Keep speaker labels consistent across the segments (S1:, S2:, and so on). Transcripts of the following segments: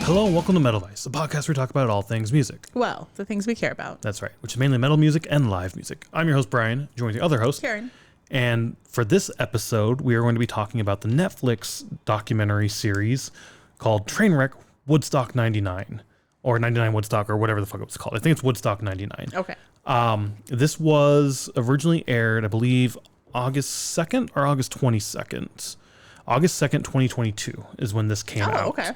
S1: Hello and welcome to Metal Vice, a podcast where we talk about all things music.
S2: Well, the things we care about.
S1: That's right, which is mainly metal music and live music. I'm your host, Brian, joined the other host,
S2: Karen.
S1: And for this episode, we are going to be talking about the Netflix documentary series called Trainwreck Woodstock 99, or 99 Woodstock, or whatever the fuck it was called. I think it's Woodstock 99.
S2: Okay.
S1: This was originally aired, I believe, August 2nd or August 22nd. August 2nd, 2022 is when this came out.
S2: Oh, okay.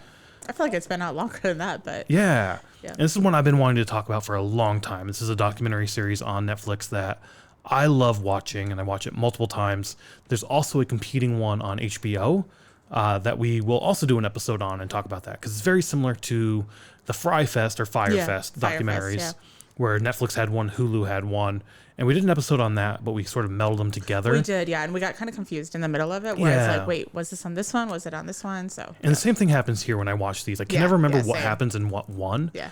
S2: I feel like it's been out longer than that, but...
S1: Yeah. And this is one I've been wanting to talk about for a long time. This is a documentary series on Netflix that I love watching, and I watch it multiple times. There's also a competing one on HBO that we will also do an episode on and talk about that, because it's very similar to the Fry Fest or Fire Fest documentaries, where Netflix had one, Hulu had one, and we did an episode on that, but we sort of melded them together.
S2: We did, yeah, and we got kind of confused in the middle of it, where it's like, wait, was this on this one? Was it on this one? And
S1: the same thing happens here when I watch these. I can never remember what happens in what one.
S2: Yeah.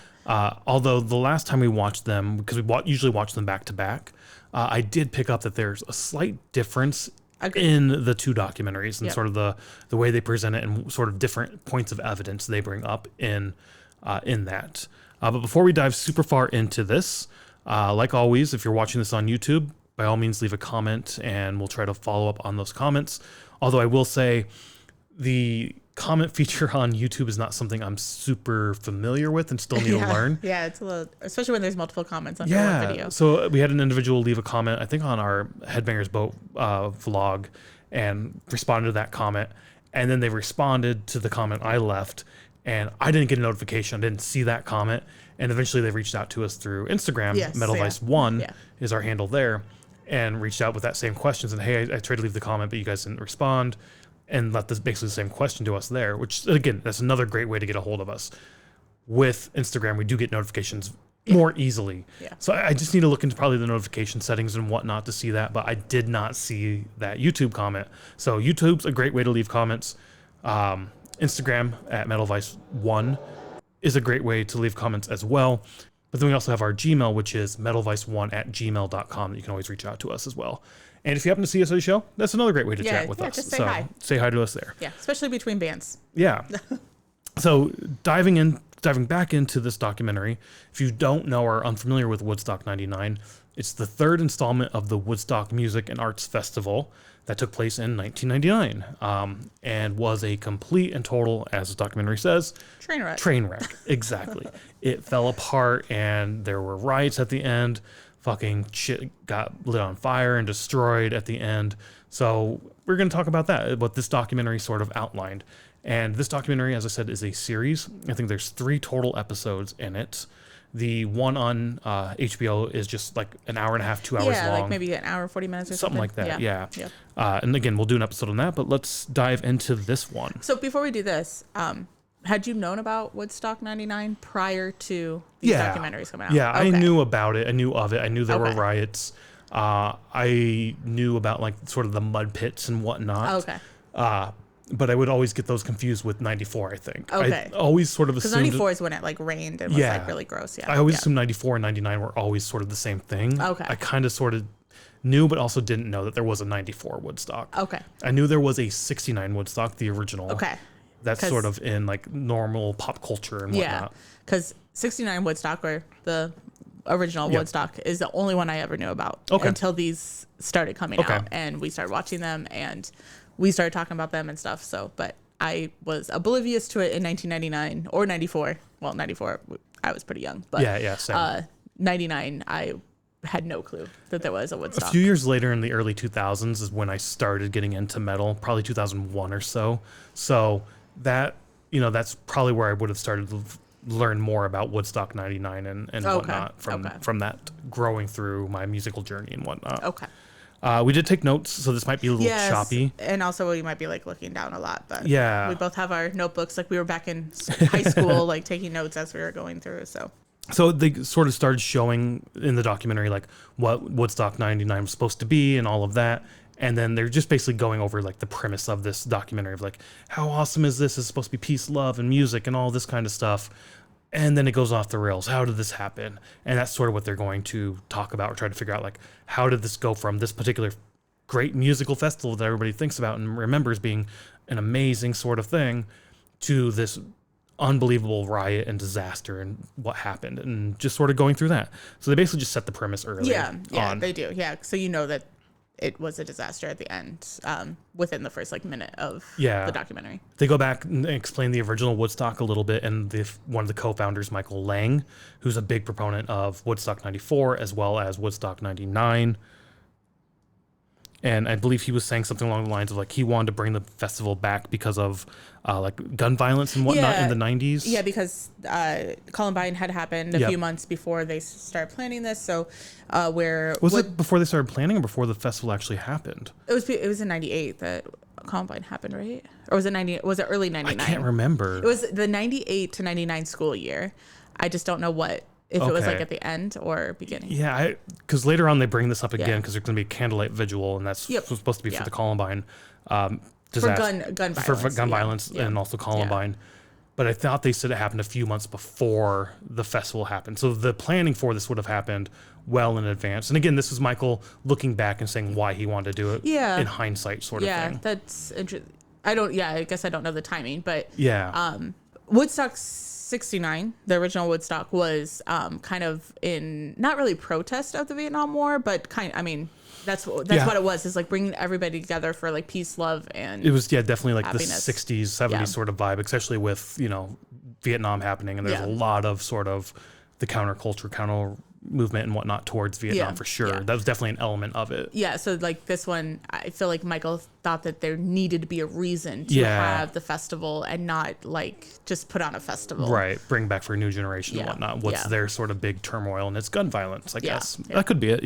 S1: Although the last time we watched them, because we usually watch them back to back, I did pick up that there's a slight difference in the two documentaries and sort of the way they present it and sort of different points of evidence they bring up in that. But before we dive super far into this, like always, if you're watching this on YouTube, by all means leave a comment and we'll try to follow up on those comments. Although I will say the comment feature on YouTube is not something I'm super familiar with and still need to learn.
S2: Yeah, it's a little, especially when there's multiple comments on one video.
S1: So we had an individual leave a comment, I think on our Headbangers Boat vlog, and responded to that comment. And then they responded to the comment I left, and I didn't get a notification. I didn't see that comment. And eventually they reached out to us through Instagram. MetalVice1 is our handle there, and reached out with that same question. And hey, I tried to leave the comment, but you guys didn't respond. And left this basically the same question to us there, which again, that's another great way to get a hold of us. With Instagram, we do get notifications more easily. Yeah. So I just need to look into probably the notification settings and whatnot to see that, but I did not see that YouTube comment. So YouTube's a great way to leave comments. Instagram at MetalVice1 is a great way to leave comments as well. But then we also have our Gmail, which is metalvice1@gmail.com, that you can always reach out to us as well. And if you happen to see us at a show, that's another great way to chat with us.
S2: Just say hi.
S1: Say hi to us there.
S2: Yeah, especially between bands.
S1: Yeah. So diving back into this documentary, if you don't know or are unfamiliar with Woodstock 99, it's the third installment of the Woodstock Music and Arts Festival that took place in 1999 and was a complete and total, as the documentary says, Trainwreck. Exactly. It fell apart and there were riots at the end. Fucking shit got lit on fire and destroyed at the end. So we're going to talk about that, what this documentary sort of outlined. And this documentary, as I said, is a series. I think there's 3 total episodes in it. The one on HBO is just like an hour and a half, 2 hours long.
S2: Yeah, like maybe an hour, 40 minutes or something.
S1: Something like that, yeah. And again, we'll do an episode on that, but let's dive into this one.
S2: So before we do this, had you known about Woodstock 99 prior to these documentaries coming out?
S1: Yeah, okay. I knew about it. I knew of it. I knew there were riots. I knew about like sort of the mud pits and whatnot.
S2: Okay.
S1: But I would always get those confused with 94, I think.
S2: Okay.
S1: I always sort of assumed...
S2: Because 94 is when it like rained and was like really gross,
S1: I always assumed 94 and 99 were always sort of the same thing.
S2: Okay.
S1: I kind of sort of knew, but also didn't know that there was a 94 Woodstock.
S2: Okay.
S1: I knew there was a 69 Woodstock, the original.
S2: Okay.
S1: That's sort of in like normal pop culture and whatnot.
S2: Yeah, because 69 Woodstock, or the original Woodstock, is the only one I ever knew about until these started coming out, and we started watching them and we started talking about them and stuff. So, but I was oblivious to it in 1999 or 94. Well, 94, I was pretty young, but same. 99, I had no clue that there was a Woodstock.
S1: A few years later in the early 2000s is when I started getting into metal, probably 2001 or so. So that, that's probably where I would have started to learn more about Woodstock 99 and whatnot from that growing through my musical journey and whatnot.
S2: Okay.
S1: We did take notes, so this might be a little choppy.
S2: And also we might be like looking down a lot, but
S1: we
S2: both have our notebooks. Like we were back in high school, like taking notes as we were going through. So
S1: they sort of started showing in the documentary like what Woodstock 99 was supposed to be and all of that. And then they're just basically going over like the premise of this documentary of like, how awesome is this? It's supposed to be peace, love, and music and all this kind of stuff. And then it goes off the rails. How did this happen? And that's sort of what they're going to talk about or try to figure out, like, how did this go from this particular great musical festival that everybody thinks about and remembers being an amazing sort of thing to this unbelievable riot and disaster and what happened, and just sort of going through that. So they basically just set the premise early.
S2: Yeah, they do. Yeah, so you know that it was a disaster at the end, within the first like minute of the documentary.
S1: They go back and explain the original Woodstock a little bit, and one of the co-founders, Michael Lang, who's a big proponent of Woodstock 94 as well as Woodstock 99. And I believe he was saying something along the lines of like he wanted to bring the festival back because of like gun violence and whatnot in the 90s.
S2: Yeah, because Columbine had happened a few months before they started planning this. So
S1: was it before they started planning or before the festival actually happened?
S2: It was in 98 that Columbine happened, right? Or was it 90? Was it early 99?
S1: I can't remember.
S2: It was the 98 to 99 school year. I just don't know if it was like at the end or beginning.
S1: Yeah, because later on they bring this up again because there's going to be a candlelight vigil, and that's supposed to be for the Columbine disaster. For gun violence and also Columbine. Yeah. But I thought they said it happened a few months before the festival happened. So the planning for this would have happened well in advance. And again, this is Michael looking back and saying why he wanted to do it in hindsight sort of thing.
S2: Yeah, that's interesting. I guess I don't know the timing, but Woodstock 69, the original Woodstock, was kind of in not really protest of the Vietnam War, but that's what it was. Is like bringing everybody together for like peace, love, and
S1: it was definitely like happiness. The 60s, 70s sort of vibe, especially with Vietnam happening, and there's a lot of sort of the counter movement and whatnot towards Vietnam for sure. That was definitely an element of it.
S2: Yeah, so like this one, I feel like Michael thought that there needed to be a reason to have the festival and not like just put on a festival.
S1: Right, bring back for a new generation and whatnot. What's their sort of big turmoil, and it's gun violence, I guess. That could be it,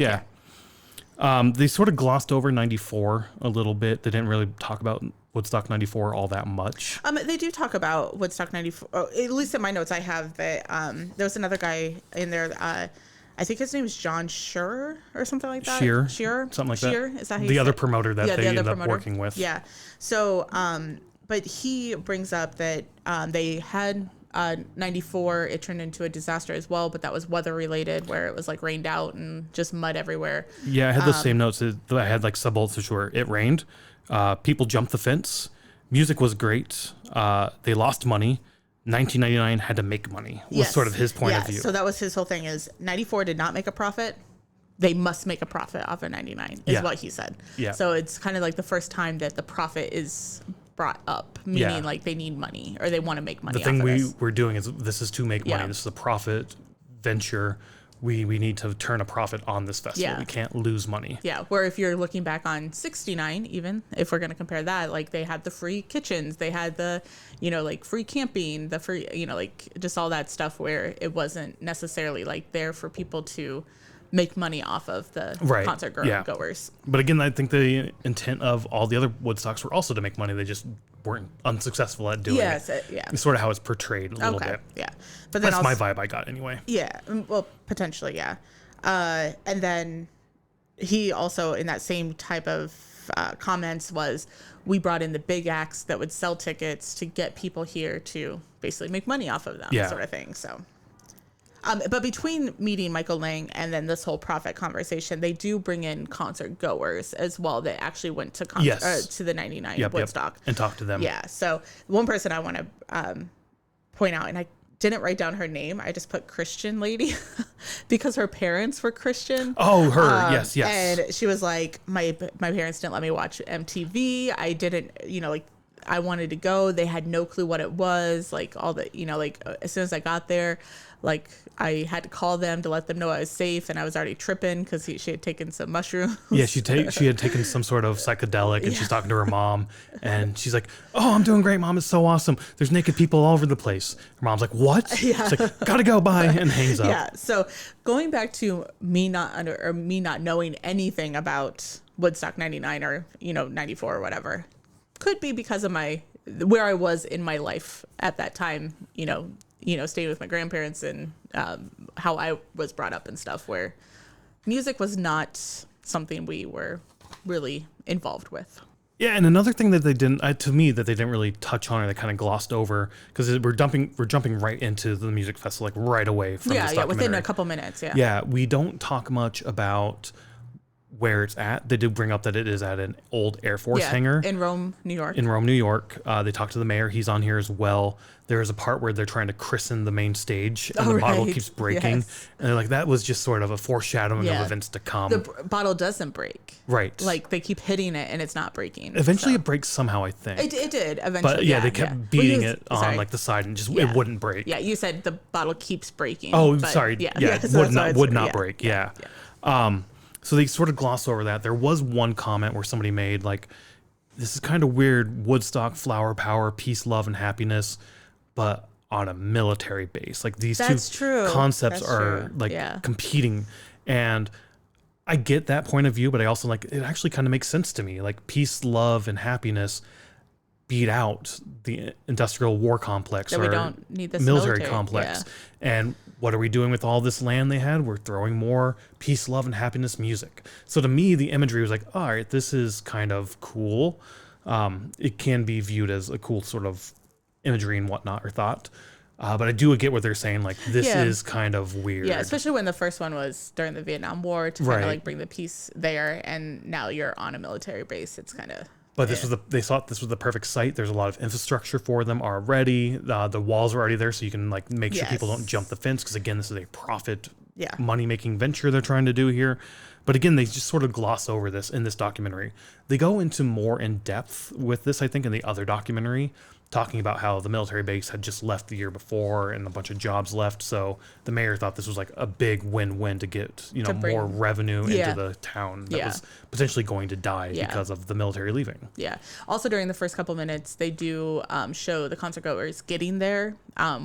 S1: They sort of glossed over 94 a little bit. They didn't really talk about Woodstock 94 all that much.
S2: They do talk about Woodstock 94. At least in my notes I have that there was another guy in there, I think his name is John Scheer or something like that.
S1: Scheer?
S2: Something
S1: like
S2: that. Is that how
S1: the other promoter that they ended up working with.
S2: Yeah. So, but he brings up that they had 94, it turned into a disaster as well, but that was weather related, where it was like rained out and just mud everywhere.
S1: Yeah, I had the same notes. I had like sub-bullets which were it rained, people jumped the fence, music was great, they lost money. 1999 had to make money was sort of his point of view.
S2: So that was his whole thing is 94 did not make a profit. They must make a profit off of 99 is what he said. Yeah. So it's kind of like the first time that the profit is brought up, meaning like they need money or they want to make money.
S1: The thing we're doing is this is to make money. This is a profit venture. We need to turn a profit on this festival. We can't lose money.
S2: Yeah. Where if you're looking back on 69, even if we're going to compare that, like they had the free kitchens, they had the, like free camping, the free, like just all that stuff where it wasn't necessarily like there for people to make money off of the concert goers.
S1: But again, I think the intent of all the other Woodstocks were also to make money. They just weren't unsuccessful at doing it. It's sort of how it's portrayed a little bit.
S2: Yeah. But then
S1: that's my vibe I got anyway.
S2: Yeah. Well, potentially, yeah. And then he also, in that same type of comments, we brought in the big acts that would sell tickets to get people here to basically make money off of them, sort of thing. So. But between meeting Michael Lang and then this whole profit conversation, they do bring in concert goers as well that actually went to to the 99 Woodstock.
S1: And talk to them.
S2: Yeah. So one person I want to point out, and I didn't write down her name. I just put Christian lady because her parents were Christian.
S1: Oh, her. Yes.
S2: And she was like, my parents didn't let me watch MTV. I didn't, I wanted to go. They had no clue what it was. Like all the, as soon as I got there, like I had to call them to let them know I was safe, and I was already tripping because she had taken some mushrooms.
S1: Yeah, she had taken some sort of psychedelic, and she's talking to her mom, and she's like, "Oh, I'm doing great, Mom. It's so awesome. There's naked people all over the place." Her mom's like, "What?"
S2: Yeah.
S1: She's like, "Gotta go, bye," and hangs up.
S2: Yeah. So going back to me not knowing anything about Woodstock 99 or 94 or whatever, could be because of where I was in my life at that time. Staying with my grandparents and how I was brought up and stuff, where music was not something we were really involved with.
S1: Yeah, and another thing that they didn't, to me, that they didn't really touch on or they kind of glossed over, because we're jumping right into the music festival, like right away from this documentary.
S2: Within a couple minutes,
S1: Yeah, we don't talk much about where it's at. They did bring up that it is at an old Air Force hangar
S2: in Rome, New York.
S1: In Rome, New York. They talked to the mayor. He's on here as well. There's a part where they're trying to christen the main stage, and the bottle keeps breaking. Yes. And they're like, that was just sort of a foreshadowing of events to come.
S2: The bottle doesn't break.
S1: Right.
S2: Like, they keep hitting it, and it's not breaking.
S1: Eventually, it breaks somehow, I think.
S2: It did, eventually.
S1: But, they kept beating it on, like, the side, and just it wouldn't break.
S2: Yeah, you said the bottle keeps breaking.
S1: Oh, sorry. It would not break. Yeah. So they sort of gloss over that. There was one comment where somebody made, like, this is kind of weird, Woodstock, flower power, peace, love, and happiness, but on a military base. Like, these two concepts are competing. And I get that point of view, but I also, like, it actually kind of makes sense to me. Like, peace, love, and happiness beat out the industrial war complex or
S2: we don't need this
S1: military complex. And what are we doing with all this land they had? We're throwing more peace, love, and happiness music. So to me, the imagery was like, all right, this is kind of cool. It can be viewed as a cool sort of imagery and whatnot, or thought. But I do get what they're saying. Like, this is kind of weird.
S2: Yeah, especially when the first one was during the Vietnam War to kind of like bring the peace there. And now you're on a military base. It's kind of...
S1: But they thought this was the perfect site. There's a lot of infrastructure for them already. The walls are already there, so you can, like, make sure people don't jump the fence. Because again, this is a profit, money-making venture they're trying to do here. But again, they just sort of gloss over this in this documentary. They go into more in depth with this, I think, in the other documentary, talking about how the military base had just left the year before and a bunch of jobs left. So the mayor thought this was like a big win-win to get, more revenue into the town that was potentially going to die because of the military leaving.
S2: Yeah. Also, during the first couple minutes, they do show the concert goers getting there,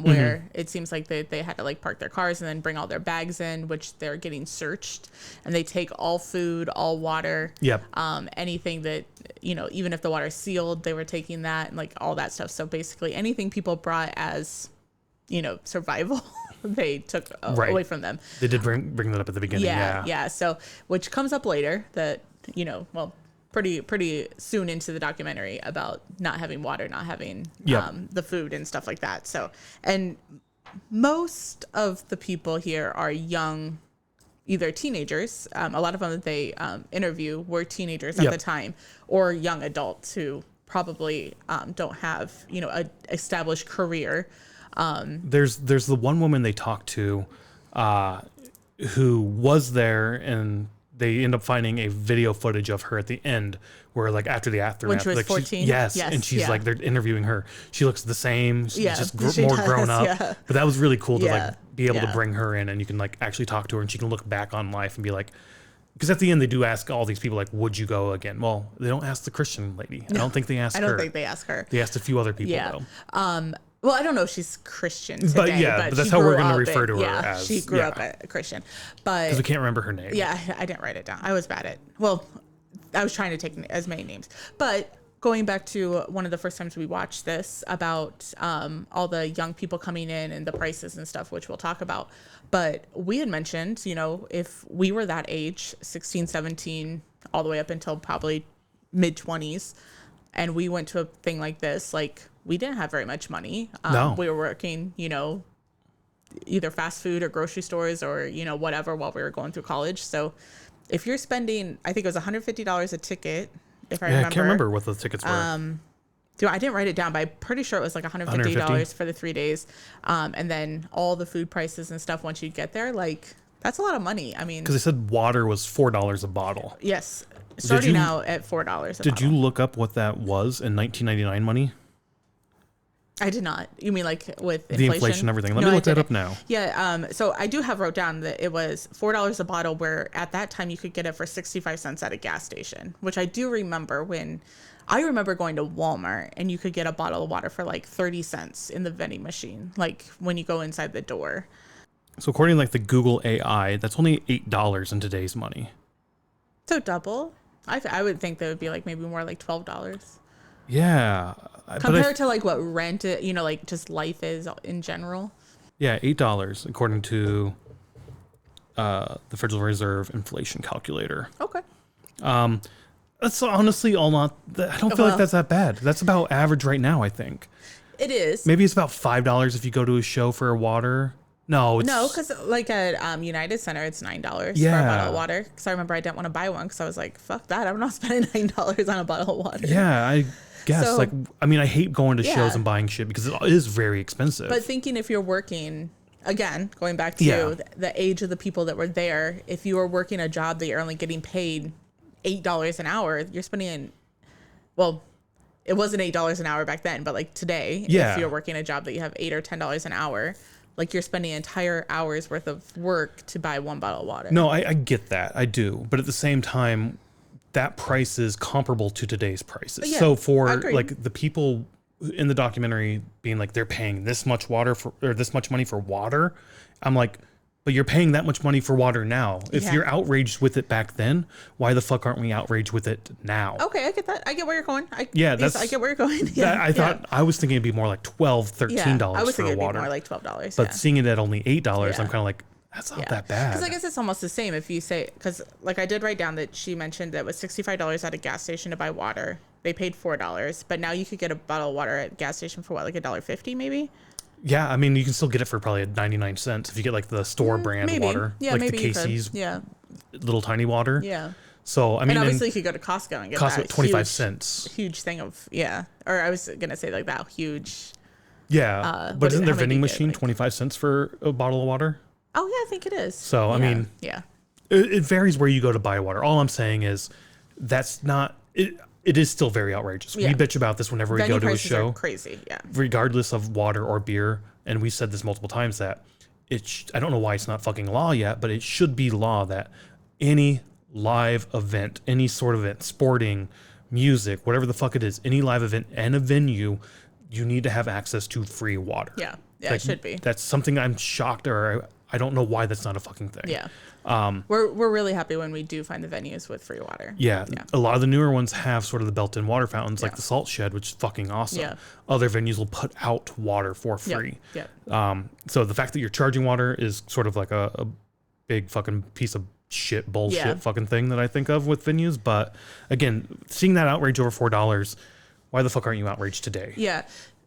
S2: where it seems like they had to, like, park their cars and then bring all their bags in, which they're getting searched, and they take all food, all water, anything that, even if the water's sealed, they were taking that, and, like, all that stuff. So basically anything people brought as, survival, they took away from them.
S1: They did bring that up at the beginning.
S2: Yeah. So, which comes up later that, pretty soon into the documentary about not having water, not having the food and stuff like that. So, and most of the people here are young, either teenagers. A lot of them that they interview were teenagers at the time, or young adults who probably don't have a established career.
S1: There's the one woman they talked to who was there, and they end up finding a video footage of her at the end where, like, after the aftermath,
S2: when she was
S1: like
S2: 14.
S1: Yes, and she's like, they're interviewing her. She looks the same. She's just more grown up. But that was really cool to like be able to bring her in, and you can, like, actually talk to her, and she can look back on life and be like, because at the end they do ask all these people, like, would you go again? Well, they don't ask the Christian lady. I don't think they asked her.
S2: I don't think they asked her.
S1: They asked a few other people though.
S2: Well, I don't know if she's Christian today,
S1: but that's how we're going to refer to her as.
S2: She grew up a Christian. But
S1: because we can't remember her name.
S2: Yeah, I didn't write it down. I was bad at, I was trying to take as many names. But going back to one of the first times we watched this about all the young people coming in and the prices and stuff, which we'll talk about. But we had mentioned, if we were that age, 16, 17, all the way up until probably mid-20s, and we went to a thing like this, like, we didn't have very much money.
S1: No.
S2: We were working, either fast food or grocery stores or, whatever while we were going through college. So if you're spending, I think it was $150 a ticket, if I remember.
S1: I can't remember what the tickets were.
S2: I didn't write it down, but I'm pretty sure it was like $150 for the 3 days. And then all the food prices and stuff once you get there, like, that's a lot of money. I mean,
S1: because they said water was $4 a bottle.
S2: Yes. Starting out at $4 a bottle.
S1: Did you look up what that was in 1999 money?
S2: I did not. You mean like with inflation?
S1: The inflation and everything. Let me look that up now.
S2: Yeah. So I do have wrote down that it was $4 a bottle, where at that time you could get it for 65 cents at a gas station, which I do remember I remember going to Walmart and you could get a bottle of water for like 30 cents in the vending machine, like when you go inside the door.
S1: So according to like the Google AI, that's only $8 in today's money.
S2: So double? I would think that would be like maybe more like $12.
S1: Yeah.
S2: Compared to like what rent, like just life is in general.
S1: Yeah, $8 according to the Federal Reserve inflation calculator.
S2: Okay.
S1: That's honestly all not. I don't feel like that's that bad. That's about average right now, I think.
S2: It is.
S1: Maybe it's about $5 if you go to a show for a water. No, it's,
S2: No, because like at United Center, it's $9 for a
S1: Yeah.
S2: bottle of water. Because I remember I didn't want to buy one because I was like, fuck that. I'm not spending $9 on a bottle of water.
S1: Yeah, I guess.
S2: So-
S1: like, I mean, I hate going to
S2: Yeah.
S1: shows and buying shit because it is very expensive.
S2: But thinking if you're working, again, going back to
S1: Yeah.
S2: the age of the people that were there, if you were working a job that you're only getting paid $8 an hour, you're spending, well, it wasn't $8 an hour back then, but like today,
S1: Yeah.
S2: if you're working a job that you have $8 or $10 an hour, like you're spending entire hours worth of work to buy one bottle of water.
S1: No, I get that. I do. But at the same time, that price is comparable to today's prices.
S2: Yeah,
S1: So for
S2: agreed.
S1: like the people in the documentary being like, they're paying this much water for, or this much money for water, I'm like, but you're paying that much money for water now. If
S2: Yeah.
S1: you're outraged with it back then, why the fuck aren't we outraged with it now?
S2: Okay, I get that. I get where you're going. I
S1: Yeah, that's-
S2: I get where you're going. Yeah,
S1: I thought, I was thinking it'd be more like $12, $13
S2: I was
S1: for
S2: thinking it'd be
S1: water.
S2: more like $12.
S1: But seeing it at only $8,
S2: Yeah.
S1: I'm kind of like, that's not that bad.
S2: Because I guess it's almost the same if you say, because like I did write down that she mentioned that it was $65 at a gas station to buy water. They paid $4, but now you could get a bottle of water at a gas station for what, like $1.50 maybe?
S1: Yeah, I mean, you can still get it for probably 99 cents if you get like the store brand
S2: Maybe.
S1: water,
S2: Yeah,
S1: like
S2: maybe
S1: the
S2: you could.
S1: Casey's
S2: Yeah,
S1: little tiny water.
S2: yeah.
S1: So I mean,
S2: And obviously you could go to Costco and get
S1: cost
S2: that
S1: 25
S2: huge,
S1: cents.
S2: huge thing of, yeah. Or I was going to say like that huge.
S1: Yeah,
S2: what
S1: but
S2: is-
S1: isn't
S2: how
S1: their
S2: many
S1: vending
S2: do you get,
S1: machine
S2: like-
S1: 25 cents for a bottle of water?
S2: Oh, yeah, I think it is.
S1: So, I
S2: Yeah,
S1: mean-
S2: yeah.
S1: It varies where you go to buy water. All I'm saying is that's not it. It is still very outrageous.
S2: Yeah.
S1: We bitch about this whenever we
S2: Venue
S1: go to a
S2: prices
S1: show,
S2: are crazy. Yeah.
S1: regardless of water or beer. And we said this multiple times that I don't know why it's not fucking law yet, but it should be law that any live event, any sort of event, sporting, music, whatever the fuck it is, any live event and a venue, you need to have access to free water.
S2: Yeah. Yeah,
S1: Like,
S2: it should be.
S1: That's something I'm shocked, or I don't know why that's not a fucking thing.
S2: Yeah. We're really happy when we do find the venues with free water.
S1: Yeah, a lot of the newer ones have sort of the built-in water fountains, like
S2: Yeah.
S1: the Salt Shed, which is fucking awesome.
S2: Yeah.
S1: Other venues will put out water for
S2: Yep,
S1: free.
S2: yep.
S1: So the fact that you're charging water is sort of like a big fucking piece of shit bullshit
S2: Yeah.
S1: fucking thing that I think of with venues. But again, seeing that outrage over $4, why the fuck aren't you outraged today?
S2: Yeah.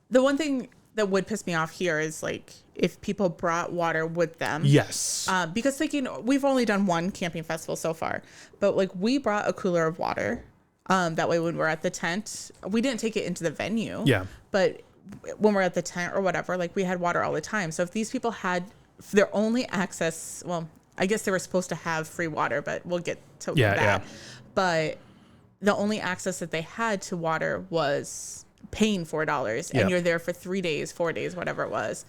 S2: The one thing that would piss me off here is like if people brought water with them.
S1: Yes.
S2: Because thinking we've only done one camping festival so far, but like we brought a cooler of water. That way when we're at the tent, we didn't take it into the venue.
S1: Yeah.
S2: But when we're at the tent or whatever, like we had water all the time. So if these people had their only access, well, I guess they were supposed to have free water, but we'll get to that.
S1: Yeah.
S2: But the only access that they had to water was paying $4, and
S1: Yeah.
S2: you're there for 3 days, 4 days, whatever it was.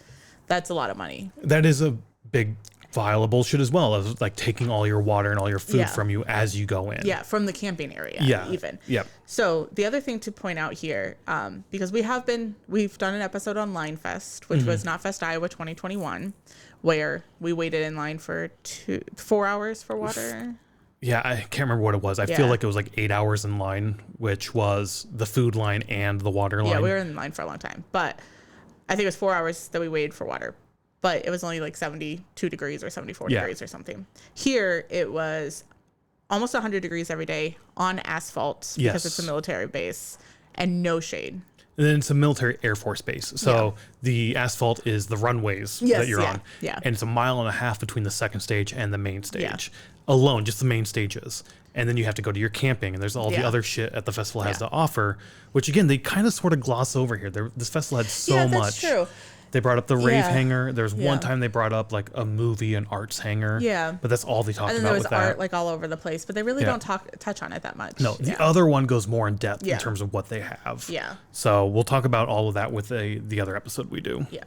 S2: That's a lot of money.
S1: That is a big pile of bullshit as well, of like taking all your water and all your food
S2: Yeah.
S1: from you as you go in.
S2: Yeah, from the camping area.
S1: Yeah.
S2: Even.
S1: Yep.
S2: So the other thing to point out here, because we've done an episode on Line Fest, which was Not Fest Iowa 2021, where we waited in line for 4 hours for water.
S1: Yeah, I can't remember what it was. I
S2: Yeah.
S1: feel like it was like 8 hours in line, which was the food line and the water line.
S2: Yeah, we were in line for a long time, but I think it was 4 hours that we waited for water. But it was only like 72 degrees or 74
S1: Yeah.
S2: degrees or something. Here it was almost 100 degrees every day on asphalt because
S1: Yes.
S2: it's a military base and no shade.
S1: And then it's a military Air Force base. So the asphalt is the runways
S2: Yes,
S1: that you're
S2: yeah,
S1: on.
S2: yeah.
S1: And it's 1.5 miles between the second stage and the main stage.
S2: Yeah.
S1: Alone, just the main stages. And then you have to go to your camping, and there's all the
S2: Yeah.
S1: other shit that the festival has
S2: Yeah.
S1: to offer, which again, they kind of sort of gloss over here. This festival had so
S2: Yeah,
S1: much.
S2: that's true.
S1: They brought up the rave
S2: Yeah.
S1: hangar. There's one
S2: Yeah.
S1: time they brought up like a movie and arts hangar.
S2: Yeah.
S1: But that's all they talked
S2: And then
S1: about
S2: there was
S1: with
S2: art
S1: that.
S2: like all over the place, but they really
S1: Yeah.
S2: don't touch on it that much.
S1: No, the
S2: Yeah.
S1: other one goes more in depth
S2: Yeah.
S1: in terms of what they have.
S2: Yeah.
S1: So we'll talk about all of that with the other episode we do.
S2: Yeah.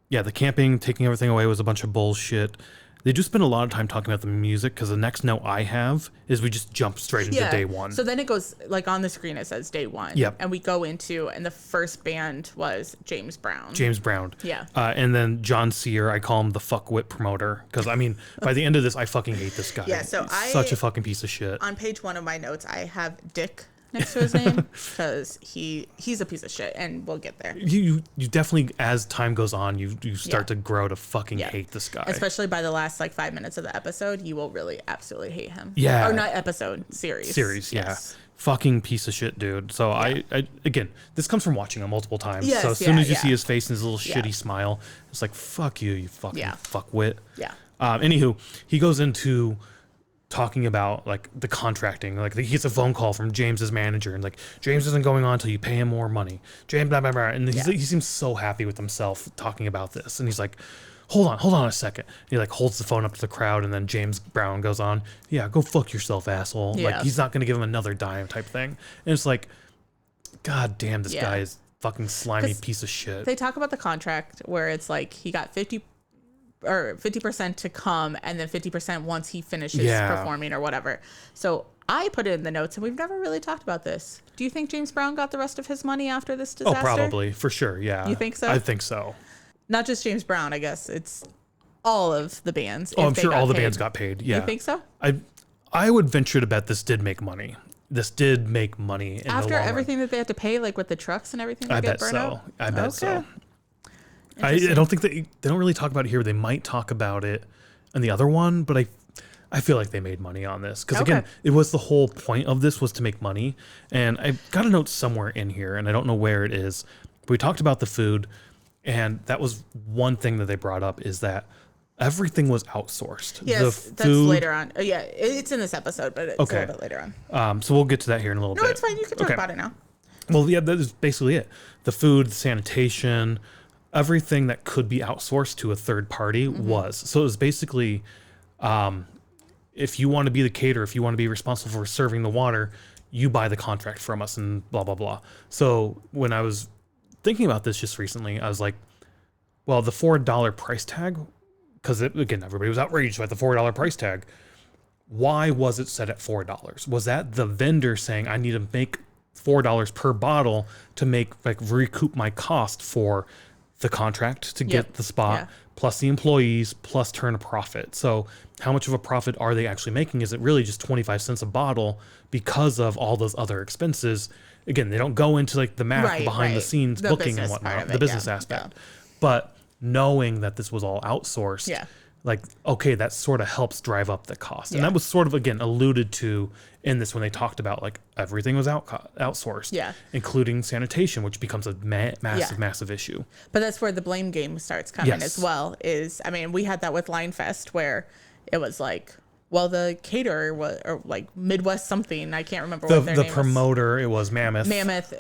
S1: Yeah, the camping, taking everything away was a bunch of bullshit. They do spend a lot of time talking about the music because the next note I have is we just jump straight into day one.
S2: So then it goes like on the screen it says day one.
S1: Yep.
S2: And we go into and the first band was James Brown.
S1: James Brown.
S2: Yeah.
S1: And then John Sear, I call him the fuckwit promoter because I mean, by the end of this, I fucking hate this guy.
S2: Yeah, so
S1: He's such a fucking piece of shit.
S2: On page 1 of my notes I have Dick next to his name because he's a piece of shit, and we'll get there.
S1: You definitely, as time goes on, you start to grow to fucking hate this guy.
S2: Especially by the last like 5 minutes of the episode, you will really absolutely hate him.
S1: Yeah.
S2: Or not episode, series.
S1: Yes. Fucking piece of shit, dude. So I again, this comes from watching him multiple times.
S2: Yes,
S1: so as soon as you see his face and his little shitty smile, it's like, fuck you, you fucking fuckwit.
S2: Yeah.
S1: Anywho, he goes into talking about like the contracting. Like he gets a phone call from James's manager, and like, James isn't going on until you pay him more money. James, blah blah blah. And he seems so happy with himself talking about this, and he's like, hold on a second. And he like holds the phone up to the crowd, and then James Brown goes on, yeah, go fuck yourself, asshole.
S2: Yeah.
S1: Like he's not going to give him another dime type thing. And it's like, god damn, this guy is fucking slimy piece of shit.
S2: They talk about the contract where it's like he got 50% to come, and then 50% once he finishes performing or whatever. So I put it in the notes, and we've never really talked about this. Do you think James Brown got the rest of his money after this disaster?
S1: Oh, probably, for sure, yeah.
S2: You think so?
S1: I think so.
S2: Not just James Brown, I guess. It's all of the bands.
S1: Oh, I'm sure all the bands got paid. Yeah.
S2: You think so?
S1: I would venture to bet this did make money. This did make money in
S2: after
S1: the long
S2: everything
S1: run.
S2: that they had to pay, like with the trucks and everything.
S1: I bet so. I bet so. I don't think they don't really talk about it here. They might talk about it in the other one, but I feel like they made money on this because again, it was the whole point of this was to make money. And I got a note somewhere in here, and I don't know where it is. But we talked about the food, and that was one thing that they brought up is that everything was outsourced.
S2: Yes, that's later on. Yeah, it's in this episode, but it's a little bit later on.
S1: So we'll get to that here in a little bit.
S2: No, it's fine. You can talk about it now.
S1: Well, yeah, that is basically it. The food, the sanitation, everything that could be outsourced to a third party was. So it was basically, if you want to be the caterer, if you want to be responsible for serving the water, you buy the contract from us and blah, blah, blah. So when I was thinking about this just recently, I was like, well, the $4 price tag, because again, everybody was outraged by the $4 price tag. Why was it set at $4? Was that the vendor saying, I need to make $4 per bottle to make recoup my cost for the contract to get the spot, plus the employees, plus turn a profit? So how much of a profit are they actually making? Is it really just 25 cents a bottle because of all those other expenses? Again, they don't go into like the math behind the scenes, booking and whatnot, the business aspect. But knowing that this was all outsourced, like, okay, that sort of helps drive up the cost. And that was sort of, again, alluded to in this when they talked about like everything was outsourced, including sanitation, which becomes a massive issue.
S2: But that's where the blame game starts coming as well. Is, I mean, we had that with Line Fest where it was like, well, the caterer was, or like Midwest something, I can't remember what their name was. The
S1: promoter, it was Mammoth.
S2: Mammoth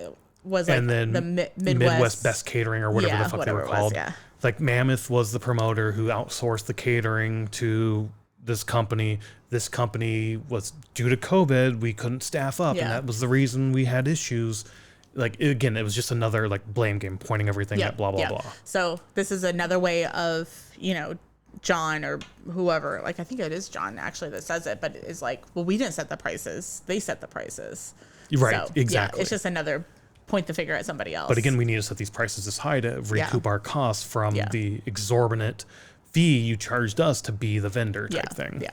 S2: was like, and then the
S1: Midwest Best Catering or whatever the fuck they were called.
S2: Was,
S1: like Mammoth was the promoter who outsourced the catering to this company. This company was, due to COVID, we couldn't staff up, and that was the reason we had issues. Like, again, it was just another like blame game, pointing everything at blah blah blah.
S2: So this is another way of, you know, John or whoever, like I think it is John actually that says it, but it's like, well, we didn't set the prices, they set the prices.
S1: Right,
S2: so,
S1: exactly.
S2: Yeah, it's just another point the finger at somebody else.
S1: But again, we need to set these prices as high to recoup our costs from the exorbitant fee you charged us to be the vendor type thing. Yeah.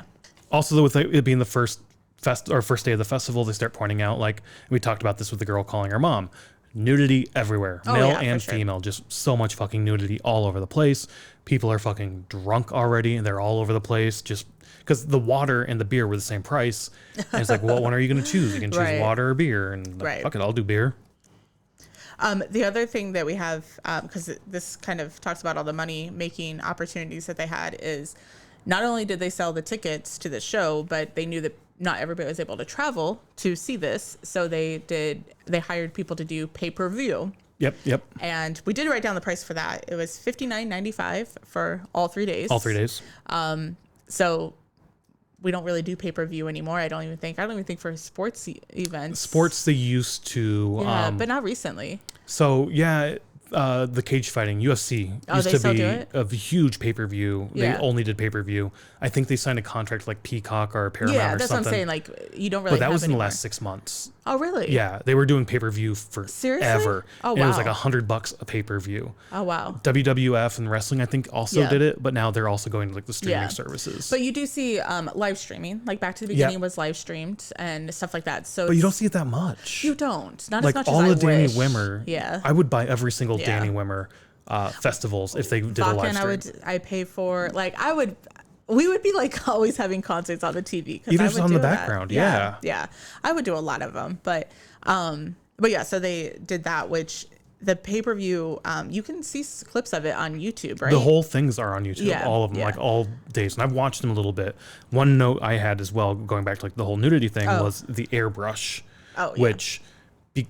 S1: Also, with it being the first day of the festival, they start pointing out, like we talked about this with the girl calling her mom, nudity everywhere, male and female, just so much fucking nudity all over the place. People are fucking drunk already, and they're all over the place just because the water and the beer were the same price. And it's like, well, what are you going to choose? You can choose water or beer, and like, fuck it, I'll do beer.
S2: The other thing that we have, because this kind of talks about all the money-making opportunities that they had, is not only did they sell the tickets to the show, but they knew that not everybody was able to travel to see this, so they hired people to do pay-per-view.
S1: Yep.
S2: And we did write down the price for that. It was $59.95 for all 3 days.
S1: All 3 days.
S2: So we don't really do pay-per-view anymore. I don't even think for sports events.
S1: Sports they used to.
S2: Yeah, but not recently.
S1: So the cage fighting UFC used to be a huge pay-per-view. They only did pay-per-view. I think they signed a contract like Peacock or Paramount or something.
S2: Yeah, that's what I'm saying. Like, you don't really.
S1: But that was in
S2: anymore.
S1: the last 6 months.
S2: Oh, really?
S1: Yeah, they were doing pay-per-view for
S2: Seriously?
S1: ever.
S2: Oh,
S1: And it was
S2: wow.
S1: like $100 a pay-per-view.
S2: Oh, wow.
S1: WWF and wrestling, I think, also
S2: Yeah.
S1: did it, but now they're also going to like the streaming
S2: Yeah.
S1: services.
S2: But you do see live streaming. Like Back to the Beginning was live streamed and stuff like that. So
S1: But you don't see it that much.
S2: You don't. Not
S1: like
S2: as much
S1: all
S2: as I
S1: the Danny
S2: wish.
S1: Wimmer.
S2: Yeah.
S1: I would buy every single
S2: Yeah.
S1: Danny Wimmer festivals if they did a live stream.
S2: I pay for, like, we would be like always having concerts on the TV.
S1: Even
S2: I
S1: just
S2: would
S1: on
S2: do
S1: the
S2: that.
S1: background. Yeah.
S2: Yeah. I would do a lot of them. But yeah, so they did that, which the pay-per-view, you can see clips of it on YouTube, right?
S1: The whole things are on YouTube,
S2: Yeah,
S1: all of them,
S2: yeah.
S1: like all days. And I've watched them a little bit. One note I had as well, going back to like the whole nudity thing, was the airbrush, which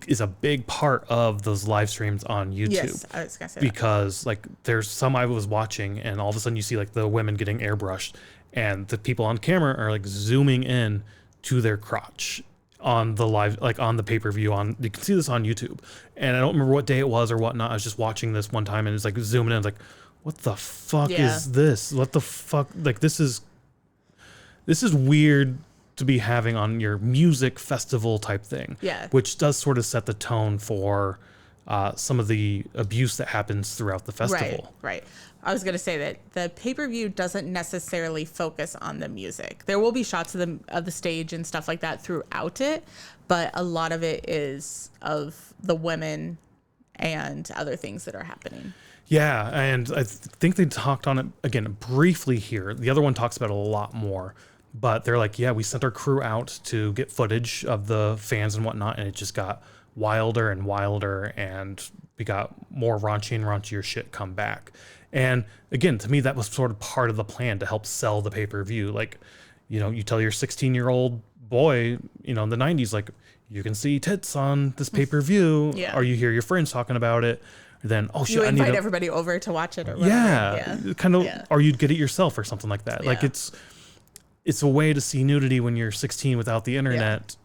S1: is a big part of those live streams on YouTube.
S2: Yes, I was gonna say
S1: because like there's some I was watching and all of a sudden you see like the women getting airbrushed and the people on camera are like zooming in to their crotch on the live, like on the pay-per-view. On, you can see this on YouTube, and I don't remember what day it was or whatnot. I was just watching this one time and it's like zooming in. I was like, what the fuck is this? What the fuck? Like this is weird to be having on your music festival type thing.
S2: Yeah.
S1: Which does sort of set the tone for some of the abuse that happens throughout the festival.
S2: Right. I was going to say that the pay-per-view doesn't necessarily focus on the music. There will be shots of the stage and stuff like that throughout it, but a lot of it is of the women and other things that are happening.
S1: Yeah, and I think they talked on it again briefly here. The other one talks about it a lot more, but they're like, yeah, we sent our crew out to get footage of the fans and whatnot, and it just got wilder and wilder, and we got more raunchy and raunchier shit come back. And again, to me, that was sort of part of the plan to help sell the pay-per-view. Like, you know, you tell your 16-year-old boy, you know, in the 90s, like, you can see tits on this pay-per-view, or you hear your friends talking about it, then, oh shit,
S2: you
S1: I need
S2: invite everybody over to watch it or whatever.
S1: Yeah, kind of, or you'd get it yourself or something like that. Like it's a way to see nudity when you're 16 without the internet,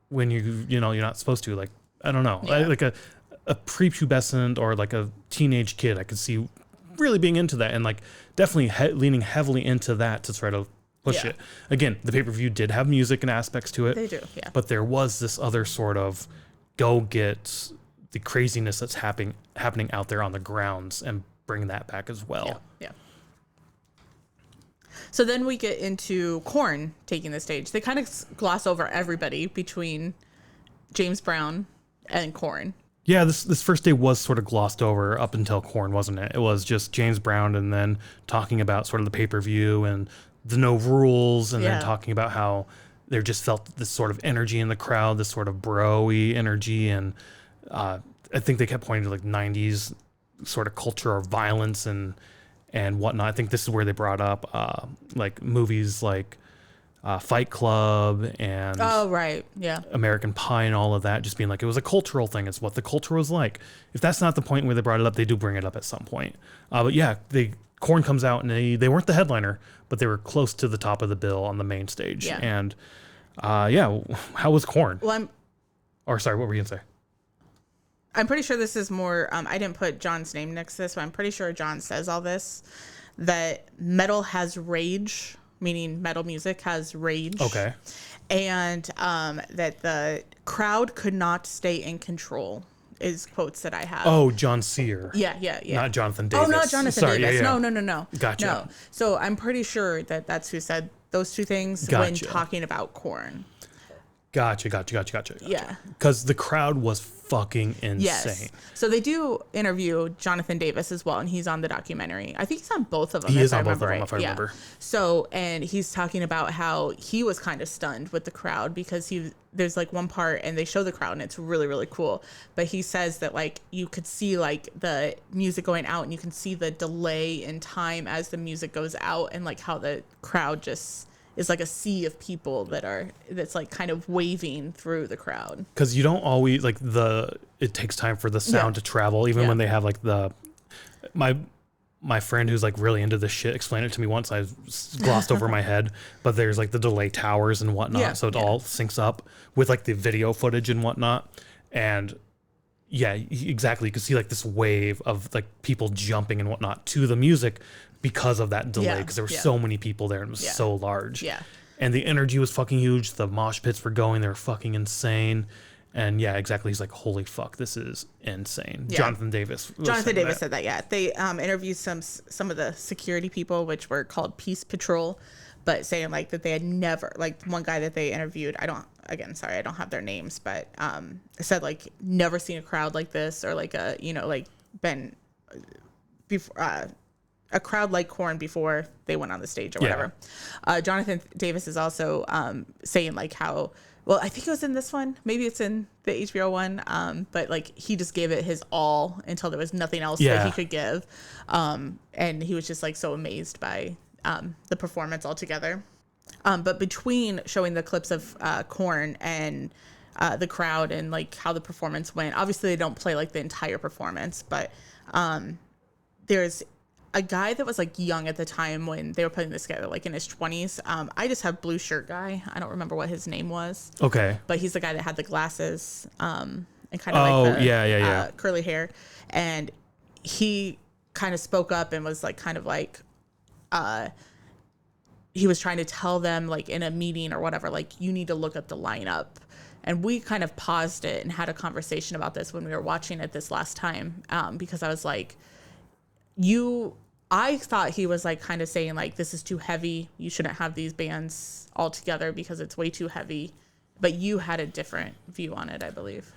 S1: when you know, you're not supposed to. Like, I don't know, like a prepubescent or like a teenage kid, I could see really being into that, and like definitely leaning heavily into that to try to push it. Again, the pay-per-view did have music and aspects to it.
S2: They do,
S1: but there was this other sort of go get the craziness that's happening out there on the grounds and bring that back as well.
S2: Yeah. So then we get into Korn taking the stage. They kind of gloss over everybody between James Brown and Korn.
S1: Yeah, this first day was sort of glossed over up until Korn, wasn't it? It was just James Brown and then talking about sort of the pay-per-view and the no rules, and then talking about how there just felt this sort of energy in the crowd, this sort of bro-y energy, and I think they kept pointing to like 90s sort of culture or violence and whatnot. I think this is where they brought up like movies like Fight Club and American Pie and all of that, just being like, it was a cultural thing. It's what the culture was like. If that's not the point where they brought it up, they do bring it up at some point. But yeah, Korn comes out and they weren't the headliner, but they were close to the top of the bill on the main stage.
S2: Yeah.
S1: And how was Korn?
S2: Well,
S1: what were you gonna say?
S2: I'm pretty sure this is more, I didn't put John's name next to this, but I'm pretty sure John says all this, that metal has rage, meaning metal music has rage.
S1: Okay.
S2: And that the crowd could not stay in control is quotes that I have.
S1: Oh, John Sear.
S2: Yeah.
S1: Not Jonathan Davis.
S2: Oh, not Jonathan Davis.
S1: Yeah.
S2: No.
S1: Gotcha.
S2: No. So I'm pretty sure that that's who said those two things when talking about Korn.
S1: Gotcha.
S2: Yeah.
S1: Because the crowd was fucking insane.
S2: Yes. So they do interview Jonathan Davis as well, and he's on the documentary. I think he's on both of them.
S1: He is on both of them, if I remember.
S2: So, and he's talking about how he was kind of stunned with the crowd because there's like one part and they show the crowd and it's really, really cool. But he says that like you could see like the music going out and you can see the delay in time as the music goes out, and like how the crowd just is like a sea of people that's like kind of waving through the crowd. Because
S1: you don't always like it takes time for the sound to travel, even when they have like my friend who's like really into this shit explained it to me once. I glossed over my head, but there's like the delay towers and whatnot, so it all syncs up with like the video footage and whatnot. And yeah, exactly, you can see like this wave of like people jumping and whatnot to the music because of that delay, because there were so many people there and it was so large.
S2: Yeah.
S1: And the energy was fucking huge. The mosh pits were going, they were fucking insane. And yeah, exactly. He's like, holy fuck, this is insane.
S2: Yeah.
S1: Jonathan Davis
S2: said that. Yeah, they interviewed some of the security people, which were called Peace Patrol, but saying like that they had never, like one guy that they interviewed, I don't have their names, but said like never seen a crowd like this, or like a, you know, like been before a crowd like Korn before they went on the stage or whatever. Jonathan Davis is also saying like how, well, I think it was in this one, maybe it's in the HBO one, but like he just gave it his all until there was nothing else that he could give, and he was just like so amazed by the performance altogether. But between showing the clips of Korn and the crowd and like how the performance went, obviously they don't play like the entire performance, but there's a guy that was like young at the time when they were putting this together, like in his 20s. I just have blue shirt guy. I don't remember what his name was.
S1: Okay.
S2: But he's the guy that had the glasses and kind of like the curly hair. And he kind of spoke up and was like kind of like he was trying to tell them like in a meeting or whatever, like you need to look up the lineup. And we kind of paused it and had a conversation about this when we were watching it this last time, because I was like, I thought he was like kind of saying like, this is too heavy. You shouldn't have these bands all together because it's way too heavy. But you had a different view on it, I believe.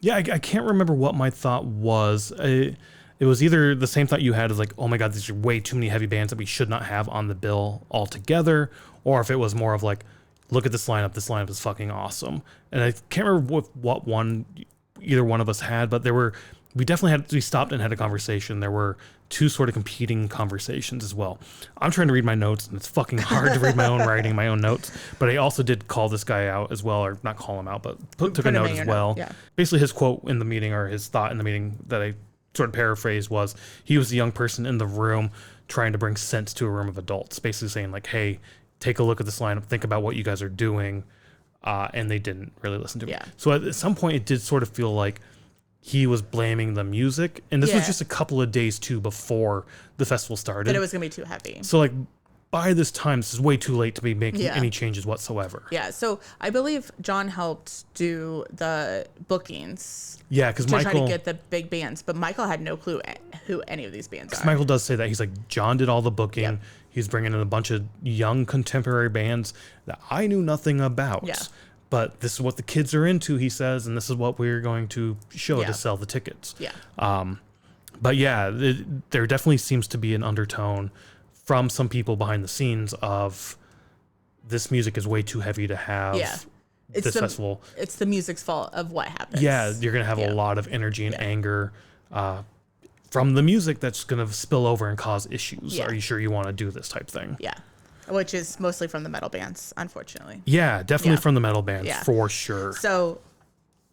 S2: Yeah,
S1: I can't remember what my thought was. It was either the same thought you had as like, oh my God, these are way too many heavy bands that we should not have on the bill altogether. Or if it was more of like, look at this lineup. This lineup is fucking awesome. And I can't remember what one either one of us had, but we stopped and had a conversation. There were two sort of competing conversations as well. I'm trying to read my notes, and it's fucking hard to read my own writing, my own notes. But I also did call this guy out as well, or not call him out, but took a note as well. Yeah. Basically, his quote in the meeting, or his thought in the meeting that I sort of paraphrased, was he was the young person in the room trying to bring sense to a room of adults, basically saying like, hey, take a look at this lineup, think about what you guys are doing. And they didn't really listen to him. Yeah. So at some point, it did sort of feel like he was blaming the music. And this was just a couple of days, too, before the festival started.
S2: That it was going to be too heavy.
S1: So, like, by this time, this is way too late to be making any changes whatsoever.
S2: Yeah, so I believe John helped do the bookings.
S1: Yeah, because Michael...
S2: to try to get the big bands. But Michael had no clue who any of these bands are.
S1: Michael does say that. He's like, John did all the booking. Yep. He's bringing in a bunch of young contemporary bands that I knew nothing about. Yeah. But this is what the kids are into, he says, and this is what we're going to show to sell the tickets. Yeah. But yeah, there definitely seems to be an undertone from some people behind the scenes of this music is way too heavy to have this festival.
S2: It's the music's fault of what happens.
S1: Yeah, you're going to have a lot of energy and anger from the music that's going to spill over and cause issues. Yeah. Are you sure you want to do this type thing?
S2: Yeah. Which is mostly from the metal bands, unfortunately.
S1: Yeah, definitely from the metal bands, for sure.
S2: So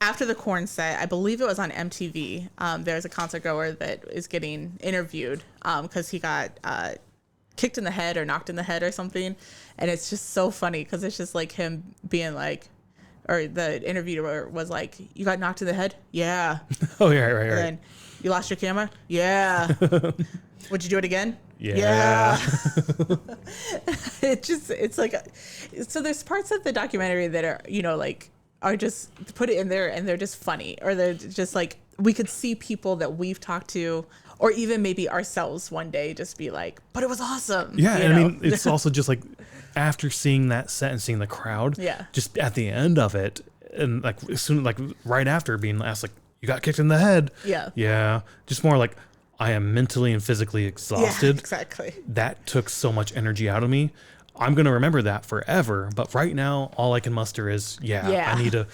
S2: after the Korn set, I believe it was on MTV, there's a concert goer that is getting interviewed because he got kicked in the head or knocked in the head or something. And it's just so funny because it's just like him being like, or the interviewer was like, you got knocked in the head? Yeah.
S1: Oh, yeah, right.
S2: And then, you lost your camera? Yeah. Would you do it again?
S1: Yeah.
S2: It's like, so there's parts of the documentary that are, you know, like, are just put it in there and they're just funny, or they're just like, we could see people that we've talked to, or even maybe ourselves one day just be like, but it was awesome.
S1: Yeah. And I mean, it's also just like after seeing that set and seeing the crowd, just at the end of it, and like as soon, like right after being asked, like, you got kicked in the head. Yeah. Yeah. Just more like, I am mentally and physically exhausted.
S2: Yeah, exactly.
S1: That took so much energy out of me. I'm going to remember that forever. But right now, all I can muster is, I need to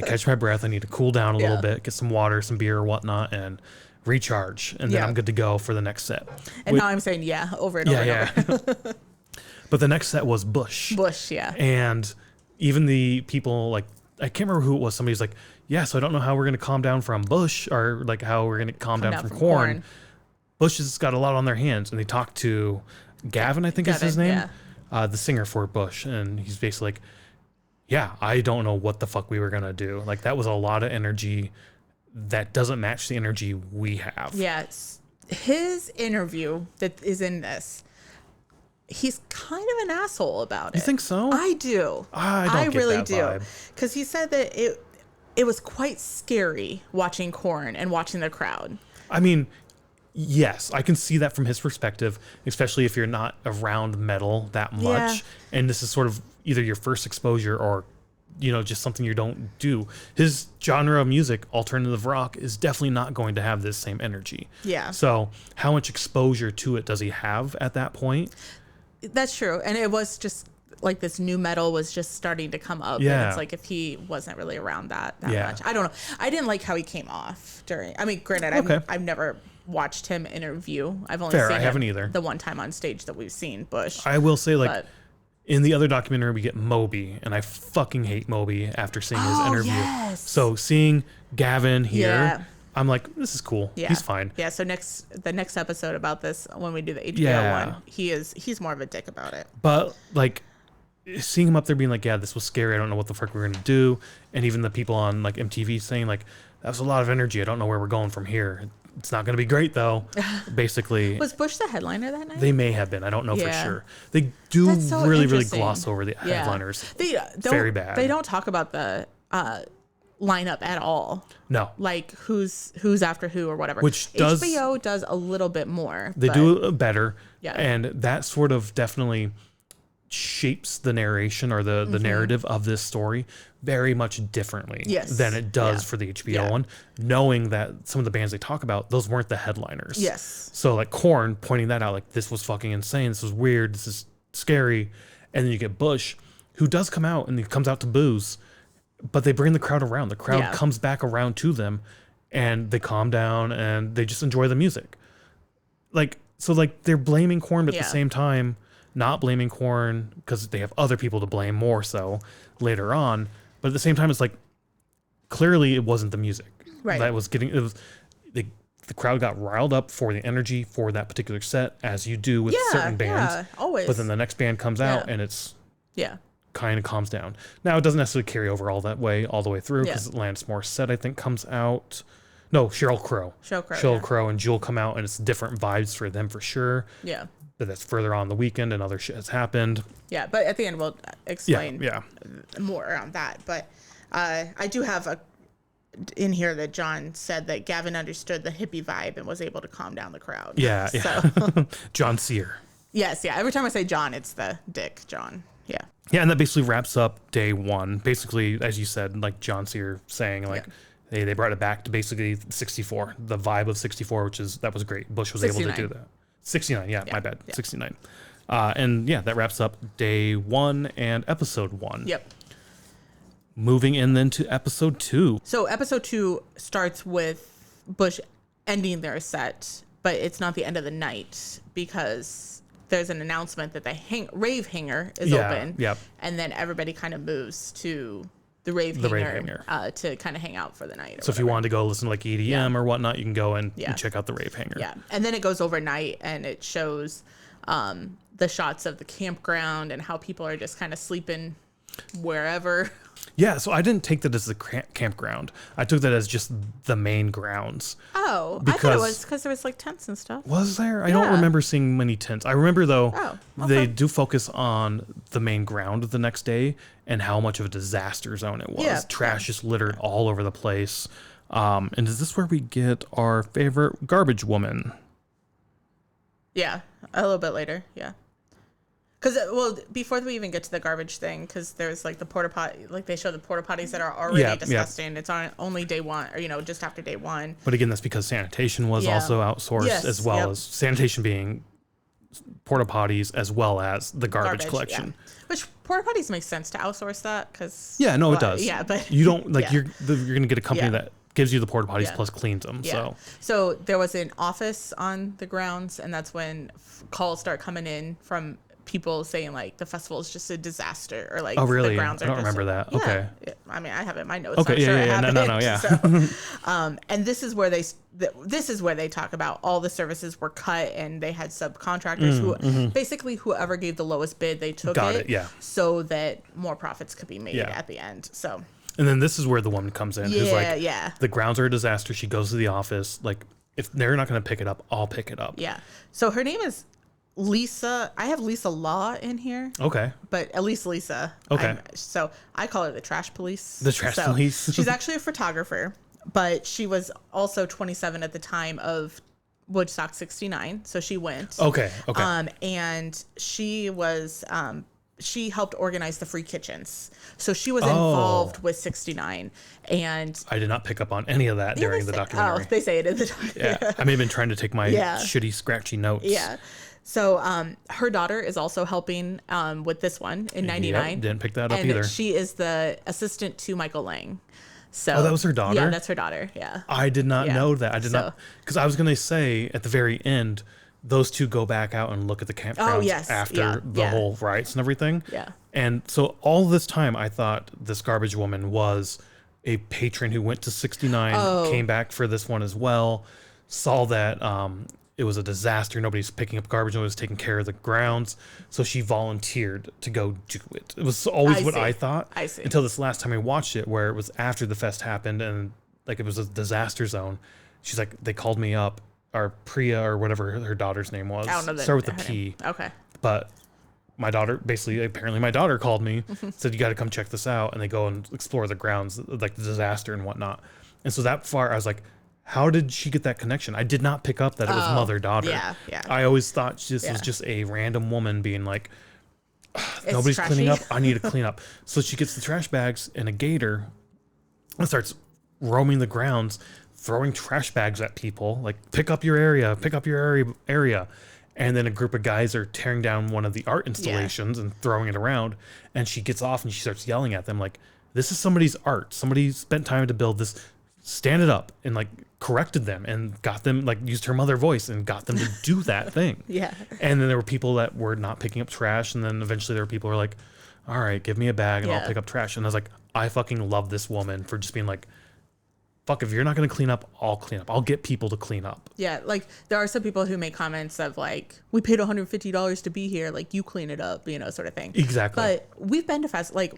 S1: catch my breath. I need to cool down a little bit, get some water, some beer or whatnot, and recharge. And then I'm good to go for the next set.
S2: And now I'm saying, over and over and over.
S1: But the next set was Bush. And even the people, like, I can't remember who it was. Somebody's like, so I don't know how we're going to calm down from Bush, or like how we're going to calm down from Korn. Bush has got a lot on their hands. And they talked to Gavin, I think is his name, the singer for Bush. And he's basically like, I don't know what the fuck we were going to do. Like, that was a lot of energy that doesn't match the energy we have.
S2: Yes. His interview that is in this, he's kind of an asshole about it.
S1: You think so?
S2: I do.
S1: I really do.
S2: Because he said that it was quite scary watching Korn and watching the crowd.
S1: I mean, yes, I can see that from his perspective, especially if you're not around metal that much.
S2: Yeah.
S1: And this is sort of either your first exposure or, you know, just something you don't do. His genre of music, alternative rock, is definitely not going to have this same energy.
S2: Yeah.
S1: So how much exposure to it does he have at that point?
S2: That's true. And it was just like this new metal was just starting to come up.
S1: Yeah.
S2: And it's like if he wasn't really around that
S1: Yeah.
S2: much. I don't know. I didn't like how he came off during. I mean, granted,
S1: Okay.
S2: I've never watched him interview. I've only
S1: Fair,
S2: seen
S1: I haven't
S2: him
S1: either.
S2: the one time on stage that we've seen Bush.
S1: I will say, like,
S2: But-
S1: in the other documentary, we get Moby, and I fucking hate Moby after seeing his interview.
S2: Yes.
S1: So seeing Gavin here,
S2: Yeah.
S1: I'm like, this is cool.
S2: Yeah.
S1: He's fine.
S2: Yeah. So the next episode about this, when we do the HBO
S1: Yeah.
S2: one, he's more of a dick about it.
S1: But like seeing him up there being like, yeah, this was scary. I don't know what the fuck we're gonna do. And even the people on like MTV saying like, that was a lot of energy. I don't know where we're going from here. It's not gonna be great though. Basically,
S2: Was Bush the headliner that night?
S1: they may have been. I don't know for
S2: Yeah.
S1: sure. They do
S2: That's so
S1: really
S2: interesting.
S1: gloss over the
S2: Yeah.
S1: headliners.
S2: They don't,
S1: Very bad.
S2: They don't talk about the lineup at all.
S1: No,
S2: Like who's after who or whatever.
S1: Which does-
S2: HBO does a little bit more.
S1: they
S2: but-
S1: do better.
S2: Yeah.
S1: And that sort of definitely shapes the narration or the narrative of this story very much differently
S2: Yes.
S1: than it does
S2: Yeah.
S1: for the HBO
S2: Yeah.
S1: one, knowing that some of the bands they talk about, those weren't the headliners.
S2: Yes.
S1: So like Korn pointing that out, like this was fucking insane, this was weird, this is scary. And then you get Bush, who does come out and he comes out to booze, but they bring the crowd around. The crowd
S2: Yeah.
S1: comes back around to them and they calm down and they just enjoy the music. Like, so like they're blaming Korn, but at
S2: Yeah.
S1: the same time, not blaming Korn because they have other people to blame more so later on. But at the same time, it's like clearly it wasn't the music
S2: Right.
S1: that was getting. It was the crowd got riled up for the energy for that particular set, as you do with certain bands.
S2: Yeah, always.
S1: But then the next band comes out
S2: Yeah.
S1: and it's
S2: yeah.
S1: kind of calms down. Now it doesn't necessarily carry over all the way through
S2: Yeah.
S1: because Lance Morissette I think comes out. No, Sheryl Crow.
S2: Sheryl yeah.
S1: Crow and Jewel come out and it's different vibes for them for sure.
S2: Yeah.
S1: But that's further on the weekend and other shit has happened.
S2: Yeah. But at the end, we'll explain
S1: Yeah.
S2: more around that. But I do have in here that John said that Gavin understood the hippie vibe and was able to calm down the crowd.
S1: Yeah.
S2: So,
S1: John Sear.
S2: yes. Yeah. Every time I say John, it's the dick John. Yeah.
S1: Yeah, and that basically wraps up day one. Basically, as you said, like John Sear saying, like they brought it back to basically 64, the vibe of 64, that was great. Bush was able to
S2: 69.
S1: do that. 69, yeah, my bad,
S2: yeah.
S1: 69. And yeah, that wraps up day one and episode one.
S2: Yep.
S1: Moving in then to episode two.
S2: So episode 2 starts with Bush ending their set, but it's not the end of the night because there's an announcement that the rave hangar is open.
S1: Yep.
S2: And then everybody kind of moves to the rave hangar to kind of hang out for the night.
S1: So if you wanted to go listen to like EDM or whatnot, you can go and check out the rave hangar.
S2: Yeah. And then it goes overnight and it shows the shots of the campground and how people are just kind of sleeping wherever.
S1: Yeah, so I didn't take that as the campground. I took that as just the main grounds.
S2: Oh, I thought it was because there was like tents and stuff.
S1: Was there? I don't remember seeing many tents. I remember though they do focus on the main ground the next day and how much of a disaster zone it was.
S2: Yeah.
S1: Trash just littered all over the place. And is this where we get our favorite garbage woman?
S2: Yeah, a little bit later. Yeah. Because, before we even get to the garbage thing, because there's like the porta potty, like they show the porta potties that are already disgusting. It's on only day one, or, just after day one.
S1: But again, that's because sanitation was also outsourced as well as sanitation being porta potties as well as the garbage collection.
S2: Yeah. Which porta potties makes sense to outsource that because.
S1: Yeah, no, it does.
S2: Yeah, but.
S1: You don't, like, you're going to get a company that gives you the porta potties
S2: Yeah.
S1: plus cleans them.
S2: Yeah. So there was an office on the grounds, and that's when calls start coming in from people saying like the festival is just a disaster or like
S1: oh really
S2: the grounds
S1: I don't remember that. Okay.
S2: I mean I have it in my notes.
S1: Okay.
S2: So I'm sure it
S1: No,
S2: happened.
S1: yeah.
S2: So, and this is where they talk about all the services were cut and they had subcontractors who basically whoever gave the lowest bid they took
S1: Got it, yeah.
S2: so that more profits could be made at the end. So
S1: And then this is where the woman comes in who's like
S2: yeah.
S1: the grounds are a disaster. She goes to the office, like if they're not going to pick it up, I'll pick it up.
S2: Yeah. So her name is Lisa, I have Lisa Law in here.
S1: Okay.
S2: But at least Lisa.
S1: Okay.
S2: So I call her the trash police.
S1: The trash police.
S2: She's actually a photographer, but she was also 27 at the time of Woodstock 69. So she went.
S1: Okay.
S2: And she was, she helped organize the free kitchens. So she was involved with 69. And
S1: I did not pick up on any of that during the documentary.
S2: They say it in the documentary.
S1: Yeah. I may have been trying to take my shitty, scratchy notes.
S2: Yeah. So her daughter is also helping with this one in 99.
S1: Yep, didn't pick that up
S2: and
S1: either.
S2: She is the assistant to Michael Lang. So
S1: that was her daughter?
S2: Yeah, that's her daughter. Yeah.
S1: I did not know that. I did not, because I was going to say at the very end, those two go back out and look at the campgrounds after the whole rites and everything.
S2: Yeah.
S1: And so all this time, I thought this garbage woman was a patron who went to 69, came back for this one as well, saw that it was a disaster. Nobody's picking up garbage. Nobody's taking care of the grounds. So she volunteered to go do it. It was always what I thought.
S2: I see.
S1: Until this last time I watched it, where it was after the fest happened and like it was a disaster zone. She's like, they called me up, or Priya or whatever her daughter's name was.
S2: I don't know that.
S1: Start with a P.
S2: Okay.
S1: But my daughter, apparently my daughter called me, said, you got to come check this out. And they go and explore the grounds, like the disaster and whatnot. And so that far, I was like, how did she get that connection? I did not pick up that it was mother-daughter.
S2: Yeah.
S1: I always thought this was just a random woman being like, nobody's
S2: trashy.
S1: cleaning up. I need to clean up. So she gets the trash bags and a gator and starts roaming the grounds, throwing trash bags at people, like, pick up your area. And then a group of guys are tearing down one of the art installations and throwing it around. And she gets off and she starts yelling at them like, this is somebody's art. Somebody spent time to build this. Stand it up, and like corrected them and got them, like, used her mother voice and got them to do that thing.
S2: Yeah.
S1: And then there were people that were not picking up trash. And then eventually there were people who were like, all right, give me a bag and I'll pick up trash. And I was like, I fucking love this woman for just being like, fuck, if you're not going to clean up, I'll clean up. I'll get people to clean up.
S2: Yeah. Like, there are some people who make comments of like, we paid $150 to be here. Like, you clean it up, sort of thing.
S1: Exactly.
S2: But we've been to fest, like,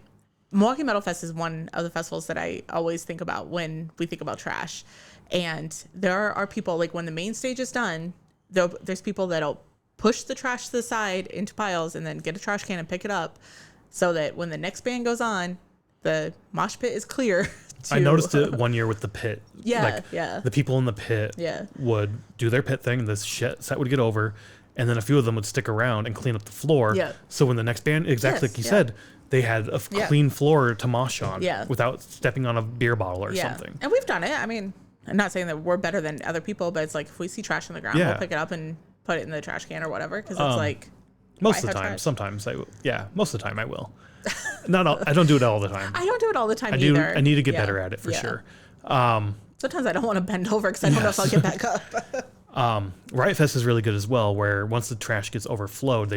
S2: Milwaukee Metal Fest is one of the festivals that I always think about when we think about trash. And there are people, like, when the main stage is done, there's people that'll push the trash to the side into piles and then get a trash can and pick it up so that when the next band goes on, the mosh pit is clear.
S1: I noticed it one year with the pit. The people in the pit would do their pit thing, the set would get over, and then a few of them would stick around and clean up the floor.
S2: Yeah.
S1: So when the next band, like you said, they had a clean floor to mosh on without stepping on a beer bottle or something.
S2: And we've done it. I mean, I'm not saying that we're better than other people, but it's like if we see trash on the ground, we'll pick it up and put it in the trash can or whatever, because it's like...
S1: Most of the time.
S2: Trash?
S1: Sometimes I will. Yeah, most of the time I will. Not all, I don't do it all the time.
S2: I don't do it all the time either.
S1: I need to get better at it for sure.
S2: Sometimes I don't want to bend over because I don't know if I'll get back up.
S1: Riot Fest is really good as well, where once the trash gets overflowed,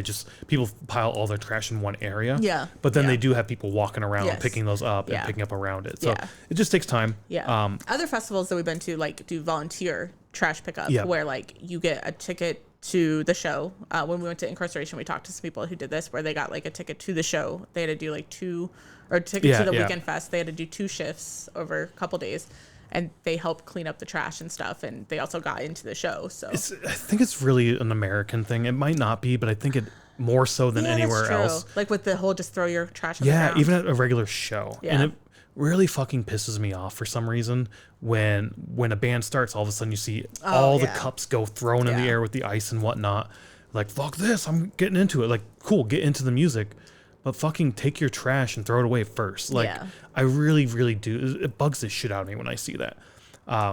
S1: people pile all their trash in one area.
S2: Yeah.
S1: But then they do have people walking around picking those up and picking up around it. So it just takes time.
S2: Yeah. Other festivals that we've been to, like, do volunteer trash pickup, where, like, you get a ticket to the show. When we went to Incarceration, we talked to some people who did this, where they got, like, a ticket to the show. They had to do, like, to the Weekend Fest. They had to do 2 shifts over a couple days. And they helped clean up the trash and stuff, and they also got into the show. So
S1: I think it's really an American thing. It might not be, but I think it more so than anywhere else.
S2: Like with the whole just throw your trash on the ground.
S1: Even at a regular show.
S2: Yeah.
S1: And it really fucking pisses me off for some reason when a band starts, all of a sudden you see all the cups go thrown in the air with the ice and whatnot. Like, fuck this, I'm getting into it. Like, cool, get into the music. But fucking take your trash and throw it away first. Like, I really, really do. It bugs the shit out of me when I see that.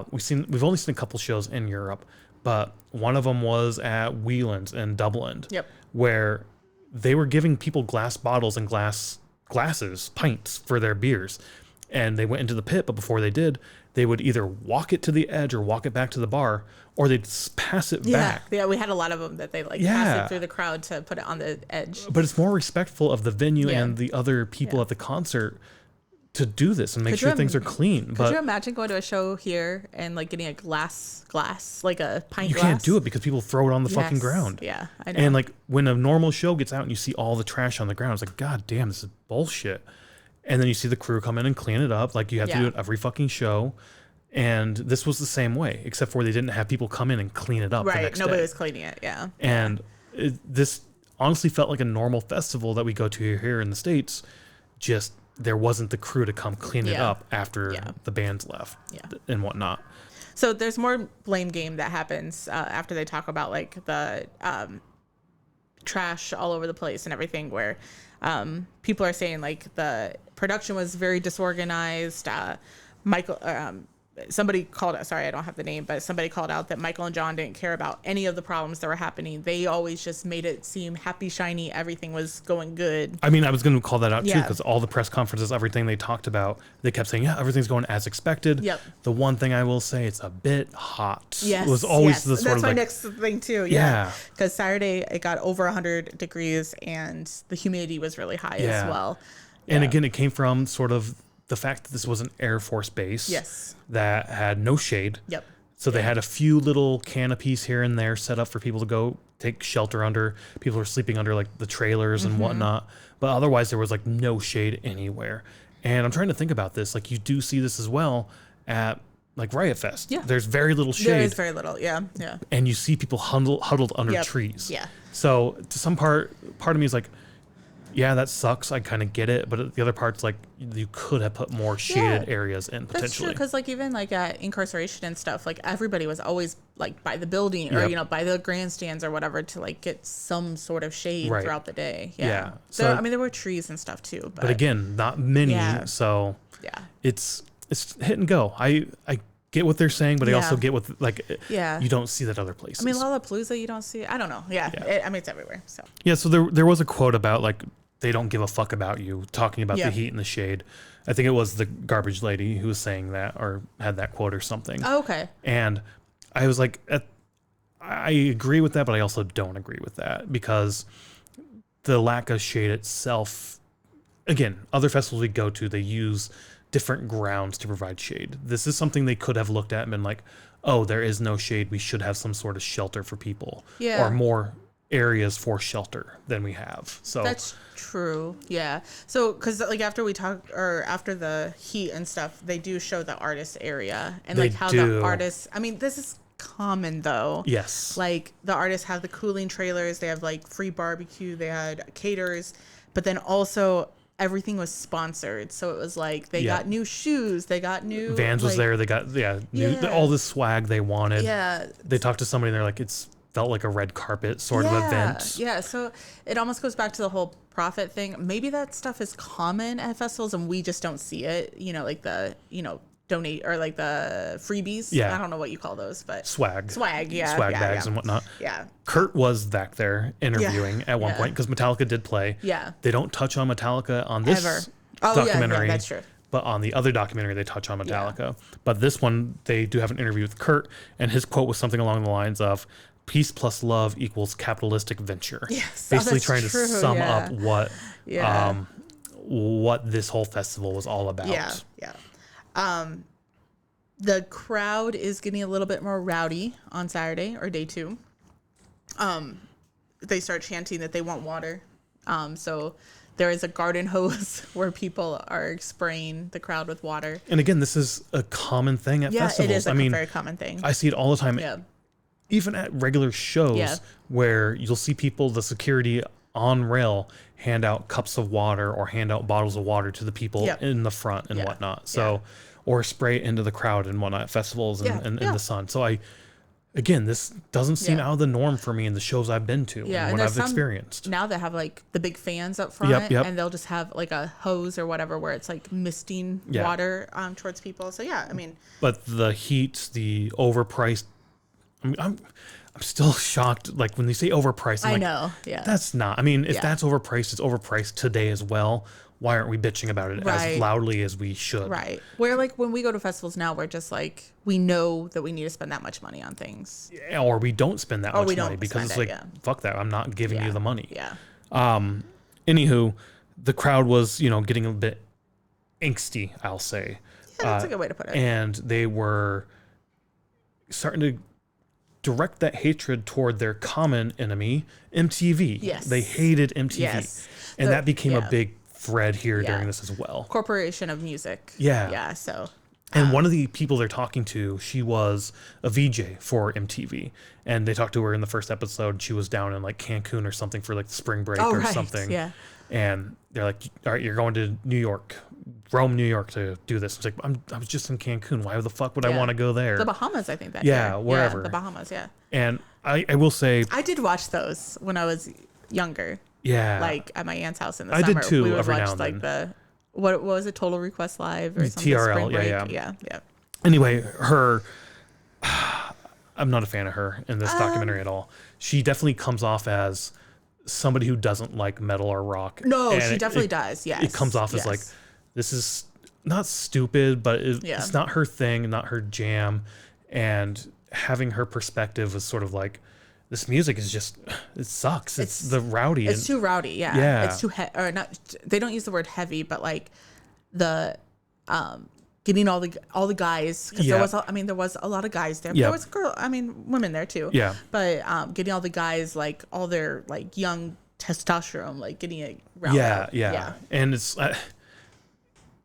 S1: We've only seen a couple shows in Europe, but one of them was at Wheelands in Dublin, where they were giving people glass bottles and glasses, pints for their beers. And they went into the pit, but before they did, they would either walk it to the edge or walk it back to the bar, or they'd pass it back.
S2: Yeah, we had a lot of them that they pass it through the crowd to put it on the edge.
S1: But it's more respectful of the venue and the other people at the concert to do this and make sure things are clean.
S2: Could you imagine going to a show here and like getting a glass, like a pint glass?
S1: You can't do it because people throw it on the fucking ground.
S2: Yeah, I know.
S1: And like when a normal show gets out and you see all the trash on the ground, it's like, God damn, this is bullshit. And then you see the crew come in and clean it up. Like you have to do it every fucking show. And this was the same way, except for they didn't have people come in and clean it up the next day.
S2: Nobody was cleaning it,
S1: And this honestly felt like a normal festival that we go to here in the States. Just there wasn't the crew to come clean it up after the bands left and whatnot.
S2: So there's more blame game that happens after they talk about like the trash all over the place and everything, where people are saying like the production was very disorganized. Somebody called out, sorry, I don't have the name, but somebody called out that Michael and John didn't care about any of the problems that were happening. They always just made it seem happy, shiny. Everything was going good.
S1: I mean, I was going to call that out too, because all the press conferences, everything they talked about, they kept saying, yeah, everything's going as expected.
S2: Yep.
S1: The one thing I will say, it's a bit hot.
S2: Yes.
S1: It was always the sort
S2: That's
S1: of
S2: my
S1: like,
S2: next thing too. Yeah. Because Saturday it got over 100 degrees and the humidity was really high as well.
S1: And again, it came from sort of the fact that this was an Air Force base that had no shade.
S2: Yep.
S1: So they had a few little canopies here and there set up for people to go take shelter under. People were sleeping under like the trailers and whatnot. But otherwise there was like no shade anywhere. And I'm trying to think about this. Like you do see this as well at like Riot Fest. Yeah. There's very little shade.
S2: There is very little. Yeah. Yeah.
S1: And you see people huddled under trees.
S2: Yeah.
S1: So to some part of me is like, yeah, that sucks. I kind of get it, but the other part's like you could have put more shaded areas in potentially.
S2: That's true, because like even like at incarceration and stuff, like everybody was always like by the building or by the grandstands or whatever to like get some sort of shade throughout the day. Yeah. So I mean, there were trees and stuff too,
S1: but again, not many. So it's hit and go. I get what they're saying, but I also get what you don't see that other places.
S2: I mean, Lollapalooza, you don't see. I don't know. I mean, it's everywhere. So
S1: so there was a quote about like, they don't give a fuck about you, talking about the heat and the shade. I think it was the garbage lady who was saying that or had that quote or something.
S2: Oh, okay.
S1: And I was like, I agree with that, but I also don't agree with that, because the lack of shade itself, again, other festivals we go to, they use different grounds to provide shade. This is something they could have looked at and been like, oh, there is no shade. We should have some sort of shelter for people or more areas for shelter than we have. So
S2: that's true. Yeah. So because like after the heat and stuff, they do show the artist area and like how the artists, I mean, this is common though.
S1: Yes.
S2: Like the artists have the cooling trailers, they have like free barbecue, they had caterers, but then also everything was sponsored. So it was like they got new shoes, they got new
S1: Vans was there, they got all this swag they wanted.
S2: Yeah.
S1: They talked to somebody and they're like, it's felt like a red carpet sort of event.
S2: Yeah, so it almost goes back to the whole profit thing. Maybe that stuff is common at festivals and we just don't see it, like the, donate or like the freebies. Yeah. I don't know what you call those, but
S1: swag,
S2: yeah.
S1: Swag bags and whatnot.
S2: Yeah.
S1: Kurt was back there interviewing at one point because Metallica did play.
S2: Yeah.
S1: They don't touch on Metallica on this documentary.
S2: Yeah, that's true.
S1: But on the other documentary, they touch on Metallica. Yeah. But this one, they do have an interview with Kurt, and his quote was something along the lines of, peace plus love equals capitalistic venture.
S2: Yes,
S1: basically trying to sum up what this whole festival was all about.
S2: Yeah. The crowd is getting a little bit more rowdy on Saturday or day 2. They start chanting that they want water. So there is a garden hose where people are spraying the crowd with water.
S1: And again, this is a common thing at festivals.
S2: Yeah, it is a very common thing.
S1: I see it all the time. Yeah. Even at regular shows where you'll see people, the security on rail, hand out cups of water or hand out bottles of water to the people in the front and whatnot. So, or spray it into the crowd and whatnot at festivals and in the sun. So this doesn't seem out of the norm for me in the shows I've been to and what I've experienced.
S2: Now they have like the big fans up front and they'll just have like a hose or whatever where it's like misting water towards people. So I mean. But
S1: the heat, the overpriced, I'm still shocked. Like when they say overpriced,
S2: I know. Yeah.
S1: That's not. I mean, if that's overpriced, it's overpriced today as well. Why aren't we bitching about it as loudly as we should?
S2: Right. Where like when we go to festivals now, we're just like we know that we need to spend that much money on things.
S1: Yeah, or we don't spend that much money because it's like fuck that. I'm not giving you the money.
S2: Yeah.
S1: Anywho, the crowd was getting a bit angsty. I'll say.
S2: Yeah, that's a good way to put it.
S1: And they were starting to direct that hatred toward their common enemy, MTV.
S2: Yes.
S1: They hated MTV. Yes. And that became a big thread here during this as well.
S2: Corporation of Music.
S1: Yeah.
S2: Yeah, so.
S1: And one of the people they're talking to, she was a VJ for MTV. And they talked to her in the first episode. She was down in like Cancun or something for like spring break or something.
S2: Yeah.
S1: And they're like, all right, you're going to New York, Rome, New York to do this. It's like, I was just in Cancun. Why the fuck would I want to go there?
S2: The Bahamas, I think that
S1: year. Wherever.
S2: Yeah, the Bahamas, yeah.
S1: And I will say,
S2: I did watch those when I was younger.
S1: Yeah.
S2: Like at my aunt's house in the summer.
S1: I did too,
S2: we would
S1: every
S2: watch
S1: now and
S2: like
S1: then.
S2: what was it, Total Request Live or something?
S1: TRL,
S2: Spring Break.
S1: yeah.
S2: Yeah.
S1: Anyway, I'm not a fan of her in this documentary at all. She definitely comes off as somebody who doesn't like metal or rock.
S2: No, she definitely does. Yes.
S1: It comes off as like, this is not stupid, but it's not her thing, not her jam. And having her perspective was sort of like, this music is just, it sucks. It's the rowdy.
S2: It's too rowdy. Yeah.
S1: Yeah.
S2: It's too or not. They don't use the word heavy, but like the getting all the guys, because there was a lot of guys there. There was women there too.
S1: Yeah.
S2: But getting all the guys, like all their like young testosterone, like getting it riled up.
S1: Yeah. And it's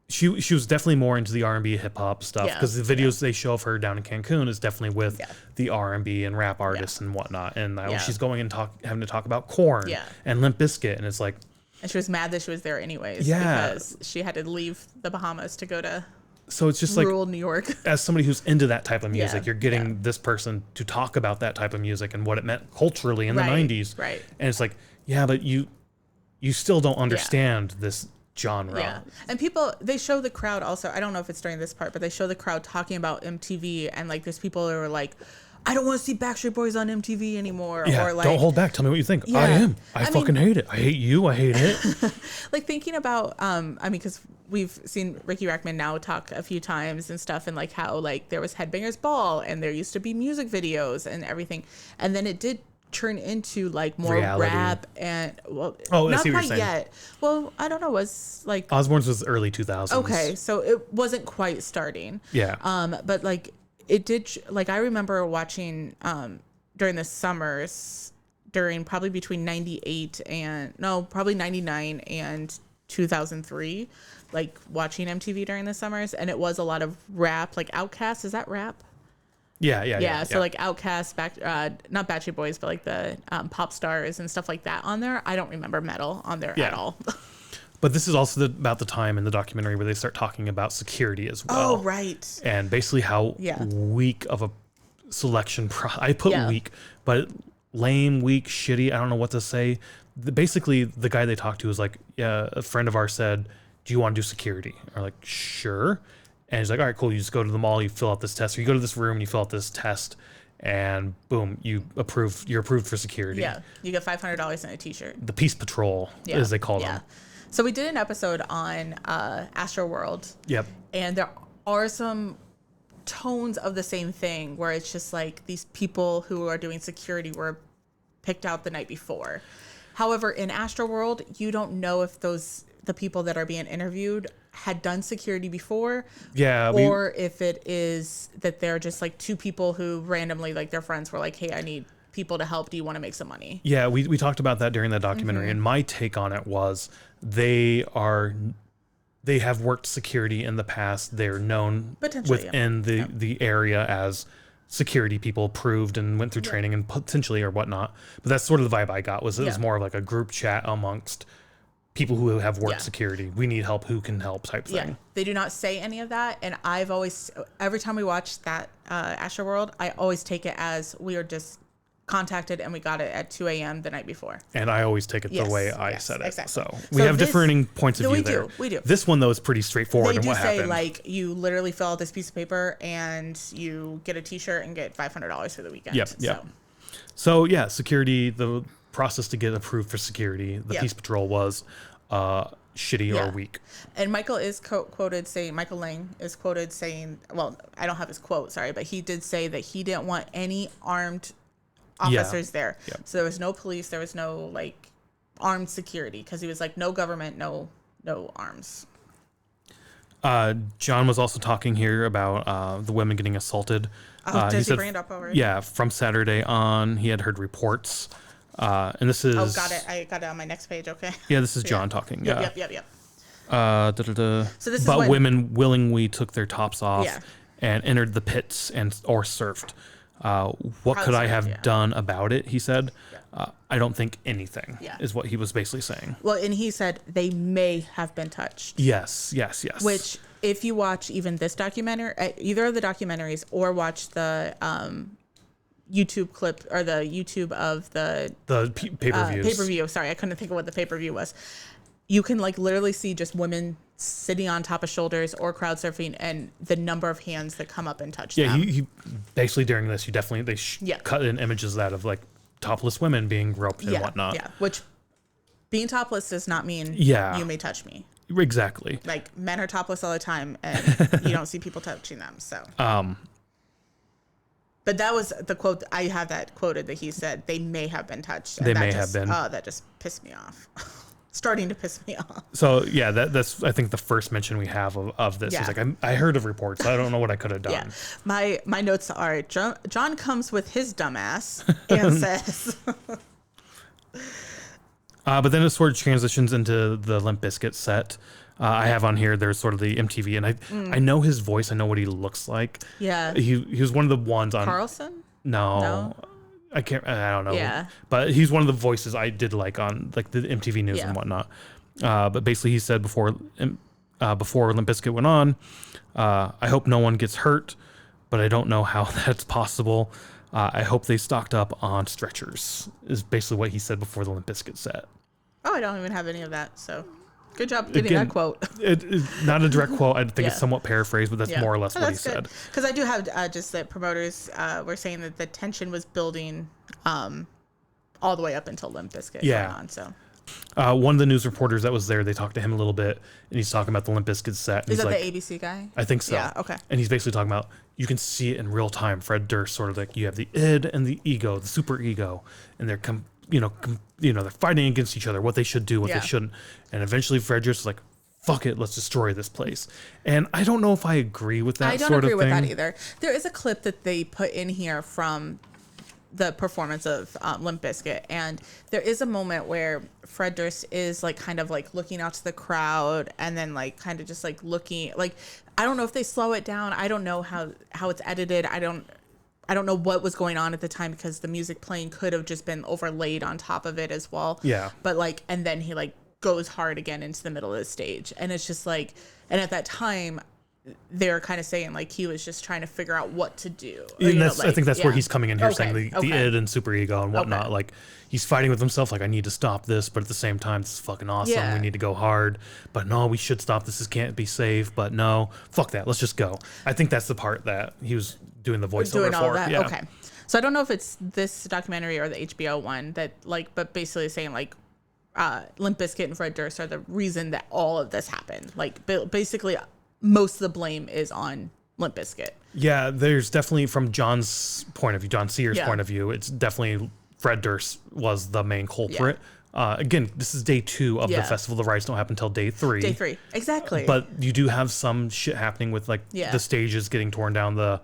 S1: she was definitely more into the R&B hip hop stuff, because the videos they show of her down in Cancun is definitely with the R&B and rap artists and whatnot. And she's going and having to talk about Korn and Limp Bizkit, and it's like,
S2: and she was mad that she was there anyways because she had to leave the Bahamas to go to
S1: so it's just
S2: rural
S1: like
S2: New York.
S1: As somebody who's into that type of music, you're getting this person to talk about that type of music and what it meant culturally in the 90s.
S2: Right.
S1: And it's like, but you still don't understand this genre.
S2: Yeah. And they show the crowd also, I don't know if it's during this part, but they show the crowd talking about MTV, and like there's people who are like, I don't want to see Backstreet Boys on MTV anymore.
S1: Yeah,
S2: or like,
S1: don't hold back. Tell me what you think. I fucking hate it. I hate you. I hate it.
S2: Like thinking about, because we've seen Ricky Rackman now talk a few times and stuff, and like how like there was Headbangers Ball and there used to be music videos and everything. And then it did turn into like more rap and not quite yet. Well, I don't know. Was like
S1: Osbourne's was early 2000s.
S2: Okay, so it wasn't quite starting.
S1: Yeah.
S2: But like it did. Like I remember watching during the summers during probably between 99 and 2003, like watching MTV during the summers, and it was a lot of rap, like Outkast. Is that rap?
S1: Yeah.
S2: So like Outkast, not Backstreet Boys, but like the pop stars and stuff like that on there. I don't remember metal on there at all.
S1: But this is also about the time in the documentary where they start talking about security as well.
S2: Oh, right.
S1: And basically how weak of a selection. I put weak, but lame, weak, shitty. I don't know what to say. Basically, the guy they talked to was like, a friend of ours said, do you want to do security? Or like, sure. And he's like, all right, cool. You just go to the mall, you fill out this test, or you go to this room and you fill out this test, and boom, you're approved for security.
S2: Yeah, you get $500 in a t-shirt.
S1: The Peace Patrol, as they call them.
S2: So we did an episode on Astro World.
S1: Yep.
S2: And there are some tones of the same thing where it's just like these people who are doing security were picked out the night before. However, in Astro World, you don't know if the people that are being interviewed had done security before. Yeah. Or if it is that they're just like two people who randomly, like their friends were like, hey, I need people to help. Do you want to make some money?
S1: Yeah, we talked about that during the documentary, and my take on it was they have worked security in the past. They're known within the area as security people, approved and went through training and potentially or whatnot. But that's sort of the vibe I got, was it was more of like a group chat amongst people who have worked security. We need help. Who can help? Type thing. Yeah,
S2: they do not say any of that. And I've always, every time we watch that Astro World, I always take it as we are just contacted and we got it at 2 a.m. the night before. And
S1: I always take it the way I said it. Exactly. So we have differing points of view there.
S2: We do.
S1: This one, though, is pretty straightforward in what happened.
S2: They do say, like, you literally fill out this piece of paper and you get a t-shirt and get $500 for the weekend.
S1: Yep. So yeah, security, the process to get approved for security, the Peace Patrol was shitty or weak.
S2: And Michael is quoted saying, Michael Lang is quoted saying, well, I don't have his quote, sorry, but he did say that he didn't want any armed officers there. So there was no police, there was no like armed security, because he was like, no government, no arms.
S1: John was also talking here about the women getting assaulted.
S2: Does he bring it up already?
S1: Yeah, from Saturday on, he had heard reports. And this is...
S2: Oh, got it. I got it on my next page, okay.
S1: Yeah, this is John talking.
S2: Yep.
S1: So this
S2: is
S1: but
S2: when
S1: women willingly took their tops off
S2: Yeah.
S1: and entered the pits or surfed. What could I have done about it? He said. I don't think anything. Is what he was basically saying.
S2: Well, and he said they may have been touched.
S1: Yes.
S2: Which, if you watch even this documentary, either of the documentaries, or watch the YouTube clip or the YouTube of the pay-per-view. Sorry, I couldn't think of what the pay-per-view was. You can like literally see just women sitting on top of shoulders or crowd surfing, and the number of hands that come up and touch them.
S1: He basically during this, they cut in images of that of like topless women being groped and whatnot.
S2: Yeah, which being topless does not mean you may touch me.
S1: Exactly.
S2: Like men are topless all the time, and you don't see people touching them. So. But that was the quote. I have that quoted that he said they may have been touched.
S1: They may have been.
S2: Oh, that just pissed me off. Starting to piss me off.
S1: So yeah, that's I think the first mention we have of this. He's like, I heard of reports. I don't know what I could have done.
S2: Yeah. My notes are John comes with his dumbass and says.
S1: But then it sort of transitions into the Limp Bizkit set. I have on here. There's sort of the MTV, and I know his voice. I know what he looks like.
S2: Yeah.
S1: He was one of the ones on
S2: Carlson.
S1: No. I don't know.
S2: Yeah.
S1: But he's one of the voices I did like on like the MTV News and whatnot. But basically he said before Limp Bizkit went on, I hope no one gets hurt, but I don't know how that's possible. I hope they stocked up on stretchers is basically what he said before the Limp Bizkit set.
S2: Oh, I don't even have any of that. So good job getting that quote.
S1: It's not a direct quote. I think it's somewhat paraphrased, but that's more or less what he said.
S2: Because I do have just that promoters were saying that the tension was building all the way up until Limp Bizkit went on. So
S1: one of the news reporters that was there, they talked to him a little bit, and he's talking about the Limp Bizkit set.
S2: Is that the ABC guy?
S1: I think so.
S2: Yeah, okay.
S1: And he's basically talking about, you can see it in real time. Fred Durst sort of like, you have the id and the ego, the super ego, and they're they're fighting against each other, what they should do, what they shouldn't. And eventually Fred Durst is like, fuck it, let's destroy this place. And I don't know if I agree with that sort of thing. I don't agree with that
S2: either. There is a clip that they put in here from the performance of Limp Bizkit, and there is a moment where Fred Durst is like kind of like looking out to the crowd, and then like kind of just like looking, like I don't know if they slow it down. I don't know how it's edited. I don't know what was going on at the time, because the music playing could have just been overlaid on top of it as well.
S1: Yeah.
S2: But like, and then he like goes hard again into the middle of the stage, and it's just like, and at that time they're kind of saying like he was just trying to figure out what to do.
S1: And I think that's where he's coming in here, saying the id and super ego and whatnot. Like he's fighting with himself, like I need to stop this, but at the same time, this is fucking awesome. Yeah. We need to go hard, but no, we should stop this. This can't be safe, but no, fuck that. Let's just go. I think that's the part that he was doing the voiceover for.
S2: That?
S1: Yeah.
S2: Okay. So I don't know if it's this documentary or the HBO one that like, but basically saying like Limp Bizkit and Fred Durst are the reason that all of this happened. Like basically most of the blame is on Limp Bizkit.
S1: Yeah, there's definitely, from John's point of view, John Sear's point of view, it's definitely Fred Durst was the main culprit. Again, this is day 2 of the festival. The riots don't happen until day 3.
S2: Day 3, exactly.
S1: But you do have some shit happening with like the stages getting torn down, the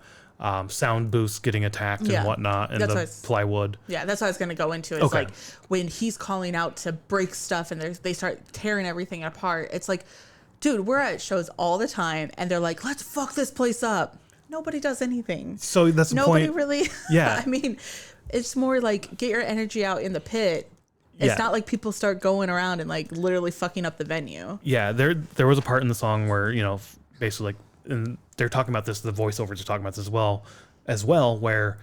S1: sound booths getting attacked and whatnot, and the plywood.
S2: Yeah, that's what I was going to go into. It's like when he's calling out to break stuff and they start tearing everything apart. It's like, dude, we're at shows all the time, and they're like, let's fuck this place up. Nobody does anything.
S1: So that's the point.
S2: Nobody really. Yeah. I mean, it's more like get your energy out in the pit. It's not like people start going around and like literally fucking up the venue.
S1: Yeah, there was a part in the song where, basically like, and they're talking about this, the voiceovers are talking about this as well, where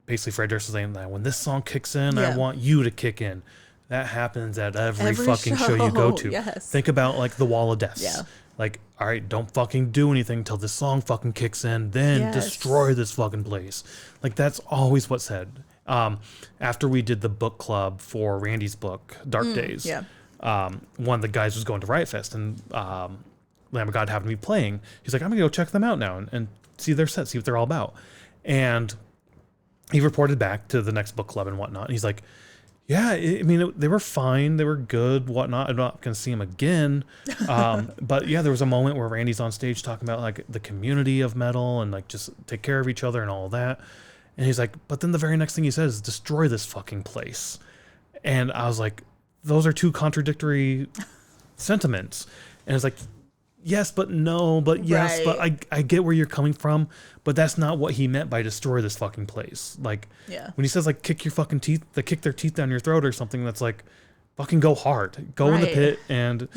S1: basically Fred Durst is saying that when this song kicks in, I want you to kick in. That happens at every fucking show you go to.
S2: Yes.
S1: Think about like the Wall of Deaths.
S2: Yeah.
S1: Like, all right, don't fucking do anything till this song fucking kicks in, then destroy this fucking place. Like, that's always what's said. After we did the book club for Randy's book, Dark Days, one of the guys was going to Riot Fest, and Lamb of God happened to be playing. He's like, I'm gonna go check them out now and see their set, see what they're all about. And he reported back to the next book club and whatnot. And he's like, yeah, I mean, they were fine. They were good, whatnot. I'm not going to see them again. But yeah, there was a moment where Randy's on stage talking about like the community of metal and like just take care of each other and all that. And he's like, but then the very next thing he says is destroy this fucking place. And I was like, those are two contradictory sentiments. And it's like, yes, but no, but yes, but I get where you're coming from, but that's not what he meant by destroy this fucking place. Like, when he says like kick your fucking teeth, kick their teeth down your throat or something, that's like, fucking go hard. Go in the pit and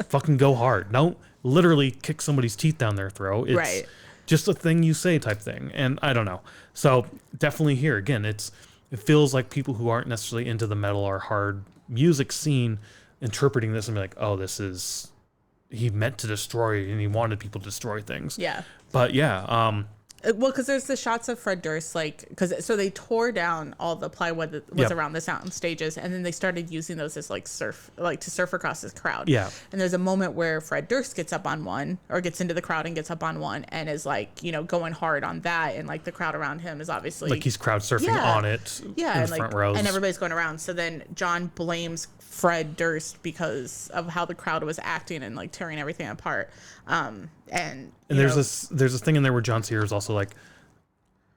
S1: fucking go hard. Don't literally kick somebody's teeth down their throat. It's just a thing you say type thing. And I don't know. So definitely here again, it feels like people who aren't necessarily into the metal or hard music scene interpreting this and be like, oh, he meant to destroy and he wanted people to destroy things. Yeah. But yeah,
S2: well, because there's the shots of Fred Durst, so they tore down all the plywood that was around the sound stages, and then they started using those as to surf across this crowd. Yeah. And there's a moment where Fred Durst gets up on one, or gets into the crowd and gets up on one, and is going hard on that, and the crowd around him is obviously
S1: like he's crowd surfing on it. Yeah.
S2: In
S1: the front rows,
S2: and everybody's going around. So then John blames Fred Durst because of how the crowd was acting and tearing everything apart. And there's this thing in there where John Cena is also like,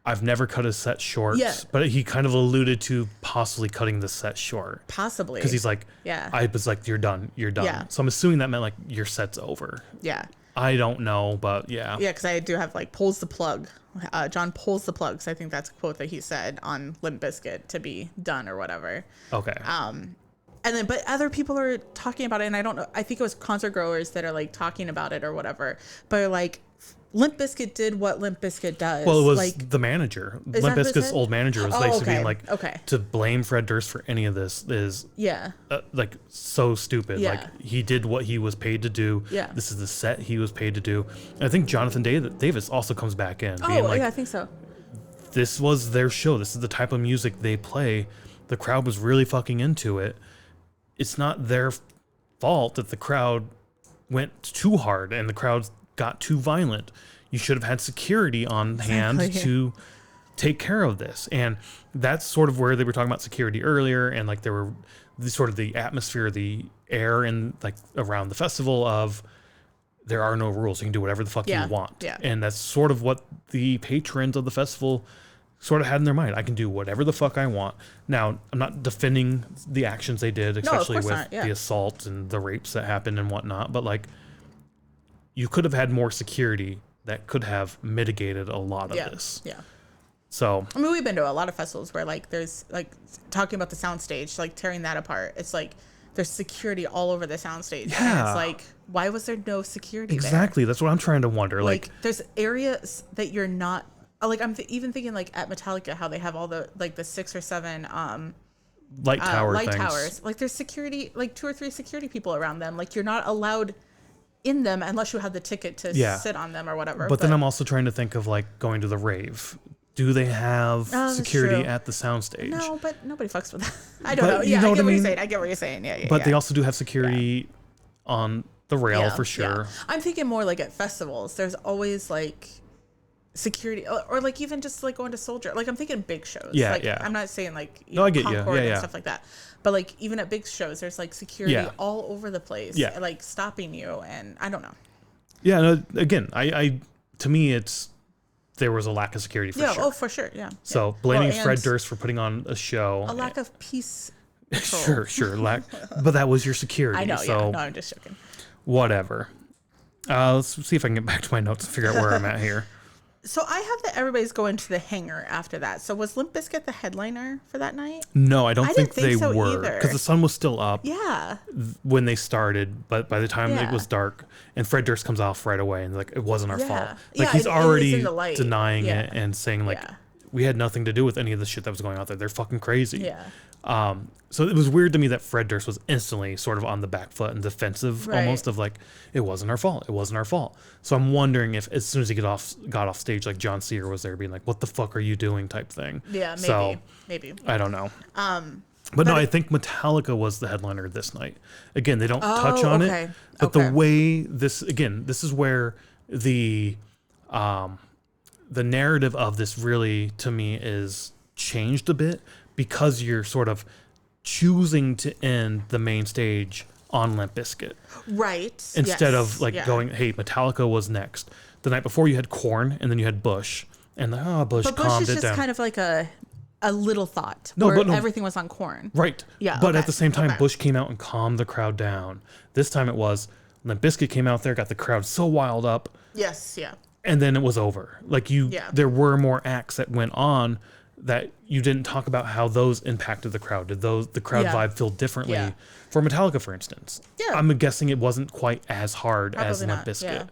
S2: I've never cut a set short, but he kind of alluded to possibly cutting the set short. Possibly. Because he's like, I was like, you're done. Yeah. So I'm assuming that meant your set's over. Yeah. I don't know, but yeah. Yeah, because I do have pulls the plug. John pulls the plug, so I think that's a quote that he said on Limp Bizkit to be done or whatever. Okay. And then, but other people are talking about it, and I don't know. I think it was concert growers that are talking about it or whatever. But Limp Bizkit did what Limp Bizkit does.
S1: Well, it was the manager. Limp Bizkit's old manager was basically being to blame Fred Durst for any of this is so stupid. Yeah. He did what he was paid to do. Yeah. This is the set he was paid to do. And I think Jonathan Davis also comes back in. Being
S2: I think so.
S1: This was their show. This is the type of music they play. The crowd was really fucking into it. It's not their fault that the crowd went too hard and the crowd got too violent. You should have had security on hand to take care of this. And that's sort of where they were talking about security earlier. And there were the atmosphere, the air and around the festival of there are no rules. You can do whatever the fuck you want. Yeah. And that's sort of what the patrons of the festival sort of had in their mind. I can do whatever the fuck I want. Now, I'm not defending the actions they did, especially with the assault and the rapes that happened and whatnot, but you could have had more security that could have mitigated a lot of this. Yeah. So,
S2: I mean, we've been to a lot of festivals where there's talking about the soundstage, tearing that apart. It's there's security all over the soundstage. Yeah. And it's why was there no security
S1: Exactly. That's what I'm trying to wonder.
S2: There's areas that you're not. I'm even thinking at Metallica, how they have all the the 6 or 7
S1: light towers.
S2: There's security, 2 or 3 security people around them. You're not allowed in them unless you have the ticket to sit on them or whatever.
S1: But then I'm also trying to think of going to the rave. Do they have security at the soundstage?
S2: No, but nobody fucks with that. I don't know. Yeah, I get what you're saying. I get what you're saying. Yeah,
S1: but they also do have security on the rail for sure.
S2: Yeah. I'm thinking more at festivals. There's always security or even just going to Soldier. I'm thinking big shows. Yeah. I'm not saying
S1: I get you. Yeah,
S2: and stuff like that. But even at big shows, there's security all over the place. Yeah. Stopping you, and I don't know.
S1: Yeah. No, again, I to me there was a lack of security for sure.
S2: Oh, for sure. Yeah.
S1: So blaming Fred Durst for putting on a show.
S2: A lack of peace. Control.
S1: Sure. But that was your security.
S2: I know.
S1: So
S2: No, I'm just joking.
S1: Whatever. Let's see if I can get back to my notes and figure out where I'm at here.
S2: So I have that everybody's going to the hangar after that. So was Limp Bizkit the headliner for that night?
S1: No, I don't think they were, because the sun was still up.
S2: Yeah.
S1: When they started, but by the time it was dark, and Fred Durst comes off right away, and it wasn't our fault. He's already denying it and saying we had nothing to do with any of the shit that was going on there. They're fucking crazy. Yeah. So it was weird to me that Fred Durst was instantly sort of on the back foot and defensive, almost of it wasn't our fault. It wasn't our fault. So I'm wondering if as soon as he got off stage, John Cena was there being what the fuck are you doing type thing. Yeah,
S2: maybe.
S1: I don't know. But no, I think Metallica was the headliner this night. Again, they don't touch on it, but the way this is where the narrative of this really, to me, is changed a bit, because you're sort of choosing to end the main stage on Limp Bizkit.
S2: Right.
S1: Instead of going, hey, Metallica was next. The night before you had Korn, and then you had Bush. And Bush calmed it down.
S2: But Bush is just kind of a little thought.
S1: No,
S2: where
S1: but no.
S2: everything was on Korn.
S1: Right.
S2: Yeah.
S1: But
S2: okay.
S1: at the same time,
S2: okay.
S1: Bush came out and calmed the crowd down. This time it was Limp Bizkit came out there, got the crowd so wild up.
S2: Yes. Yeah.
S1: And then it was over. Like there were more acts that went on that you didn't talk about how those impacted the crowd. Did the crowd vibe feel differently for Metallica, for instance? Yeah. I'm guessing it wasn't quite as hard as Limp Bizkit. Yeah.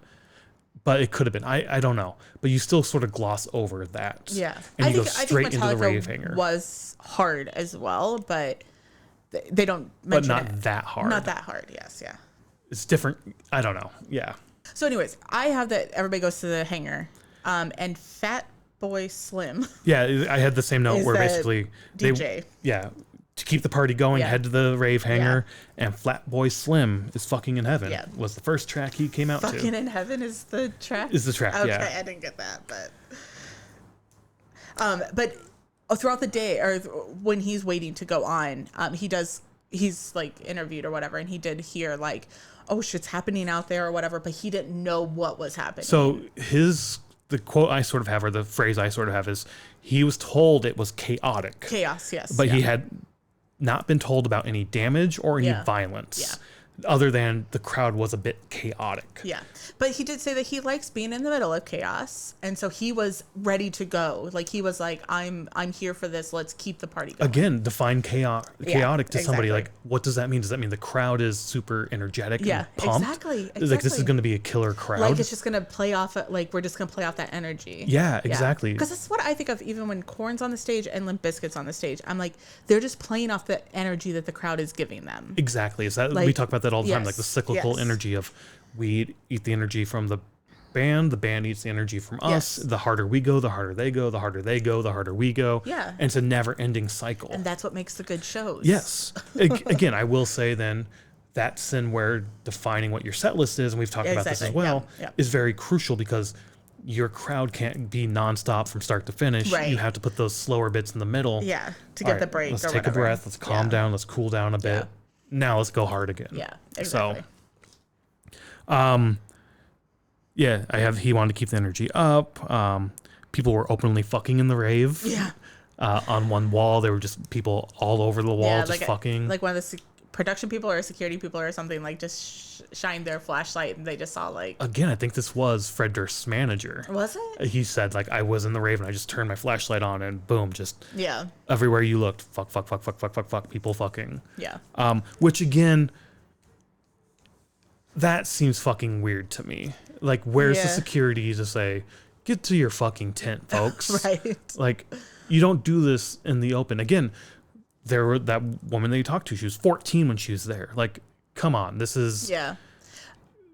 S1: But it could have been. I don't know. But you still sort of gloss over that.
S2: Yeah.
S1: And you go straight into the rave hanger.
S2: Was hard as well, but they don't mention it.
S1: But not that hard.
S2: Not that hard, yes, yeah.
S1: It's different. I don't know. Yeah.
S2: So anyways, I have that everybody goes to the hangar. And Fat Boy Slim.
S1: Yeah, I had the same note where basically
S2: DJ.
S1: To keep the party going, head to the rave hangar, and Fat Boy Slim is fucking in heaven. Yeah. Was the first track he came out to.
S2: Fucking in heaven is the track?
S1: Is the track,
S2: okay,
S1: yeah.
S2: I didn't get that, but throughout the day, or when he's waiting to go on, he's like interviewed or whatever, and he did hear like, oh, shit's happening out there or whatever, but he didn't know what was happening.
S1: So the quote I sort of have, or the phrase I sort of have, is he was told it was chaotic.
S2: Chaos, yes.
S1: But he had not been told about any damage or any violence, other than the crowd was a bit chaotic.
S2: Yeah. But he did say that he likes being in the middle of chaos, and so he was ready to go. Like he was like, I'm here for this. Let's keep the party going.
S1: Again, define chaotic to somebody. Like, what does that mean? Does that mean the crowd is super energetic and pumped?
S2: Exactly.
S1: Like this is going to be a killer crowd?
S2: Like it's just going to play off, like we're just going to play off that energy.
S1: Yeah, exactly.
S2: Because that's what I think of even when Korn's on the stage and Limp Bizkit's on the stage. I'm like, they're just playing off the energy that the crowd is giving them.
S1: Exactly. Is that we talk about that all the time, like the cyclical energy of we eat the energy from the band eats the energy from us. The harder we go, the harder they go, the harder they go, the harder we go.
S2: Yeah.
S1: And it's a never-ending cycle.
S2: And that's what makes the good shows.
S1: Yes. Again, I will say then that's in where defining what your set list is, and we've talked about this as well, is very crucial, because your crowd can't be nonstop from start to finish. Right. You have to put those slower bits in the middle.
S2: Yeah. To get the break.
S1: Let's take a breath. Let's calm down. Let's cool down a bit. Now let's go hard again.
S2: Yeah. Exactly.
S1: So, he wanted to keep the energy up. People were openly fucking in the rave.
S2: Yeah.
S1: On one wall, there were just people all over the wall just fucking.
S2: Like one of the production people or security people or something, like just shined their flashlight and they just saw like.
S1: Again, I think this was Fred Durst's manager.
S2: Was it?
S1: He said like, I was in the rave and I just turned my flashlight on and boom, just.
S2: Yeah.
S1: Everywhere you looked, fuck, people fucking.
S2: Yeah.
S1: Which again, that seems fucking weird to me. Like, where's the security to say, get to your fucking tent, folks?
S2: Right.
S1: Like, you don't do this in the open. Again, there were that woman that you talked to. She was 14 when she was there. Like, come on, this is.
S2: Yeah.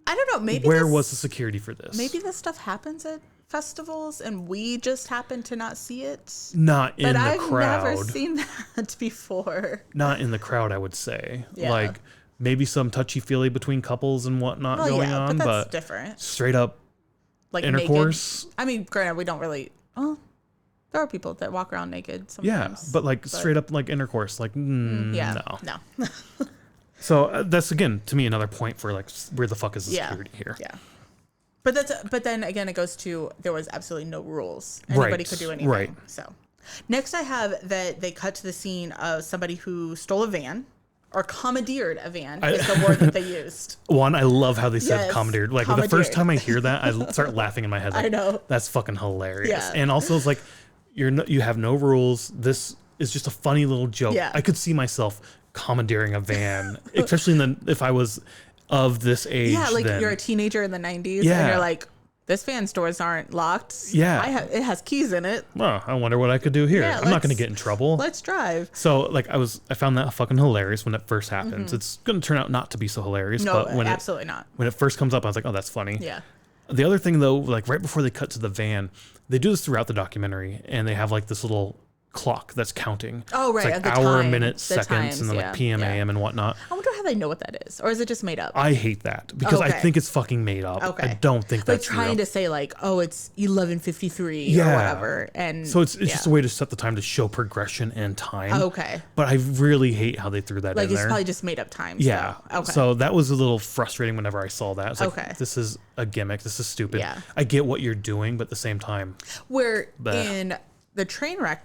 S2: I don't know. Maybe
S1: where was the security for this?
S2: Maybe this stuff happens at festivals and we just happen to not see it.
S1: Not in the crowd.
S2: But I've never seen that before.
S1: Not in the crowd, I would say.
S2: Yeah.
S1: Like, maybe some touchy-feely between couples and whatnot going on,
S2: but that's different.
S1: Straight up like intercourse.
S2: Naked. I mean, granted, we don't really. Well, there are people that walk around naked sometimes.
S1: Yeah, but like straight up like intercourse, like no. So that's again to me another point for like where the fuck is the security here?
S2: Yeah. But then again, it goes to there was absolutely no rules. Anybody could do anything.
S1: Right.
S2: So next, I have that they cut to the scene of somebody who stole a van. Or commandeered a van is the word that they used.
S1: One, I love how they said commandeered. Like the first time I hear that, I start laughing in my head. Like,
S2: I know.
S1: That's fucking hilarious.
S2: Yeah.
S1: And also it's like, you have no rules. This is just a funny little joke.
S2: Yeah.
S1: I could see myself commandeering a van, especially if I was of this age.
S2: Yeah, like
S1: then.
S2: You're a teenager in the 90s and you're like, this van's doors aren't locked.
S1: Yeah.
S2: It has keys in it.
S1: Well, I wonder what I could do here. I'm not going to get in trouble.
S2: Let's drive.
S1: So, like, I found that fucking hilarious when it first happens. Mm-hmm. It's going to turn out not to be so hilarious.
S2: No,
S1: but when
S2: absolutely not.
S1: When it first comes up, I was like, oh, that's funny.
S2: Yeah.
S1: The other thing, though, like, right before they cut to the van, they do this throughout the documentary, and they have, like, this little clock that's counting.
S2: Oh, right.
S1: It's like hour, minute, seconds, and then like PM, AM, and whatnot.
S2: I wonder how they know what that is, or is it just made up?
S1: I hate that because I think it's fucking made up.
S2: Okay.
S1: I don't think that's
S2: trying
S1: real.
S2: To say like, oh, it's 11:53 or whatever, and
S1: so it's just a way to set the time to show progression and time.
S2: Okay.
S1: But I really hate how they threw that in there.
S2: Like it's probably just made up time.
S1: Yeah.
S2: So. Okay.
S1: So that was a little frustrating whenever I saw that. It's like,
S2: okay.
S1: This is a gimmick. This is stupid.
S2: Yeah.
S1: I get what you're doing, but at the same time.
S2: Where in the Trainwreck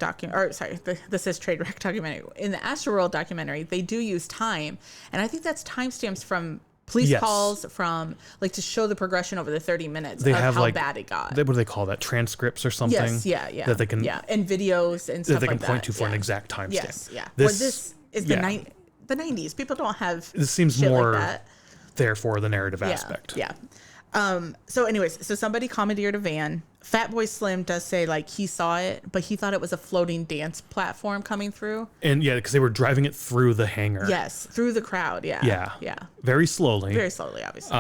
S2: this is Trainwreck documentary. In the Astroworld documentary, they do use time, and I think that's timestamps from police calls, from like to show the progression over the 30 minutes
S1: they
S2: of
S1: have
S2: how
S1: like,
S2: bad it got.
S1: What do they call that? Transcripts or something?
S2: Yes, yeah.
S1: That they can,
S2: and videos and stuff
S1: that they can
S2: like
S1: point
S2: that.
S1: to for an exact timestamp.
S2: Yes, yeah. This is the 90s. People don't have
S1: this seems
S2: shit
S1: more
S2: like that.
S1: there for the narrative aspect.
S2: Yeah. So anyways, somebody commandeered a van. Fatboy Slim does say like he saw it, but he thought it was a floating dance platform coming through.
S1: And because they were driving it through the hangar.
S2: Yes, through the crowd. Yeah.
S1: Very slowly.
S2: Very slowly, obviously.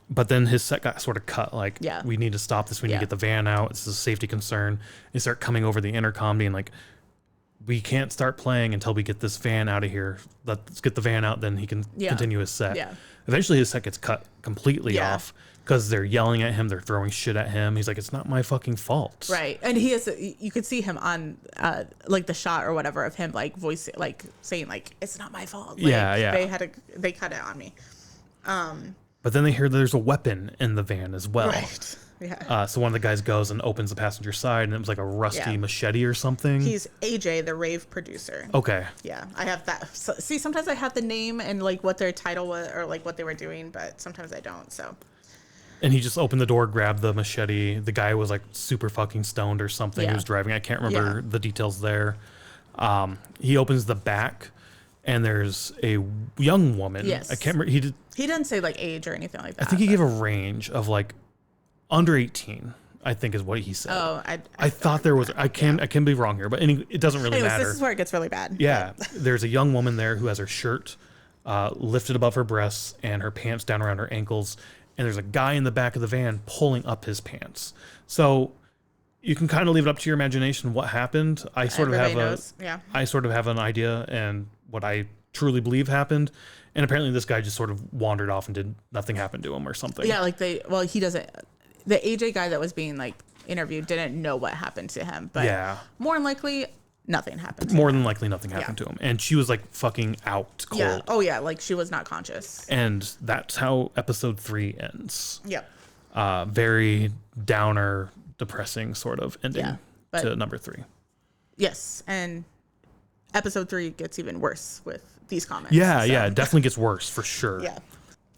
S1: But then his set got sort of cut. Like, we need to stop this. We need to get the van out. It's a safety concern. They start coming over the intercom, being like, we can't start playing until we get this van out of here. Let's get the van out, then he can continue his set.
S2: Yeah.
S1: Eventually, his set gets cut completely off because they're yelling at him. They're throwing shit at him. He's like, it's not my fucking fault.
S2: Right. And he has, you could see him on like the shot or whatever of him like voicing, like saying like, it's not my fault. Like, they cut it on me.
S1: But then they hear there's a weapon in the van as well.
S2: Right. Yeah.
S1: So one of the guys goes and opens the passenger side, and it was like a rusty machete or something.
S2: He's AJ, the rave producer.
S1: Okay.
S2: Yeah, I have that. So, see, sometimes I have the name and like what their title was or like what they were doing, but sometimes I don't. So.
S1: And he just opened the door, grabbed the machete. The guy was like super fucking stoned or something. He was driving. I can't remember the details there. He opens the back, and there's a young woman.
S2: Yes.
S1: I can't remember.
S2: He doesn't say like age or anything like that.
S1: I think he gave a range of like under 18, I think is what he said.
S2: Oh,
S1: I thought there was. I can be wrong here, but it doesn't really matter.
S2: This is where it gets really bad.
S1: Yeah, there's a young woman there who has her shirt lifted above her breasts and her pants down around her ankles, and there's a guy in the back of the van pulling up his pants. So you can kind of leave it up to your imagination what happened. I sort of have an idea and what I truly believe happened. And apparently this guy just sort of wandered off and nothing happened to him or something.
S2: Yeah, like he doesn't. The AJ guy that was being like interviewed didn't know what happened to him, but more than likely nothing happened.
S1: More than likely nothing happened to him, and she was like fucking out cold.
S2: Yeah. Oh yeah, like she was not conscious.
S1: And that's how episode 3 ends.
S2: Yep.
S1: Very downer, depressing sort of ending to number 3.
S2: Yes, and episode 3 gets even worse with these comments.
S1: Yeah, it definitely gets worse for sure.
S2: Yeah.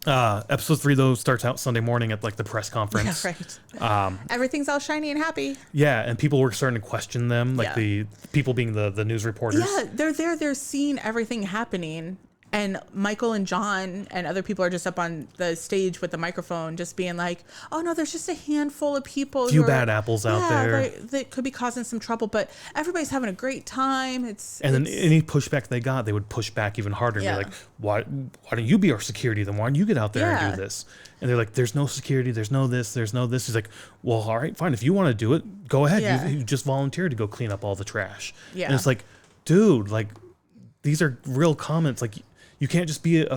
S1: Episode 3 though starts out Sunday morning at like the press conference.
S2: Yeah, right. Everything's all shiny and happy.
S1: Yeah, and people were starting to question them, like the people being the news reporters.
S2: Yeah, they're seeing everything happening, and Michael and John and other people are just up on the stage with the microphone, just being like, "Oh no, there's just a handful of people,
S1: few bad apples out there
S2: that could be causing some trouble, but everybody's having a great time."
S1: Then any pushback they got, they would push back even harder and be like, "Why don't you be our security? Then why don't you get out there and do this?" And they're like, "There's no security. There's no this. There's no this." He's like, "Well, all right, fine. If you want to do it, go ahead.
S2: Yeah.
S1: You just volunteered to go clean up all the trash."
S2: Yeah.
S1: And it's like, dude, like these are real comments. Like you can't just be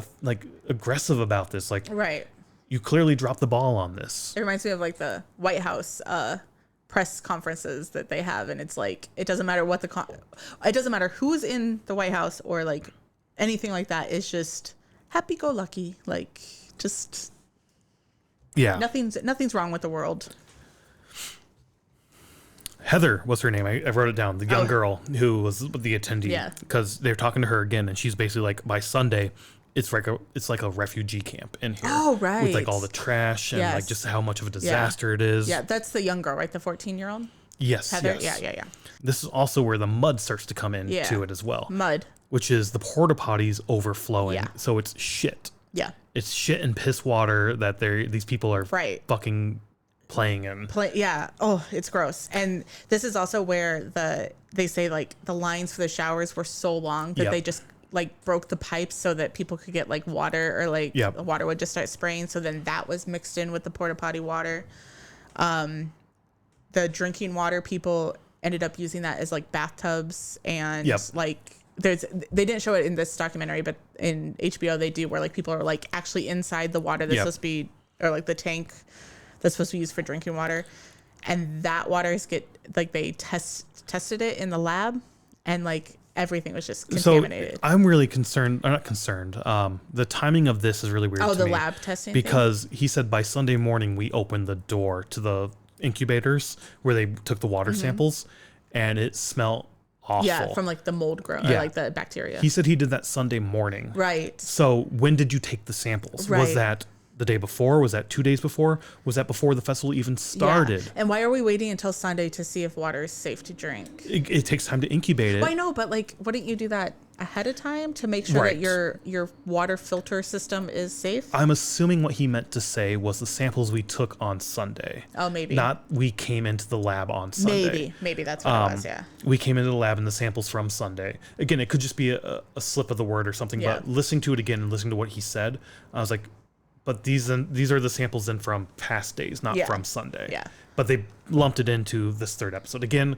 S1: aggressive about this. Like,
S2: right.
S1: You clearly dropped the ball on this.
S2: It reminds me of like the White House press conferences that they have, and it's like it doesn't matter what it doesn't matter who's in the White House or like anything like that. It's just happy-go-lucky, like just nothing's wrong with the world. Heather
S1: was her name. I wrote it down. The young girl who was the attendee.
S2: Yeah.
S1: Because they're talking to her again, and she's basically like, by Sunday, it's like a refugee camp in here.
S2: Oh, right.
S1: With like all the trash and like just how much of a disaster it is.
S2: Yeah, that's the young girl, right? The 14-year-old?
S1: Yes.
S2: Heather?
S1: Yes.
S2: Yeah.
S1: This is also where the mud starts to come into it as well.
S2: Mud.
S1: Which is the porta potties overflowing.
S2: Yeah.
S1: So it's shit.
S2: Yeah.
S1: It's shit and piss water that these people are fucking playing in.
S2: Yeah. Oh, it's gross. And this is also where they say like the lines for the showers were so long that they just like broke the pipes so that people could get like water or like the water would just start spraying. So then that was mixed in with the porta potty water. The drinking water, people ended up using that as like bathtubs and like they didn't show it in this documentary, but in HBO they do, where like people are like actually inside the water that's supposed to be, or like the tank that's supposed to be used for drinking water, and that water they tested it in the lab, and like everything was just contaminated.
S1: So I'm really concerned. I'm not concerned. The timing of this is really weird.
S2: Oh,
S1: to
S2: the
S1: me
S2: lab testing
S1: because he said by Sunday morning we opened the door to the incubators where they took the water samples, and it smelled awful.
S2: Yeah, from like the mold growth, or like the bacteria.
S1: He said he did that Sunday morning.
S2: Right.
S1: So when did you take the samples?
S2: Right.
S1: Was that the day before? Was that 2 days before? Was that before the festival even started?
S2: Yeah. And why are we waiting until Sunday to see if water is safe to drink?
S1: It takes time to incubate it.
S2: Well, I know, but like, wouldn't you do that ahead of time to make sure that your water filter system is safe?
S1: I'm assuming what he meant to say was the samples we took on Sunday.
S2: Oh, maybe.
S1: Not we came into the lab on Sunday.
S2: Maybe that's what it was, yeah.
S1: We came into the lab and the samples from Sunday. Again, it could just be a slip of the word or something, but listening to it again and listening to what he said, I was like, but these are the samples in from past days, not from Sunday.
S2: Yeah.
S1: But they lumped it into this third episode. Again,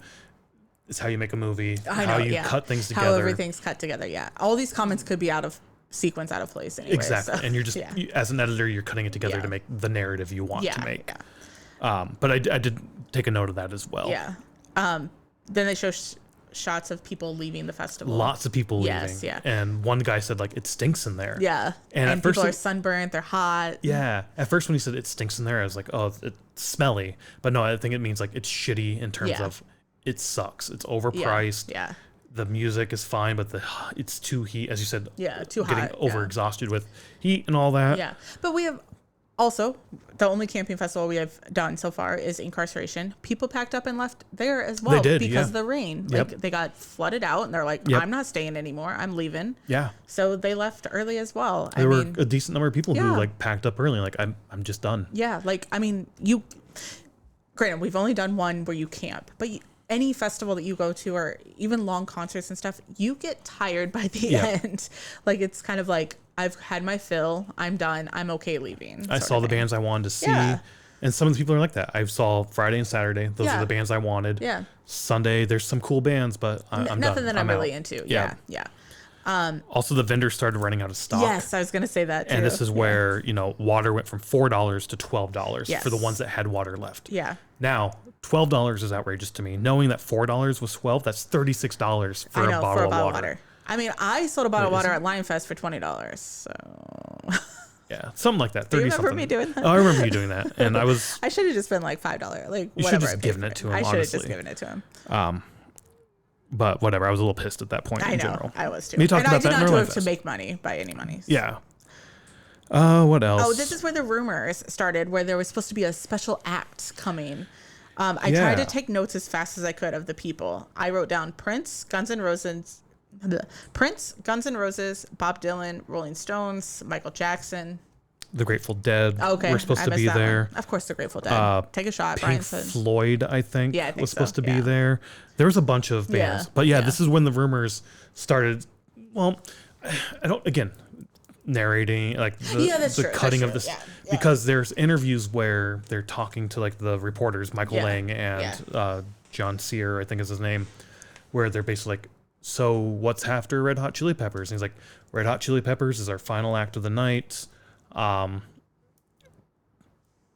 S1: it's how you make a movie, how you cut things together.
S2: How everything's cut together, yeah. All these comments could be out of sequence, out of place anyway.
S1: Exactly.
S2: So,
S1: and you're just, as an editor, you're cutting it together to make the narrative you want to make.
S2: Yeah.
S1: But I did take a note of that as well.
S2: Yeah. Then they show shots of people leaving the festival.
S1: Lots of people leaving.
S2: Yeah.
S1: And one guy said, like, it stinks in there.
S2: Yeah. And at first people are sunburnt, they're hot.
S1: Yeah. At first when he said it stinks in there, I was like, oh, it's smelly. But no, I think it means like it's shitty in terms of it sucks. It's overpriced.
S2: Yeah.
S1: The music is fine, but it's too heat, as you said.
S2: Yeah, too
S1: getting
S2: hot.
S1: Over exhausted with heat and all that.
S2: Yeah. But we have also, the only camping festival we have done so far is Incarceration. People packed up and left there as well.
S1: They did,
S2: because of the rain.
S1: Yep.
S2: Like they got flooded out and they're like, I'm not staying anymore. I'm leaving.
S1: Yeah.
S2: So they left early as well.
S1: There were a decent number of people who like packed up early. Like I'm just done.
S2: Yeah. Like, I mean, granted, we've only done one where you camp, but any festival that you go to, or even long concerts and stuff, you get tired by the end. Like, it's kind of like, I've had my fill. I'm done. I'm okay leaving.
S1: I saw the bands I wanted to see. Yeah. And some of the people are like that. I saw Friday and Saturday. Those are the bands I wanted.
S2: Yeah.
S1: Sunday, there's some cool bands, but I'm done.
S2: Nothing that I'm really into. Yeah.
S1: Also, the vendors started running out of stock.
S2: Yes, I was going to say that too.
S1: And this is where, water went from $4 to $12 for the ones that had water left.
S2: Yeah.
S1: Now, $12 is outrageous to me. Knowing that $4 was $12, that's $36 for a bottle of water.
S2: I mean, I sold a bottle of water at Lion Fest for $20. So
S1: yeah, something like that. 30
S2: Do you remember
S1: something.
S2: Me doing that?
S1: Oh, I remember you doing that, and I
S2: should have just been like $5. Like
S1: you should have just given it to him.
S2: I should have just given it to him.
S1: But whatever. I was a little pissed at that point. In general.
S2: I was too.
S1: We talked about
S2: I did
S1: that
S2: not do it to make money by any money.
S1: Yeah. What else?
S2: Oh, this is where the rumors started, where there was supposed to be a special act coming. I tried to take notes as fast as I could of the people. I wrote down Prince, Guns N' Roses, Bob Dylan, Rolling Stones, Michael Jackson.
S1: The Grateful Dead.
S2: Okay,
S1: were supposed to be there.
S2: Of course, the Grateful Dead. Take a shot.
S1: Pink Floyd, I think, was supposed to be there. There was a bunch of bands, but this is when the rumors started. Well, I don't. Again, narrating like the cutting of this because there's interviews where they're talking to like the reporters, Michael Lang and John Sear, I think is his name, where they're basically like, so what's after Red Hot Chili Peppers? And he's like, Red Hot Chili Peppers is our final act of the night.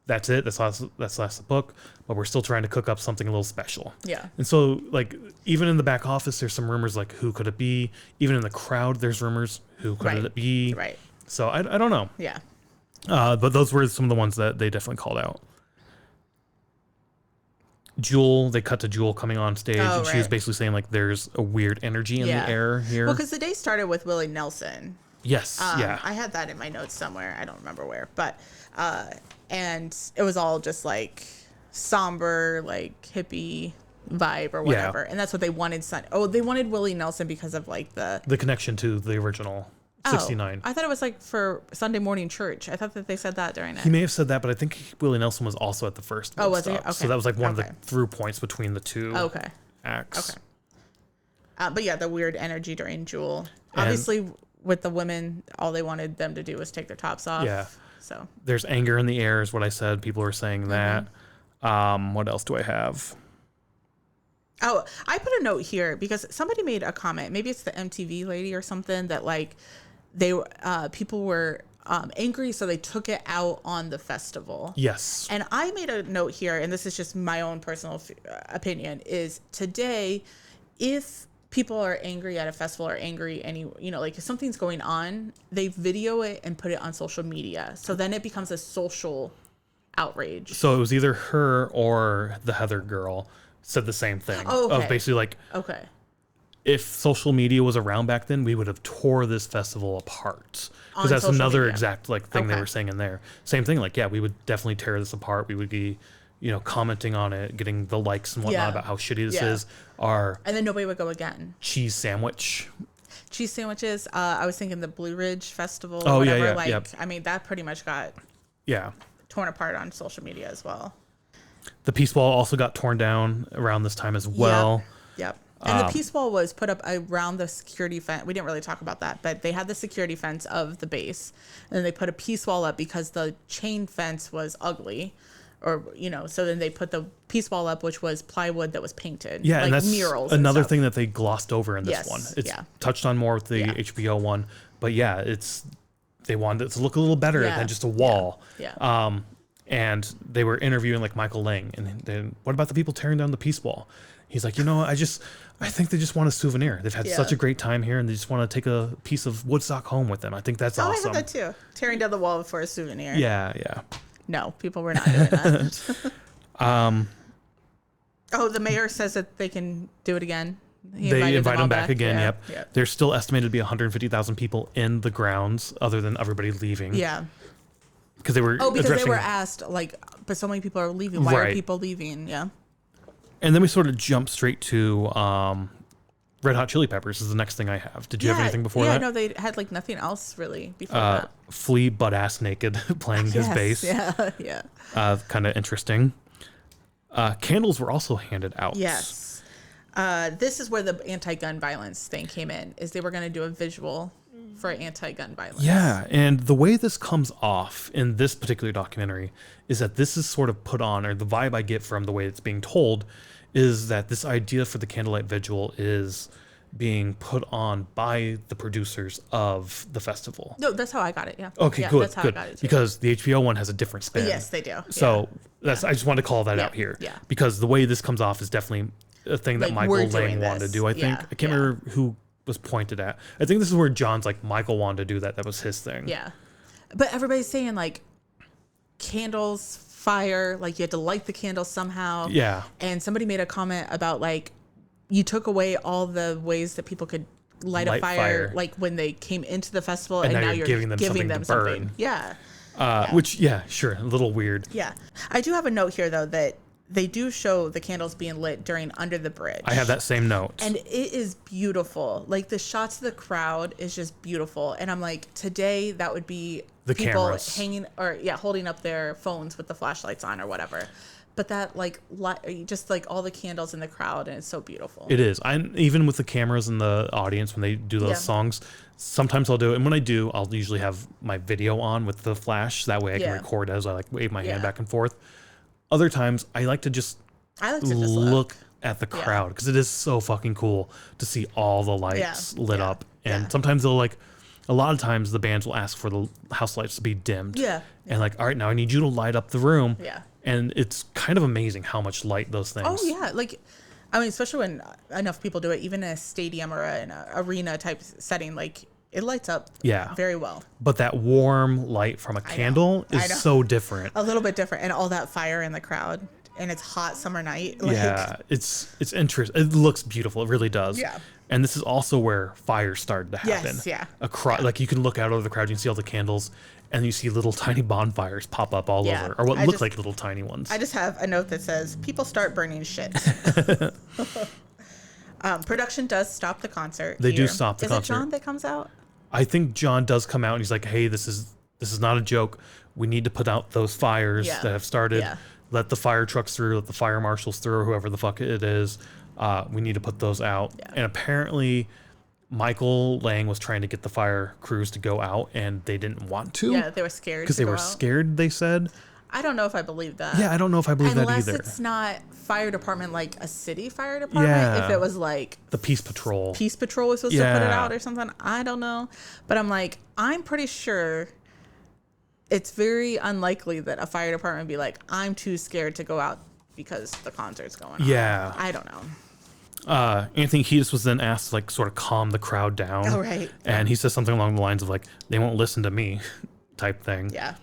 S1: That's it. That's the book. But we're still trying to cook up something a little special.
S2: Yeah.
S1: And so, like, even in the back office, there's some rumors like, who could it be? Even in the crowd, there's rumors, who could it be?
S2: Right.
S1: So I don't know.
S2: Yeah.
S1: But those were some of the ones that they definitely called out. Jewel, they cut to Jewel coming on stage, and she was basically saying like, there's a weird energy in the air here.
S2: Well, because the day started with Willie Nelson.
S1: Yes.
S2: I had that in my notes somewhere. I don't remember where, but and it was all just like somber, like hippie vibe or whatever. And that's what they wanted. They wanted Willie Nelson because of like the
S1: connection to the original 69.
S2: I thought it was like for Sunday morning church. I thought that they said that during it.
S1: He may have said that, but I think Willie Nelson was also at the first.
S2: Oh, was he? Okay.
S1: So that was like one of the through points between the two acts.
S2: Okay. But yeah, the weird energy during Jewel. Obviously, with the women, all they wanted them to do was take their tops off.
S1: Yeah.
S2: So
S1: there's anger in the air is what I said. People were saying that. What else do I have?
S2: Oh, I put a note here because somebody made a comment. Maybe it's the MTV lady or something that like people were angry, so they took it out on the festival.
S1: Yes.
S2: And I made a note here, and this is just my own personal opinion, is today, if people are angry at a festival or angry like if something's going on, they video it and put it on social media. So then it becomes a social outrage.
S1: So it was either her or the Heather girl said the same thing.
S2: Oh, okay.
S1: Of basically like,
S2: Okay.
S1: if social media was around back then, we would have tore this festival apart. Because that's
S2: social
S1: another
S2: media.
S1: exact like thing they
S2: Okay.
S1: were saying in there. Same thing, like, yeah, we would definitely tear this apart. We would be, commenting on it, getting the likes and whatnot
S2: Yeah.
S1: about how shitty this
S2: Yeah.
S1: is. Our
S2: And then nobody would go again.
S1: cheese sandwich.
S2: Cheese sandwiches. I was thinking the Blue Ridge Festival.
S1: Oh,
S2: Or
S1: yeah,
S2: whatever.
S1: yeah,
S2: Like,
S1: yep.
S2: I mean, that pretty much got
S1: Yeah.
S2: torn apart on social media as well.
S1: The Peace Wall also got torn down around this time as well.
S2: Yep. And the Peace Wall was put up around the security fence. We didn't really talk about that, but they had the security fence of the base, and then they put a Peace Wall up because the chain fence was ugly, so then they put the Peace Wall up, which was plywood that was painted.
S1: Yeah,
S2: like
S1: and that's
S2: murals.
S1: another
S2: and stuff.
S1: thing that they glossed over in this
S2: Yes,
S1: one. It's
S2: yeah.
S1: touched on more with the
S2: Yeah.
S1: HBO one, but yeah, they wanted it to look a little better
S2: Yeah.
S1: than just a wall.
S2: Yeah.
S1: And they were interviewing like Michael Lang, and then what about the people tearing down the Peace Wall? He's like, I think they just want a souvenir. They've had such a great time here, and they just want to take a piece of Woodstock home with them. I think that's awesome.
S2: I had that too. Tearing down the wall for a souvenir.
S1: Yeah, yeah.
S2: No, people were not doing that. The mayor says that they can do it again.
S1: They invite them back again.
S2: Yeah.
S1: Yep.
S2: Yeah.
S1: There's still estimated to be 150,000 people in the grounds, other than everybody leaving.
S2: Yeah.
S1: Because they were.
S2: Because they were asked, but so many people are leaving. Why are
S1: Right.
S2: people leaving? Yeah.
S1: And then we sort of jump straight to Red Hot Chili Peppers is the next thing I have. Did you have anything before that?
S2: Yeah, no, they had nothing else really before that.
S1: Flea butt ass naked playing his bass.
S2: Yeah, yeah.
S1: Kind of interesting. Candles were also handed out.
S2: Yes. This is where the anti-gun violence thing came in, is they were going to do a visual for anti-gun violence.
S1: Yeah, and the way this comes off in this particular documentary is that this is sort of put on, or the vibe I get from the way it's being told, is that this idea for the candlelight vigil is being put on by the producers of the festival.
S2: No, that's how I got it, yeah.
S1: Okay,
S2: yeah,
S1: good,
S2: that's how
S1: good.
S2: I got it too.
S1: Because the HBO one has a different spin.
S2: Yes, they do.
S1: So I just wanted to call that out here.
S2: Yeah.
S1: Because the way this comes off is definitely a thing that
S2: Like,
S1: Michael
S2: we're
S1: Lang
S2: doing
S1: wanted to
S2: this.
S1: do, I think.
S2: Yeah,
S1: I can't remember who was pointed at. I think this is where John's like, Michael wanted to do that. That was his thing.
S2: Yeah. But everybody's saying candles, fire, you had to light the candles somehow.
S1: Yeah.
S2: And somebody made a comment about you took away all the ways that people could light a fire, when they came into the festival, and now you're giving them something.
S1: burn.
S2: Yeah.
S1: Which, sure, a little weird.
S2: Yeah. I do have a note here, though, that they do show the candles being lit during Under the Bridge.
S1: I have that same note.
S2: And it is beautiful. The shots of the crowd is just beautiful. And I'm like, today that would be
S1: The
S2: people
S1: cameras.
S2: hanging or holding up their phones with the flashlights on or whatever. But that just all the candles in the crowd, and it's so beautiful.
S1: It is. Even with the cameras in the audience when they do those songs, sometimes I'll do it. And when I do, I'll usually have my video on with the flash. That way I can record as I wave my hand back and forth. Other times I like to just look at the crowd, because it is so fucking cool to see all the lights lit up. And sometimes they'll a lot of times the bands will ask for the house lights to be dimmed.
S2: Yeah.
S1: And all right, now I need you to light up the room.
S2: Yeah.
S1: And it's kind of amazing how much light those things.
S2: Oh, yeah. Especially when enough people do it, even in a stadium or an arena type setting, it lights up very well.
S1: But that warm light from a candle is so different.
S2: A little bit different. And all that fire in the crowd. And it's hot summer night.
S1: It's interesting. It looks beautiful. It really does.
S2: Yeah.
S1: And this is also where fires started to happen.
S2: Yes, yeah.
S1: Across, you can look out over the crowd, you can see all the candles, and you see little tiny bonfires pop up all over, or what look like little tiny ones.
S2: I just have a note that says, people start burning shit. Production does stop the concert.
S1: They do stop the concert.
S2: Is it John that comes out?
S1: I think John does come out and he's like, hey, this is not a joke. We need to put out those fires that have started.
S2: Yeah.
S1: Let the fire trucks through, let the fire marshals through, or whoever the fuck it is. We need to put those out. Yeah. And apparently Michael Lang was trying to get the fire crews to go out, and they didn't want to.
S2: Yeah, they were scared.
S1: Because they were scared, they said.
S2: I don't know if I believe that.
S1: Yeah, I don't know if I believe that either.
S2: Unless it's not fire department, a city fire department.
S1: Yeah.
S2: If it was
S1: the Peace Patrol.
S2: Peace Patrol was supposed to put it out or something. I don't know. But I'm pretty sure it's very unlikely that a fire department would be I'm too scared to go out because the concert's going on.
S1: Yeah.
S2: I don't know.
S1: Anthony Kiedis was then asked to sort of calm the crowd down.
S2: Oh, right.
S1: And he says something along the lines of they won't listen to me type thing.
S2: Yeah.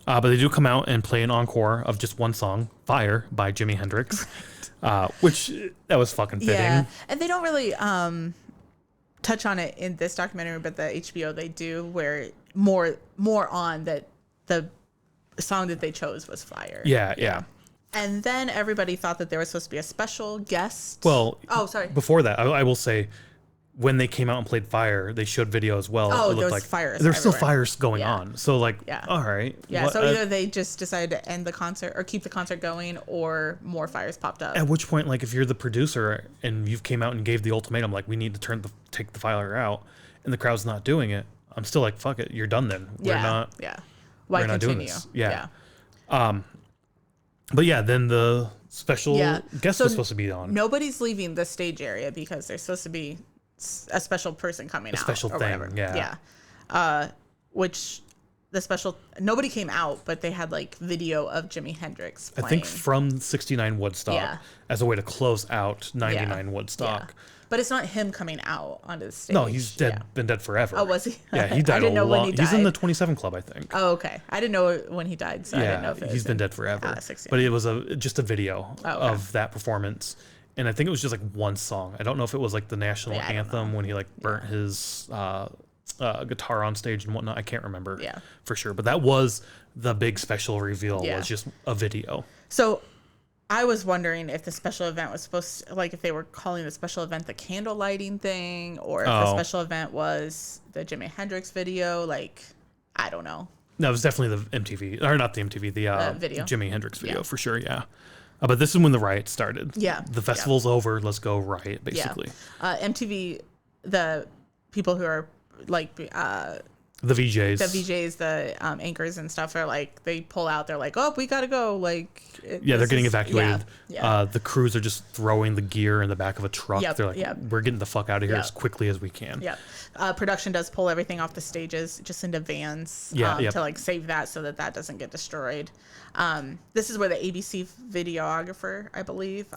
S1: But they do come out and play an encore of just one song, Fire, by Jimi Hendrix. Which that was fucking fitting.
S2: Yeah, and they don't really touch on it in this documentary, but the HBO they do, where more on that the song that they chose was fire.
S1: Yeah.
S2: And then everybody thought that there was supposed to be a special guest.
S1: Well,
S2: sorry.
S1: Before that, I will say, when they came out and played Fire, they showed video as well.
S2: Oh,
S1: it
S2: there
S1: looked
S2: was
S1: like
S2: fires
S1: there's still
S2: everywhere.
S1: fires going on. So all right.
S2: Yeah. So either they just decided to end the concert or keep the concert going, or more fires popped up.
S1: At which point, like, if you're the producer and you've came out and gave the ultimatum, like, we need to take the fire out, and the crowd's not doing it, I'm still like, fuck it, you're done then. We're not.
S2: Yeah. Why
S1: we're not
S2: continue?
S1: doing this. Yeah. But yeah, then the special guest was supposed to be on.
S2: Nobody's leaving the stage area because there's supposed to be a special person coming out. A
S1: special thing, whatever.
S2: Yeah. Which nobody came out, but they had like video of Jimi Hendrix playing.
S1: I think from 69 Woodstock as a way to close out 99 Woodstock.
S2: Yeah. But it's not him coming out onto the stage.
S1: No, he's dead.
S2: Yeah.
S1: Been dead forever.
S2: Oh, was he?
S1: Yeah, he died.
S2: I didn't know when he died.
S1: He's in the 27 Club, I think.
S2: Oh, okay. I didn't know when he died, so I didn't know if it was
S1: he's been dead forever.
S2: 69.
S1: But it was just a video of that performance, and I think it was just like one song. I don't know if it was like the national anthem when he like burnt his guitar on stage and whatnot. I can't remember for sure, but that was the big special reveal. Was just a video.
S2: So I was wondering if the special event was supposed to, like, if they were calling the special event the candle lighting thing, or if the special event was the Jimi Hendrix video. Like, I don't know.
S1: No, it was definitely the MTV, or not the MTV, the
S2: video.
S1: Jimi Hendrix video for sure. Yeah. But this is when the riot started.
S2: Yeah.
S1: The festival's over. Let's go riot, basically.
S2: Yeah. MTV, the people who are like
S1: the VJs,
S2: the anchors and stuff are like, they pull out. They're like, oh, we gotta go. Like,
S1: they're getting evacuated. The crews are just throwing the gear in the back of a truck. They're like, we're getting the fuck out of here as quickly as we can.
S2: Yeah. Production does pull everything off the stages just into vans to like save that so that doesn't get destroyed. This is where the ABC videographer, I believe,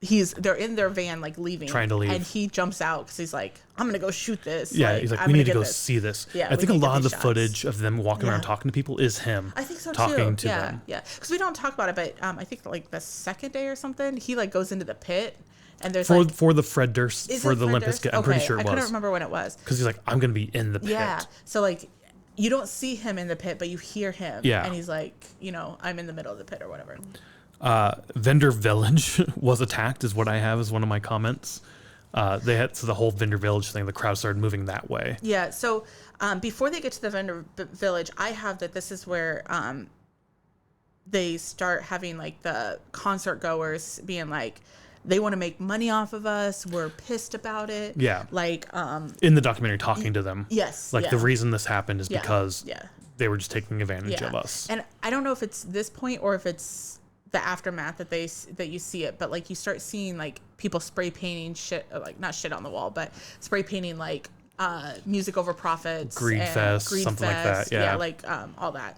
S2: they're in their van, like leaving,
S1: trying to leave,
S2: and he jumps out because he's like, I'm gonna go shoot this.
S1: Yeah, he's like, we need to go see this.
S2: Yeah,
S1: I think a lot of the footage of them walking around talking to people is him.
S2: I think so
S1: talking
S2: too.
S1: to them.
S2: Yeah, because we don't talk about it, but I think like the second day or something, he like goes into the pit, and there's
S1: for the Fred Durst for the Limp Bizkit. I'm pretty sure it was.
S2: I couldn't remember when it was
S1: because he's like, I'm gonna be in the pit.
S2: Yeah, so like, you don't see him in the pit, but you hear him.
S1: Yeah,
S2: and he's like, I'm in the middle of the pit or whatever.
S1: Vendor Village was attacked is what I have as one of my comments. They had the whole Vendor Village thing. The crowd started moving that way.
S2: Yeah. So before they get to the Vendor Village, I have that this is where they start having like the concert goers being like, they want to make money off of us. We're pissed about it.
S1: Yeah.
S2: Like
S1: in the documentary, talking to them.
S2: Yes.
S1: Like the reason this happened is because they were just taking advantage of us.
S2: And I don't know if it's this point or if it's the aftermath that you see it, but like you start seeing like people spray painting shit, like not shit on the wall, but spray painting like music over profits,
S1: Greed Fest, something like that. Yeah,
S2: like all that.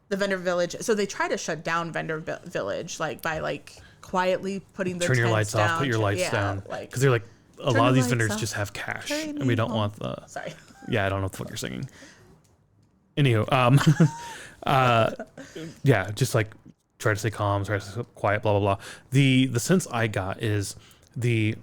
S2: The Vendor Village. So they try to shut down Vendor Village, like by like quietly putting their
S1: turn your lights
S2: down,
S1: off, put your lights down,
S2: like,
S1: because they're like, a lot of these vendors
S2: off.
S1: just have cash, and we don't want the.
S2: Sorry.
S1: Yeah, I don't know what the fuck you're singing. Anywho, yeah, just like try to stay calm, try to stay quiet, blah blah blah. The sense I got is the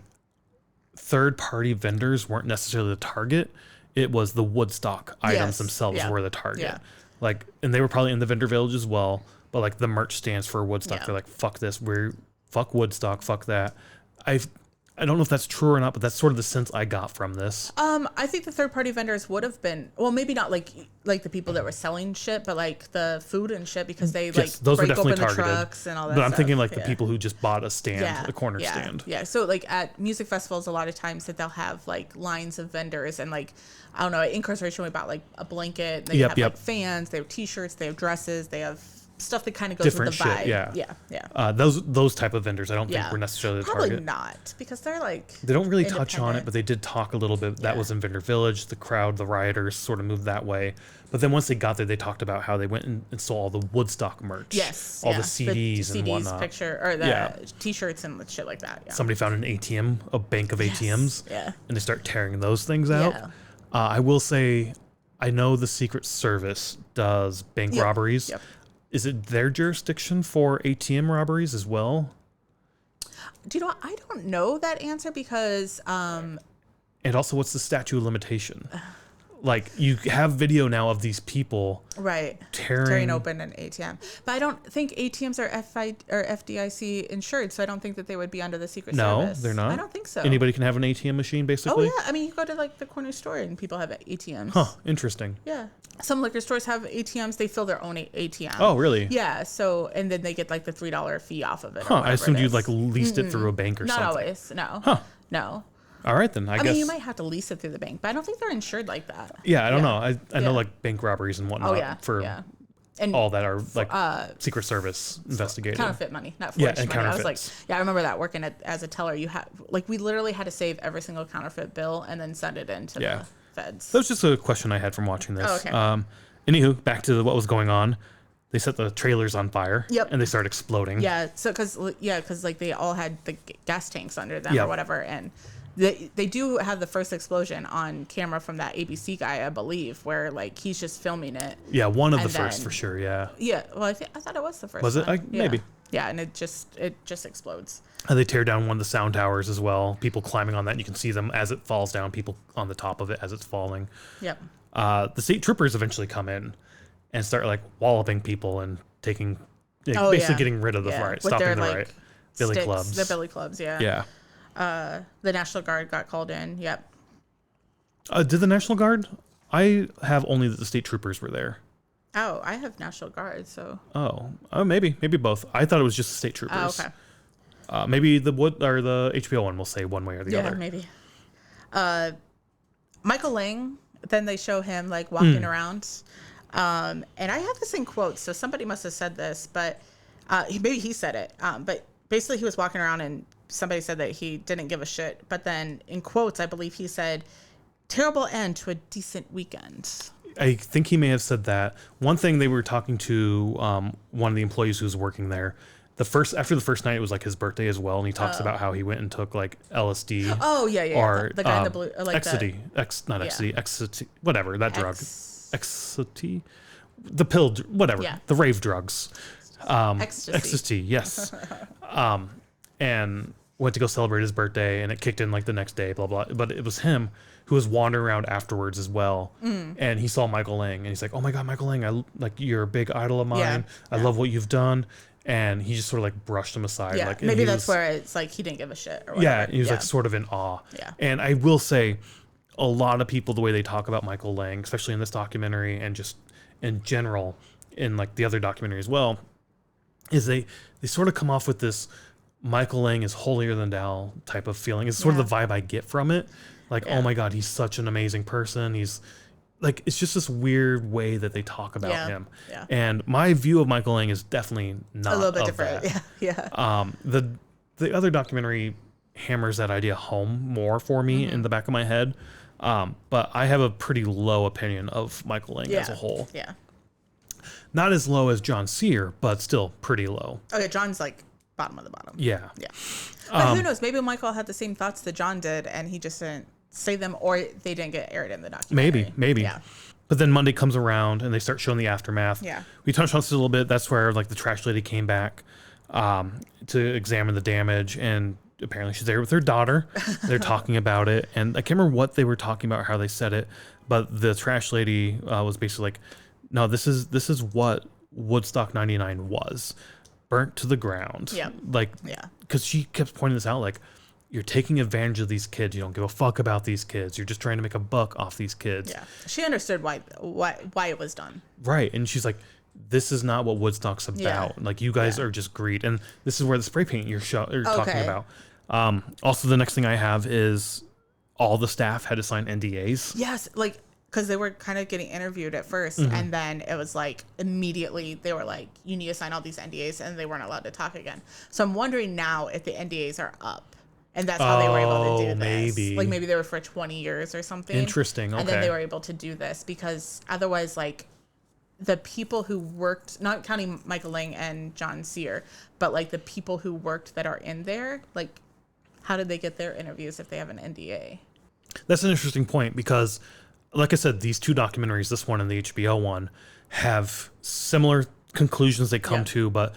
S1: third party vendors weren't necessarily the target. It was the Woodstock items themselves were the target. Yeah. Like, and they were probably in the Vendor Village as well, but like the merch stands for Woodstock. They're like, fuck this, fuck Woodstock, fuck that. I don't know if that's true or not, but that's sort of the sense I got from this.
S2: I think the third-party vendors would have been, well, maybe not like the people that were selling shit, but like the food and shit, because they
S1: those
S2: break
S1: were definitely
S2: open
S1: targeted.
S2: The trucks and all that.
S1: But I'm
S2: stuff.
S1: thinking like the people who just bought a stand, a corner stand.
S2: Yeah. So like at music festivals, a lot of times that they'll have like lines of vendors, and like, I don't know, at Incarceration we bought like a blanket. They have like fans, they have T-shirts, they have dresses, they have stuff that kind of goes
S1: different
S2: with the vibe.
S1: Shit, yeah. Those type of vendors, I don't think were necessarily the
S2: Probably
S1: target.
S2: not, because they're like,
S1: they don't really touch on it, but they did talk a little bit. That was in Vendor Village. The crowd, the rioters, sort of moved that way. But then once they got there, they talked about how they went and saw all the Woodstock merch, all the CDs and whatnot,
S2: or the T-shirts and shit like that. Yeah.
S1: Somebody found an ATM, a bank of ATMs, and they start tearing those things out.
S2: Yeah.
S1: I will say, I know the Secret Service does bank robberies.
S2: Yep.
S1: is it their jurisdiction for ATM robberies as well?
S2: Do you know what? I don't know that answer because
S1: and also, what's the statute of limitation? Like, you have video now of these people tearing
S2: open an ATM. But I don't think ATMs are FDIC insured, so I don't think that they would be under the Secret Service.
S1: No, they're not?
S2: I don't think so.
S1: Anybody can have an ATM machine, basically?
S2: Oh, yeah. I mean, you go to, like, the corner store and people have ATMs.
S1: Huh, interesting.
S2: Yeah. Some liquor stores have ATMs. They fill their own ATM.
S1: Oh, really?
S2: Yeah, so, and then they get, like, the $3 fee off of it.
S1: Huh, I assumed you'd, like, leased it through a bank or something.
S2: Not always, no.
S1: Huh.
S2: No.
S1: All right, then. I guess.
S2: mean, you might have to lease it through the bank, but I don't think they're insured like that.
S1: Yeah, I don't know. I know, like, bank robberies and whatnot and all that are, like, Secret Service investigated.
S2: Counterfeit money, not forged money.
S1: Counterfeits.
S2: I was like, I remember that working as a teller. You had, like, we literally had to save every single counterfeit bill and then send it into the feds.
S1: That was just a question I had from watching this.
S2: Oh, okay.
S1: Anywho, back to what was going on. They set the trailers on fire.
S2: Yep.
S1: And they start exploding.
S2: Yeah, so because like they all had the gas tanks under them or whatever, and they do have the first explosion on camera from that ABC guy, I believe, where like he's just filming it.
S1: Yeah, one of the first for sure. Yeah.
S2: Yeah. Well, I thought it was the first.
S1: Was it? Maybe.
S2: Yeah, and it just explodes.
S1: And they tear down one of the sound towers as well. People climbing on that. And you can see them as it falls down. People on the top of it as it's falling.
S2: Yep.
S1: The state troopers eventually come in and start like walloping people and taking, basically getting rid of the riot, stopping the riot. Billy clubs.
S2: The Billy clubs. Yeah.
S1: Yeah.
S2: The National Guard got called in. Yep.
S1: Did the National Guard? I have only that the state troopers were there.
S2: Oh, I have National Guard, so.
S1: Oh, maybe both. I thought it was just the state troopers.
S2: Oh, okay.
S1: Maybe the HBO one will say one way or the other.
S2: Yeah, maybe. Michael Lang. Then they show him like walking around, and I have this in quotes, so somebody must have said this, but maybe he said it. But basically, he was walking around, and somebody said that he didn't give a shit. But then in quotes, I believe he said, "Terrible end to a decent weekend."
S1: I think he may have said that. One thing, they were talking to one of the employees who was working there. After the first night, it was like his birthday as well, and he talks about how he went and took like LSD.
S2: Oh yeah.
S1: Or
S2: the guy in the blue, like
S1: ecstasy, ecstasy, whatever that drug, ecstasy, the pill, whatever, the rave drugs, ecstasy, yes. And went to go celebrate his birthday, and it kicked in like the next day, blah blah. But it was him who was wandering around afterwards as well, and he saw Michael Lang, and he's like, "Oh my God, Michael Lang! You're a big idol of mine. I love what you've done." And he just sort of like brushed him aside.
S2: Yeah,
S1: like,
S2: maybe that's where it's like he didn't give a shit or whatever.
S1: Yeah, he was like sort of in awe.
S2: Yeah.
S1: And I will say, a lot of people, the way they talk about Michael Lang, especially in this documentary and just in general, in like the other documentary as well, is they sort of come off with this Michael Lang is holier than thou type of feeling. It's sort of the vibe I get from it. Like, oh my God, he's such an amazing person. He's like, it's just this weird way that they talk about him.
S2: Yeah.
S1: And my view of Michael Lang is definitely not
S2: a little bit different.
S1: That.
S2: Yeah.
S1: The other documentary hammers that idea home more for me in the back of my head. But I have a pretty low opinion of Michael Lang as a whole.
S2: Yeah.
S1: Not as low as John Sear, but still pretty low.
S2: Okay, John's like bottom of the bottom.
S1: Yeah.
S2: Yeah. But who knows? Maybe Michael had the same thoughts that John did, and he just didn't say them, or they didn't get aired in the documentary.
S1: Maybe.
S2: Yeah.
S1: But then Monday comes around and they start showing the aftermath.
S2: Yeah.
S1: We touched on this a little bit. That's where like the trash lady came back to examine the damage, and apparently she's there with her daughter. They're talking about it, and I can't remember what they were talking about, how they said it, but the trash lady was basically like, "No, this is what Woodstock '99 was, burnt to the ground."
S2: Yeah.
S1: Because she kept pointing this out, like, you're taking advantage of these kids. You don't give a fuck about these kids. You're just trying to make a buck off these kids.
S2: Yeah. She understood why it was done.
S1: Right. And she's like, this is not what Woodstock's about.
S2: Yeah.
S1: Like, you guys are just greed. And this is where the spray paint you're talking about. Also, the next thing I have is all the staff had to sign NDAs.
S2: Yes. Like, because they were kind of getting interviewed at first. And then it was like, immediately they were like, you need to sign all these NDAs, and they weren't allowed to talk again. So I'm wondering now if the NDAs are up. And that's how they were able to do this.
S1: Maybe.
S2: Like, maybe they were for 20 years or something.
S1: Interesting. Okay.
S2: And then they were able to do this because otherwise, like, the people who worked, not counting Michael Lang and John Sear, but, like, the people who worked that are in there, like, how did they get their interviews if they have an NDA?
S1: That's an interesting point because, like I said, these two documentaries, this one and the HBO one, have similar conclusions they come
S2: Yeah.
S1: to, but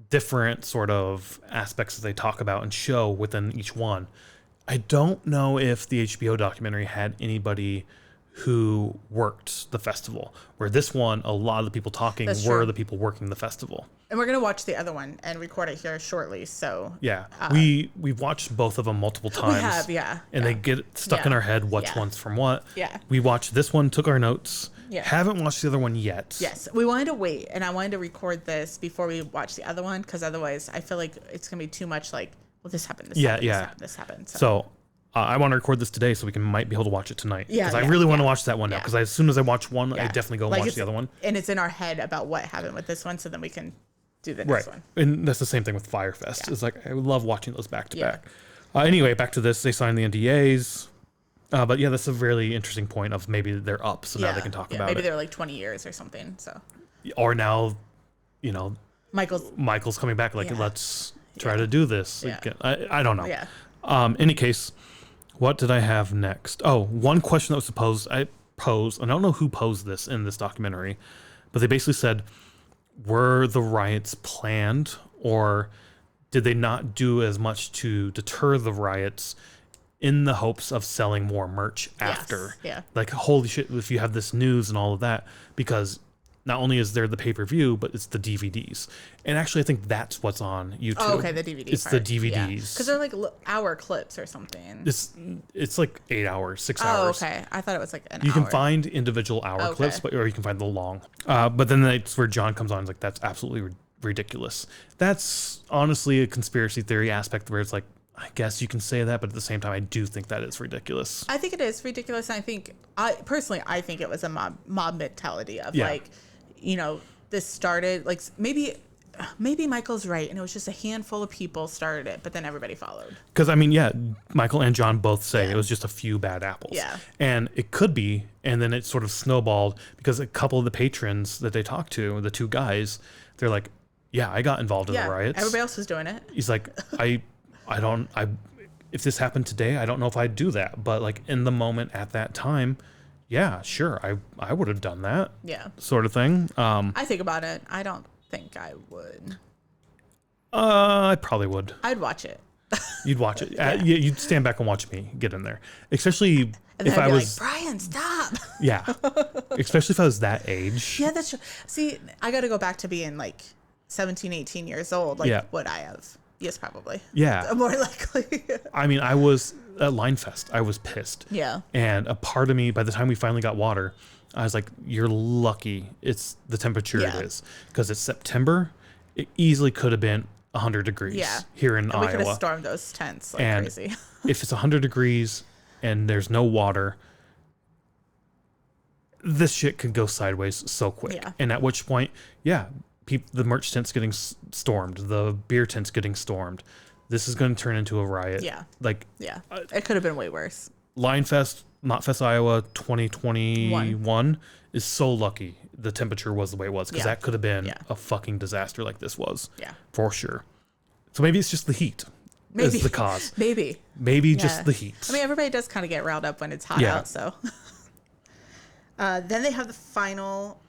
S1: different sort of aspects that they talk about and show within each one. I don't know if the HBO documentary had anybody who worked the festival, where this one, a lot of the people talking
S2: That's
S1: were
S2: true.
S1: the people working the festival.
S2: And we're going to watch the other one and record it here shortly. So
S1: Yeah, we've watched both of them multiple times.
S2: we have, yeah.
S1: And they get stuck in our head what's one's from what.
S2: Yeah.
S1: We watched this one, took our notes.
S2: Yeah.
S1: Haven't watched the other one yet.
S2: Yes, we wanted to wait, and I wanted to record this before we watch the other one, because otherwise I feel like it's going to be too much like, well, this happened, this happened, this happened.
S1: So I want to record this today so we might be able to watch it tonight.
S2: Yeah,
S1: because I really want to watch that one now.
S2: Yeah.
S1: Because as soon as I watch one, I definitely go
S2: Like
S1: watch the other one.
S2: And it's in our head about what happened with this one, so then we can do the next one.
S1: And that's the same thing with Firefest.
S2: Yeah.
S1: It's like I love watching those back to back. Anyway, back to this. They signed the NDAs. But yeah, that's a really interesting point of maybe they're up, so now they can talk about
S2: maybe
S1: it.
S2: they're like 20 years or something. So
S1: Or now,
S2: Michael's
S1: coming back, like, let's try to do this.
S2: Yeah.
S1: I don't know.
S2: Yeah.
S1: Any case, what did I have next? Oh, one question that was supposed, and I don't know who posed this in this documentary, but they basically said, were the riots planned, or did they not do as much to deter the riots in the hopes of selling more merch after?
S2: Yeah.
S1: Like, holy shit, if you have this news and all of that, because not only is there the pay-per-view, but it's the DVDs. And actually, I think that's what's on YouTube.
S2: Oh, okay, the DVD
S1: It's
S2: part.
S1: the DVDs.
S2: Because they're like hour clips or something.
S1: It's like 8 hours, 6 hours.
S2: Oh, okay. I thought it was like an
S1: You
S2: hour.
S1: can find individual hour
S2: Okay.
S1: clips, or you can find the long. But then that's where John comes on. And is like, that's absolutely ridiculous. That's honestly a conspiracy theory aspect where it's like, I guess you can say that, but at the same time, I do think that is ridiculous.
S2: I think it is ridiculous. And I think it was a mob mentality of like, this started like maybe Michael's right, and it was just a handful of people started it, but then everybody followed.
S1: Because I mean, Michael and John both say it was just a few bad apples.
S2: Yeah.
S1: And it could be, and then it sort of snowballed because a couple of the patrons that they talked to, the two guys, they're like, yeah, I got involved in the riots.
S2: Everybody else was doing it.
S1: He's like, if this happened today, I don't know if I'd do that. But like in the moment at that time, yeah, sure, I would have done that.
S2: Yeah.
S1: Sort of thing.
S2: I think about it. I don't think I would.
S1: I probably would.
S2: I'd watch it.
S1: You'd watch it. You'd stand back and watch me get in there. Especially if I was
S2: like, Brian, stop.
S1: Yeah. Especially if I was that age.
S2: Yeah, that's true. See, I got to go back to being like 17, 18 years old. Like, would I have? Yes, probably.
S1: Yeah.
S2: More likely.
S1: I mean, I was at Line Fest. I was pissed.
S2: Yeah.
S1: And a part of me, by the time we finally got water, I was like, you're lucky it's the temperature it is. Because it's September. It easily could have been 100 degrees here in Iowa.
S2: We could have stormed those tents like crazy.
S1: If it's 100 degrees and there's no water, this shit could go sideways so quick.
S2: Yeah.
S1: And at which point, the merch tent's getting stormed, the beer tent's getting stormed. This is going to turn into a riot.
S2: Yeah.
S1: Like,
S2: it could have been way worse.
S1: Line Fest, Knotfest, Iowa 2021 is so lucky the temperature was the way it was, because that could have been a fucking disaster like this was.
S2: Yeah.
S1: For sure. So maybe it's just the heat.
S2: Maybe
S1: is the cause.
S2: Maybe
S1: just the heat.
S2: I mean, everybody does kind of get riled up when it's hot out, so. Then they have the final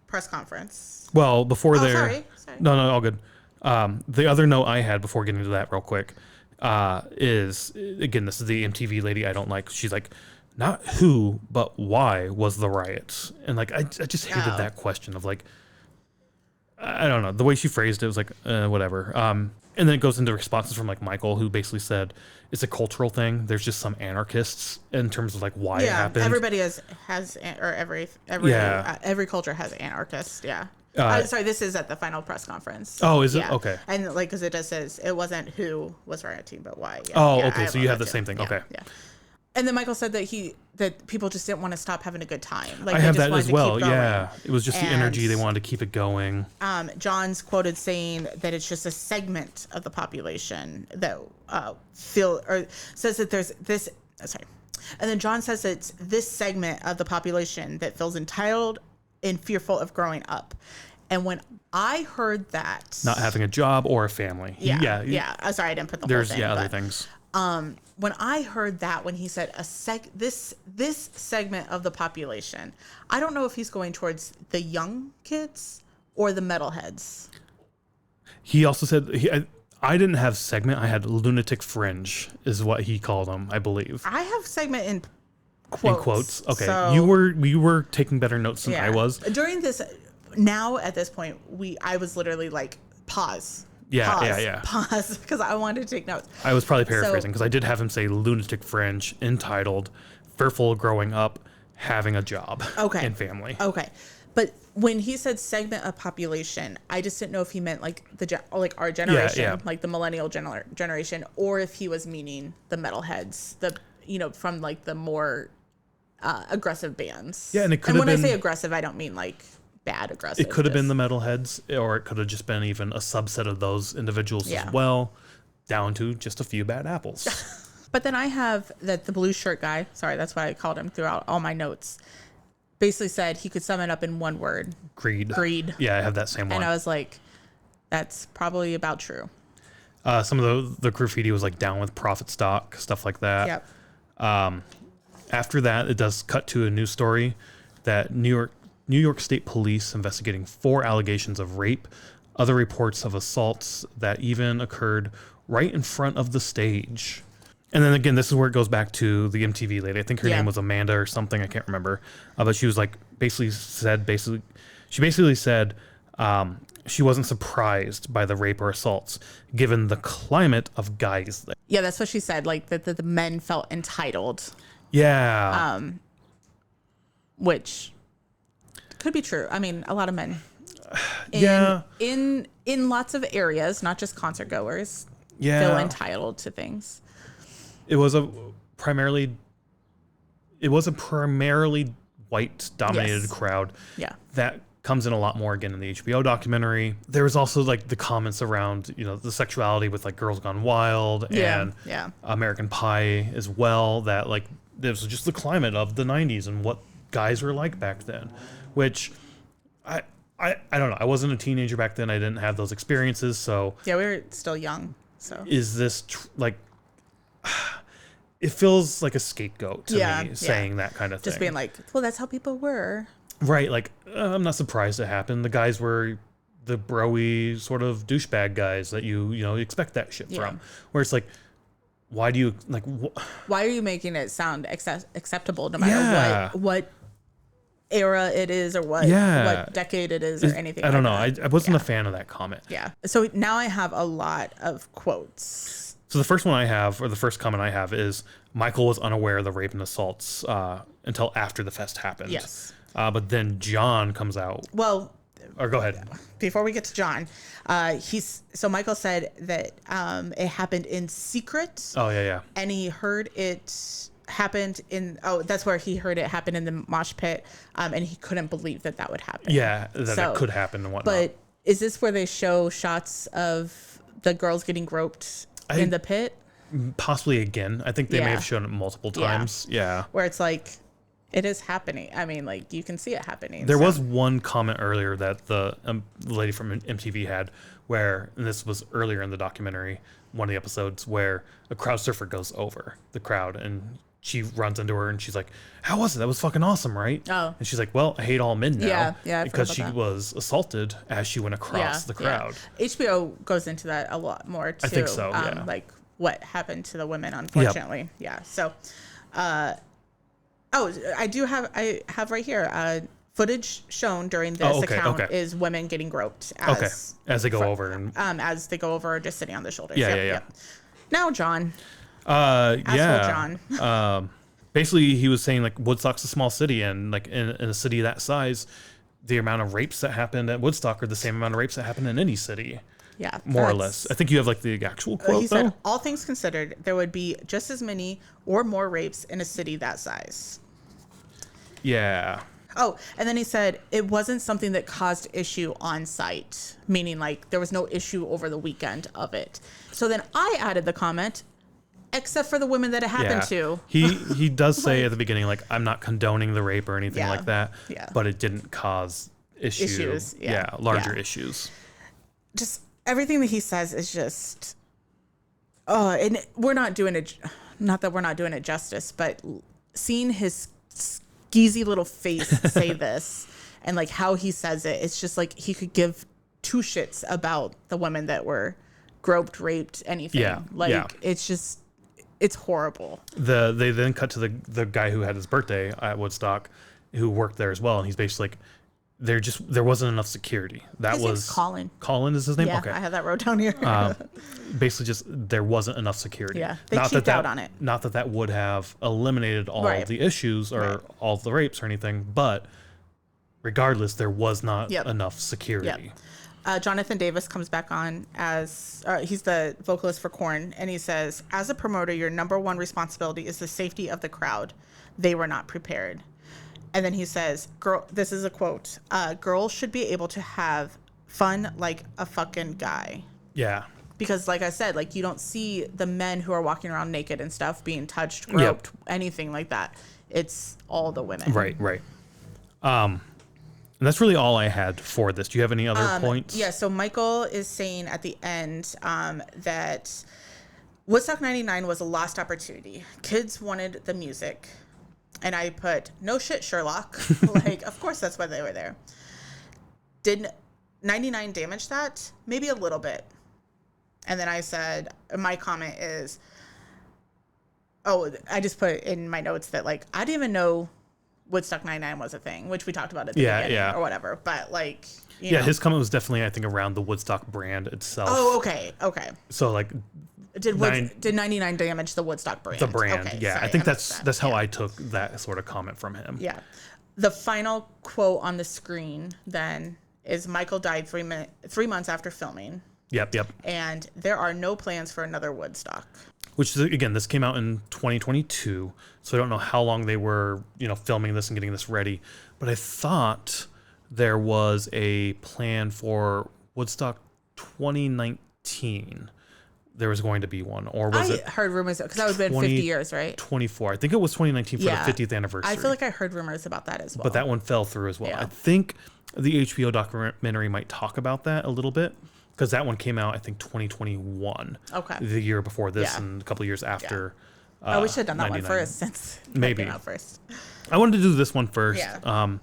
S2: press conference.
S1: Well, before
S2: sorry.
S1: No, all good. The other note I had before getting to that real quick is, again, this is the MTV lady I don't like. She's like, not who, but why was the riot? And like, I just hated that question of like, I don't know. The way she phrased it was like, whatever. And then it goes into responses from like Michael, who basically said it's a cultural thing. There's just some anarchists in terms of like why it happened.
S2: Everybody has or every culture has anarchists. Yeah. Sorry, this is at the final press conference.
S1: Oh, is it? Okay.
S2: And like, because it just says it wasn't who was rioting, but why.
S1: Yeah. Okay. So you have the same thing. Okay.
S2: Yeah. And then Michael said that people just didn't want to stop having a good time. Like,
S1: I have that as well. Yeah. It was just the energy. They wanted to keep it going.
S2: John's quoted saying that it's just a segment of the population that says that there's this. Sorry. And then John says it's this segment of the population that feels entitled and fearful of growing up. And when I heard that,
S1: not having a job or a family.
S2: Yeah. Sorry, I didn't put the whole thing.
S1: There's other things.
S2: When I heard that, when he said this segment of the population, I don't know if he's going towards the young kids or the metalheads.
S1: He also said I didn't have segment. I had lunatic fringe is what he called them, I believe.
S2: I have segment in quotes.
S1: In quotes. Okay.
S2: So,
S1: you were taking better notes than I was.
S2: During this, now at this point, I was literally like, pause. Pause, because I wanted to take notes.
S1: I was probably paraphrasing because I did have him say lunatic fringe, entitled, fearful of growing up, having a job and family.
S2: Okay. But when he said segment of population, I just didn't know if he meant like our generation, like the millennial generation, or if he was meaning the metalheads, from like the more aggressive bands.
S1: Yeah, and it could have
S2: been.
S1: When
S2: I say aggressive, I don't mean like bad aggressive.
S1: It could have been the metalheads, or it could have just been even a subset of those individuals as well, down to just a few bad apples.
S2: But then I have the blue shirt guy. Sorry, that's why I called him throughout all my notes. Basically said he could sum it up in one word. Greed. Yeah,
S1: I have that same one.
S2: And I was like, that's probably about true.
S1: Some of the graffiti was like down with profit stock, stuff like that.
S2: Yep.
S1: After that, it does cut to a news story that New York State Police investigating 4 allegations of rape, other reports of assaults that even occurred right in front of the stage. And then again, this is where it goes back to the MTV lady. I think her name was Amanda or something. I can't remember. But she was like, she basically said she wasn't surprised by the rape or assaults, given the climate of guys there.
S2: Yeah, that's what she said. Like that the men felt entitled.
S1: Yeah.
S2: Which could be true. I mean, a lot of men. In lots of areas, not just concert goers, feel entitled to things.
S1: It was a primarily white dominated crowd.
S2: Yeah.
S1: That comes in a lot more again in the HBO documentary. There was also like the comments around, the sexuality with like Girls Gone Wild and American Pie as well, that like this was just the climate of the 90s and what guys were like back then, which I don't know. I wasn't a teenager back then. I didn't have those experiences. So
S2: yeah, we were still young. So
S1: is this it feels like a scapegoat to me saying that kind of thing.
S2: Just being like, well, that's how people were.
S1: Right. Like, I'm not surprised it happened. The guys were the bro-y sort of douchebag guys that you expect that shit from. Where it's like, why do you like?
S2: Why are you making it sound acceptable no matter what era it is or what decade it is or anything?
S1: I don't know. I wasn't a fan of that comment.
S2: Yeah. So now I have a lot of quotes.
S1: So the first one I have, or the first comment I have, is Michael was unaware of the rape and assaults until after the fest happened.
S2: Yes.
S1: But then John comes out.
S2: Well,
S1: or go ahead.
S2: Before we get to John, so Michael said that it happened in secret.
S1: Oh yeah.
S2: And he heard it happened that's where he heard it happen in the mosh pit, and he couldn't believe that would happen.
S1: Yeah, it could happen and whatnot.
S2: But is this where they show shots of the girls getting groped in the pit?
S1: Possibly again. I think they may have shown it multiple times. Yeah.
S2: Where it's like, it is happening. I mean, like, you can see it happening.
S1: There was one comment earlier that the lady from MTV had where, and this was earlier in the documentary, one of the episodes, where a crowd surfer goes over the crowd and she runs into her and she's like, how was it? That was fucking awesome, right?
S2: Oh.
S1: And she's like, well, I hate all men now.
S2: Yeah,
S1: because she was assaulted as she went across the crowd.
S2: Yeah. HBO goes into that a lot more, too.
S1: I think so,
S2: like, what happened to the women, unfortunately. Yep. Yeah, so... I have right here footage shown during this account is women getting groped as
S1: they go over and
S2: as they go over, just sitting on the shoulders.
S1: Yeah.
S2: Now, John.
S1: John. Basically, he was saying like Woodstock's a small city, and like in a city that size, the amount of rapes that happened at Woodstock are the same amount of rapes that happen in any city.
S2: Yeah,
S1: more or less. I think you have like the actual quote.
S2: He said, all things considered, there would be just as many or more rapes in a city that size.
S1: Yeah.
S2: Oh, and then he said it wasn't something that caused issue on site, meaning like there was no issue over the weekend of it. So then I added the comment, except for the women that it happened to.
S1: He does say at the beginning, like, I'm not condoning the rape or anything like that, but it didn't cause issues. Larger issues.
S2: Just everything that he says is just, and we're not doing it, not that we're not doing it justice, but seeing his skeezy little face say this and like how he says it, it's just like he could give two shits about the women that were groped, raped, anything. It's horrible.
S1: They then cut to the guy who had his birthday at Woodstock, who worked there as well, and he's basically like, there wasn't enough security. His name's
S2: Colin.
S1: Colin is his name?
S2: Yeah,
S1: okay.
S2: I have that wrote down here.
S1: Basically just there wasn't enough security.
S2: Yeah, they cheaped out on it.
S1: Not that would have eliminated all the issues or all the rapes or anything, but regardless, there was not enough security.
S2: Yep. Jonathan Davis comes back on as he's the vocalist for Korn, and he says, as a promoter, your number one responsibility is the safety of the crowd. They were not prepared. And then he says, "Girl, this is a quote. Girls should be able to have fun like a fucking guy."
S1: Yeah.
S2: Because, like I said, like you don't see the men who are walking around naked and stuff being touched, groped, anything like that. It's all the women.
S1: Right. And that's really all I had for this. Do you have any other points?
S2: Yeah. So Michael is saying at the end that Woodstock 99 was a lost opportunity. Kids wanted the music. And I put, no shit, Sherlock. Like, of course that's why they were there. Did 99 damage that? Maybe a little bit. And then I said, my comment is, I just put in my notes that, like, I didn't even know Woodstock 99 was a thing, which we talked about at the beginning or whatever. But, like, you know.
S1: His comment was definitely, I think, around the Woodstock brand itself.
S2: Oh, okay. So,
S1: like...
S2: Did 99 damage the Woodstock brand?
S1: The brand, okay, sorry, I think that's how I took that sort of comment from him.
S2: Yeah. The final quote on the screen then is Michael died 3 months after filming.
S1: Yep.
S2: And there are no plans for another Woodstock.
S1: Which, again, this came out in 2022, so I don't know how long they were, filming this and getting this ready. But I thought there was a plan for Woodstock 2019. There was going to be one, or was it?
S2: I heard rumors because that would have been 50 years, right?
S1: 24. I think it was 2019 for the 50th anniversary.
S2: I feel like I heard rumors about that as well.
S1: But that one fell through as well. Yeah. I think the HBO documentary might talk about that a little bit because that one came out, I think, 2021.
S2: Okay.
S1: The year before this and a couple of years after.
S2: Yeah. We should have done that 99. One first since maybe came out first.
S1: I wanted to do this one first.
S2: Yeah.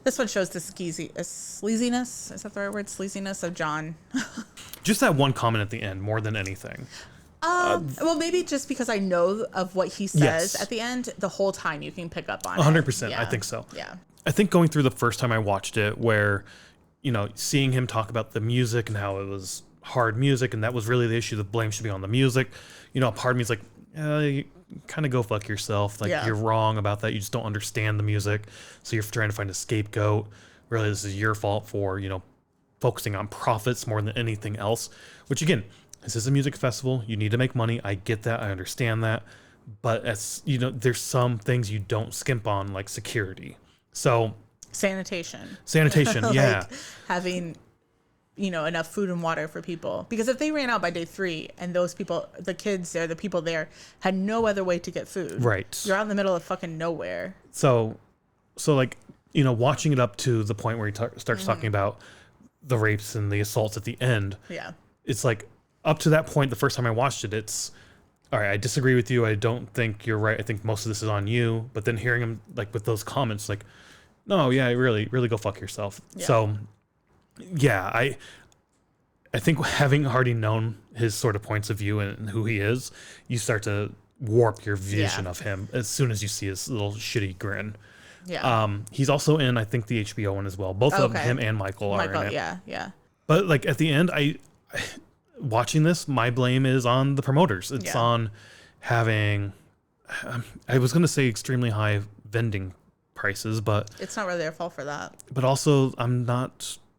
S2: This one shows the sleaziness. Is that the right word? Sleaziness of John.
S1: Just that one comment at the end, more than anything.
S2: Well, maybe just because I know of what he says at the end, the whole time you can pick up on
S1: 100%.
S2: Yeah.
S1: I think so.
S2: Yeah.
S1: I think going through the first time I watched it, where, seeing him talk about the music and how it was hard music, and that was really the issue. The blame should be on the music. A part of me is like, you kind of go fuck yourself. Like, you're wrong about that. You just don't understand the music. So you're trying to find a scapegoat. Really, this is your fault for, focusing on profits more than anything else. Which, again, this is a music festival. You need to make money. I get that. I understand that. But, there's some things you don't skimp on, like security. So... Sanitation, yeah.
S2: Like having... enough food and water for people. Because if they ran out by day 3 and those people, the kids there, the people there, had no other way to get food.
S1: Right.
S2: You're out in the middle of fucking nowhere.
S1: So like, watching it up to the point where he starts talking about the rapes and the assaults at the end.
S2: Yeah.
S1: It's like, up to that point, the first time I watched it, it's, all right, I disagree with you. I don't think you're right. I think most of this is on you. But then hearing him, like, with those comments, like, no, yeah, really, really go fuck yourself. Yeah. So... yeah, I think having already known his sort of points of view and who he is, you start to warp your vision of him as soon as you see his little shitty grin. Yeah. He's also in, I think, the HBO one as well. Both of him and Michael are in it.
S2: Yeah.
S1: But like at the end, I watching this, my blame is on the promoters. It's on having, I was going to say extremely high vending prices, but
S2: it's not really their fault for that.
S1: But also,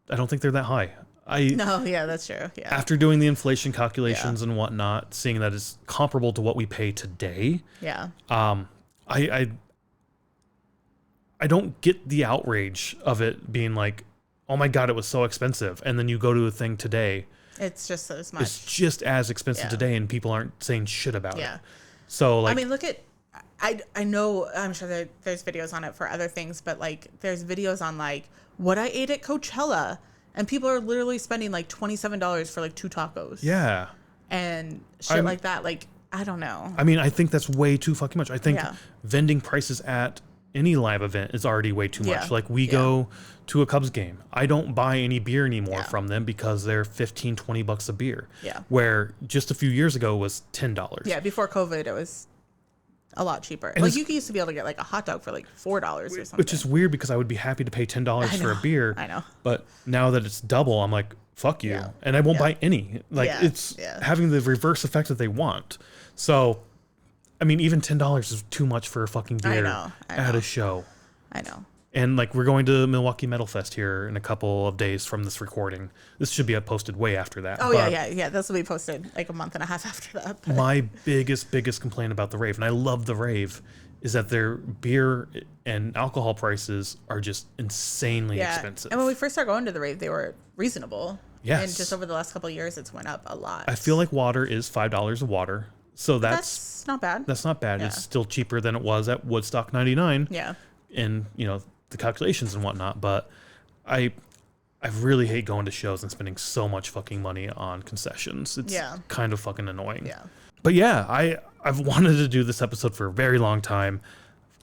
S1: I don't think they're that high.
S2: That's true. Yeah.
S1: After doing the inflation calculations and whatnot, seeing that it's comparable to what we pay today.
S2: Yeah.
S1: I don't get the outrage of it being like, oh my God, it was so expensive. And then you go to a thing today.
S2: It's just as much.
S1: It's just as expensive today, and people aren't saying shit about it. So like,
S2: I mean, look at, I know, I'm sure there's videos on it for other things, but like there's videos on like what I ate at Coachella, and people are literally spending like $27 for like 2 tacos.
S1: Yeah.
S2: And shit like that. Like, I don't know.
S1: I mean, I think that's way too fucking much. I think vending prices at any live event is already way too much.
S2: Yeah.
S1: Like we go to a Cubs game. I don't buy any beer anymore from them because they're $15-$20 a beer.
S2: Yeah.
S1: Where just a few years ago was $10.
S2: Yeah, before COVID, it was a lot cheaper.
S1: And
S2: like you used to be able to get like a hot dog for like $4 or something.
S1: Which is weird because I would be happy to pay $10 for a beer.
S2: I know.
S1: But now that it's double, I'm like, fuck you. Yeah. And I won't buy any. Like it's having the reverse effect that they want. So, I mean, even $10 is too much for a fucking beer at a show.
S2: I know.
S1: And like we're going to Milwaukee Metal Fest here in a couple of days from this recording. This should be posted way after that.
S2: Oh, yeah. This will be posted like a month and a half after that. But.
S1: My biggest complaint about the rave, and I love the rave, is that their beer and alcohol prices are just insanely expensive.
S2: And when we first started going to the rave, they were reasonable.
S1: Yes.
S2: And just over the last couple of years, it's went up a lot.
S1: I feel like water is $5 a water. So that's
S2: not bad.
S1: That's not bad. Yeah. It's still cheaper than it was at Woodstock 99.
S2: Yeah.
S1: And, the calculations and whatnot. But I really hate going to shows and spending so much fucking money on concessions. It's kind of fucking annoying.
S2: Yeah.
S1: But yeah, I've wanted to do this episode for a very long time.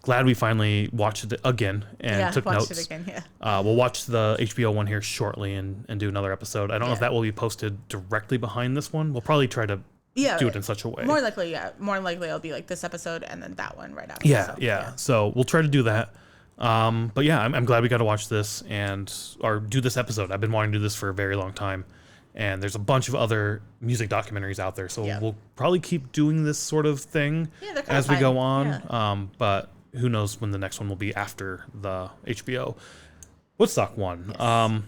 S1: Glad we finally watched it again and took notes.
S2: It again,
S1: we'll watch the HBO one here shortly and do another episode. I don't know if that will be posted directly behind this one. We'll probably try to do it in such a way.
S2: More likely, it'll be like this episode and then that one right after.
S1: Yeah. So we'll try to do that. But yeah, I'm glad we got to watch this or do this episode. I've been wanting to do this for a very long time. And there's a bunch of other music documentaries out there. So we'll probably keep doing this sort of thing as we go on. Yeah. But who knows when the next one will be after the HBO Woodstock one. Yes.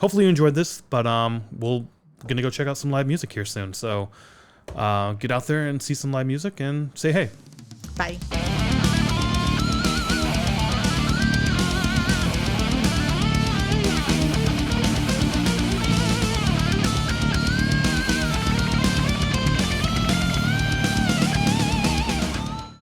S1: Hopefully you enjoyed this, but we're going to go check out some live music here soon. So get out there and see some live music and say hey.
S2: Bye.